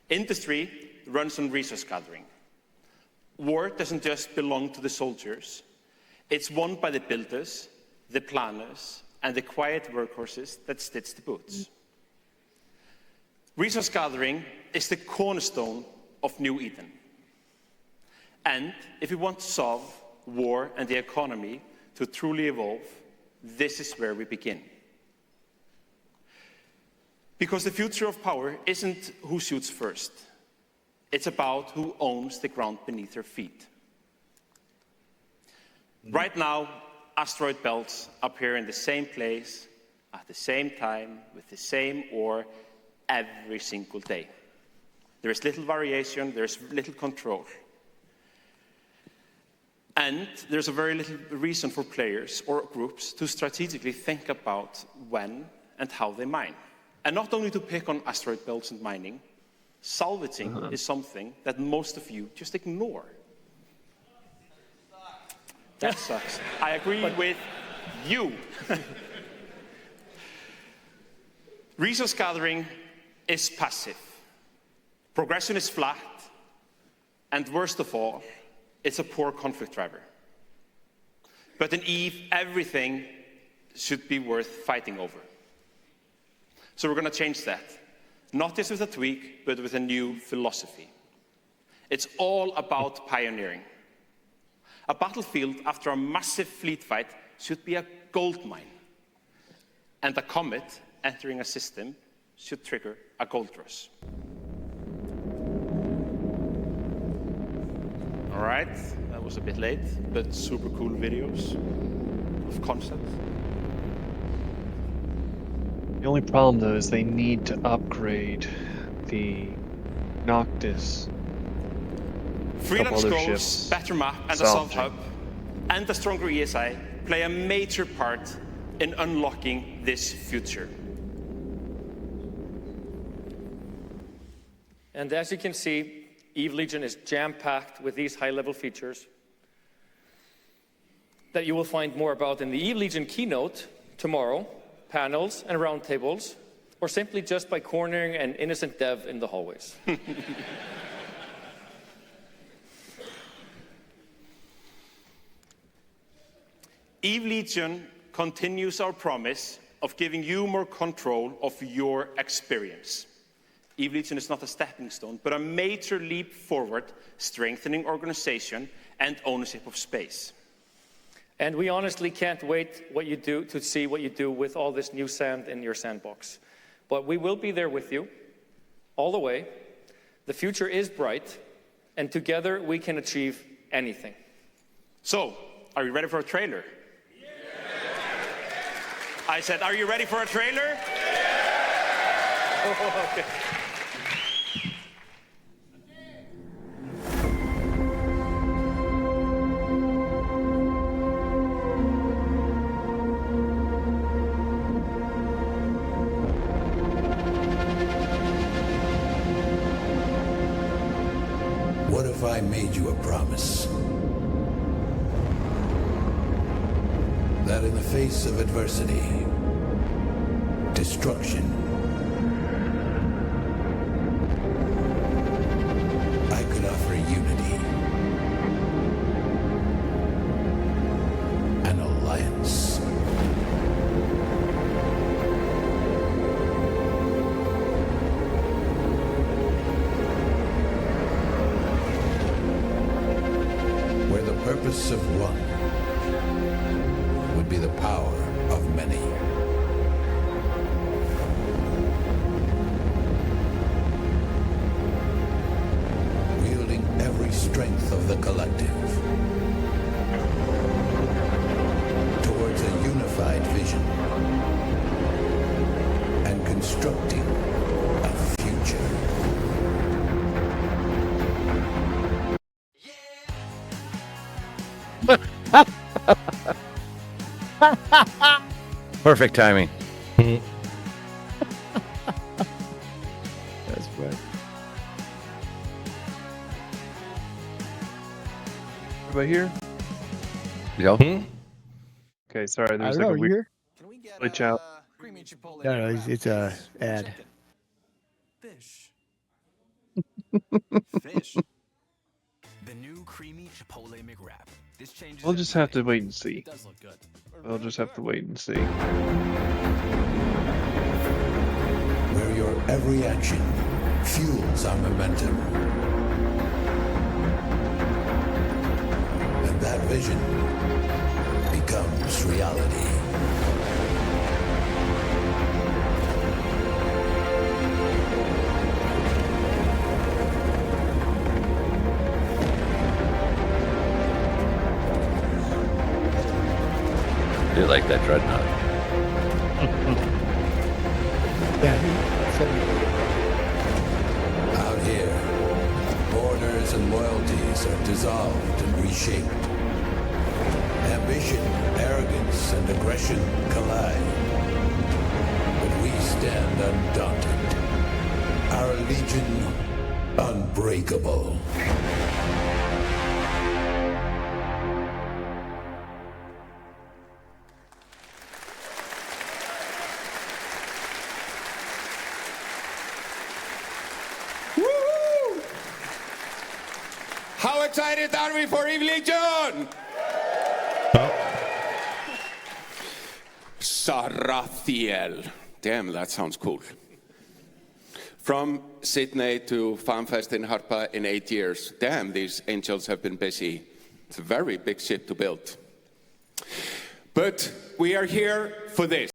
S: Industry runs on resource gathering. War doesn't just belong to the soldiers. It's won by the builders, the planners, and the quiet workhorses that stitch the boots. Resource gathering is the cornerstone of New Eden. And if we want to solve war and the economy to truly evolve, this is where we begin. Because the future of power isn't who shoots first. It's about who owns the ground beneath their feet. Right now, asteroid belts appear in the same place, at the same time, with the same ore, every single day. There is little variation, there is little control. And there's a very little reason for players or groups to strategically think about when and how they mine. And not only to pick on asteroid belts and mining, salvaging is something that most of you just ignore. That sucks. I agree with you. Resource gathering is passive. Progression is flat. And worst of all, it's a poor conflict driver. But in Eve, everything should be worth fighting over. So we're going to change that. Not just with a tweak, but with a new philosophy. It's all about pioneering. A battlefield after a massive fleet fight should be a gold mine. And a comet entering a system should trigger a gold rush. All right, that was a bit late, but super cool videos of concept.
T: The only problem, though, is they need to upgrade the Noctis.
S: Freelance goals, better map, and a soft hub, and a stronger ESI play a major part in unlocking this future.
R: And as you can see, Eve Legion is jam-packed with these high-level features that you will find more about in the Eve Legion keynote tomorrow, panels and roundtables, or simply just by cornering an innocent dev in the hallways.
S: Eve Legion continues our promise of giving you more control of your experience. Eve Legion is not a stepping stone, but a major leap forward, strengthening organization and ownership of space.
R: And we honestly can't wait to see what you do with all this new sand in your sandbox. But we will be there with you, all the way. The future is bright, and together we can achieve anything.
S: So, are you ready for a trailer? Yeah. I said, are you ready for a trailer? Yeah. Oh, okay.
J: What if I made you a promise? That in the face of adversity, destruction, I could offer unity, an alliance. Where the purpose of one would be the power of many. Wielding every strength of the collective towards a unified vision and constructing a future.
K: Perfect timing.
D: That's right.
T: Everybody here?
K: Yo.
T: Okay, sorry.
D: I
T: There's
D: don't
T: like
D: know,
T: a
D: you
T: weird
D: here?
T: glitch out.
D: No, it's a ad.
L: Fish. Fish. The new creamy Chipotle McWrap. This changes.
T: We'll just have to wait and see.
L: It does look good.
T: We'll just have to wait and see.
J: Where your every action fuels our momentum. And that vision becomes reality.
K: I do like that dreadnought.
J: Out here, borders and loyalties are dissolved and reshaped. Ambition, arrogance, and aggression collide. But we stand undaunted. Our legion unbreakable.
N: How excited are we for Eve Legion? Sarathiel. Damn, that sounds cool. From Sydney to FanFest in Harpa in 8 years. Damn, these angels have been busy. It's a very big ship to build. But we are here for this.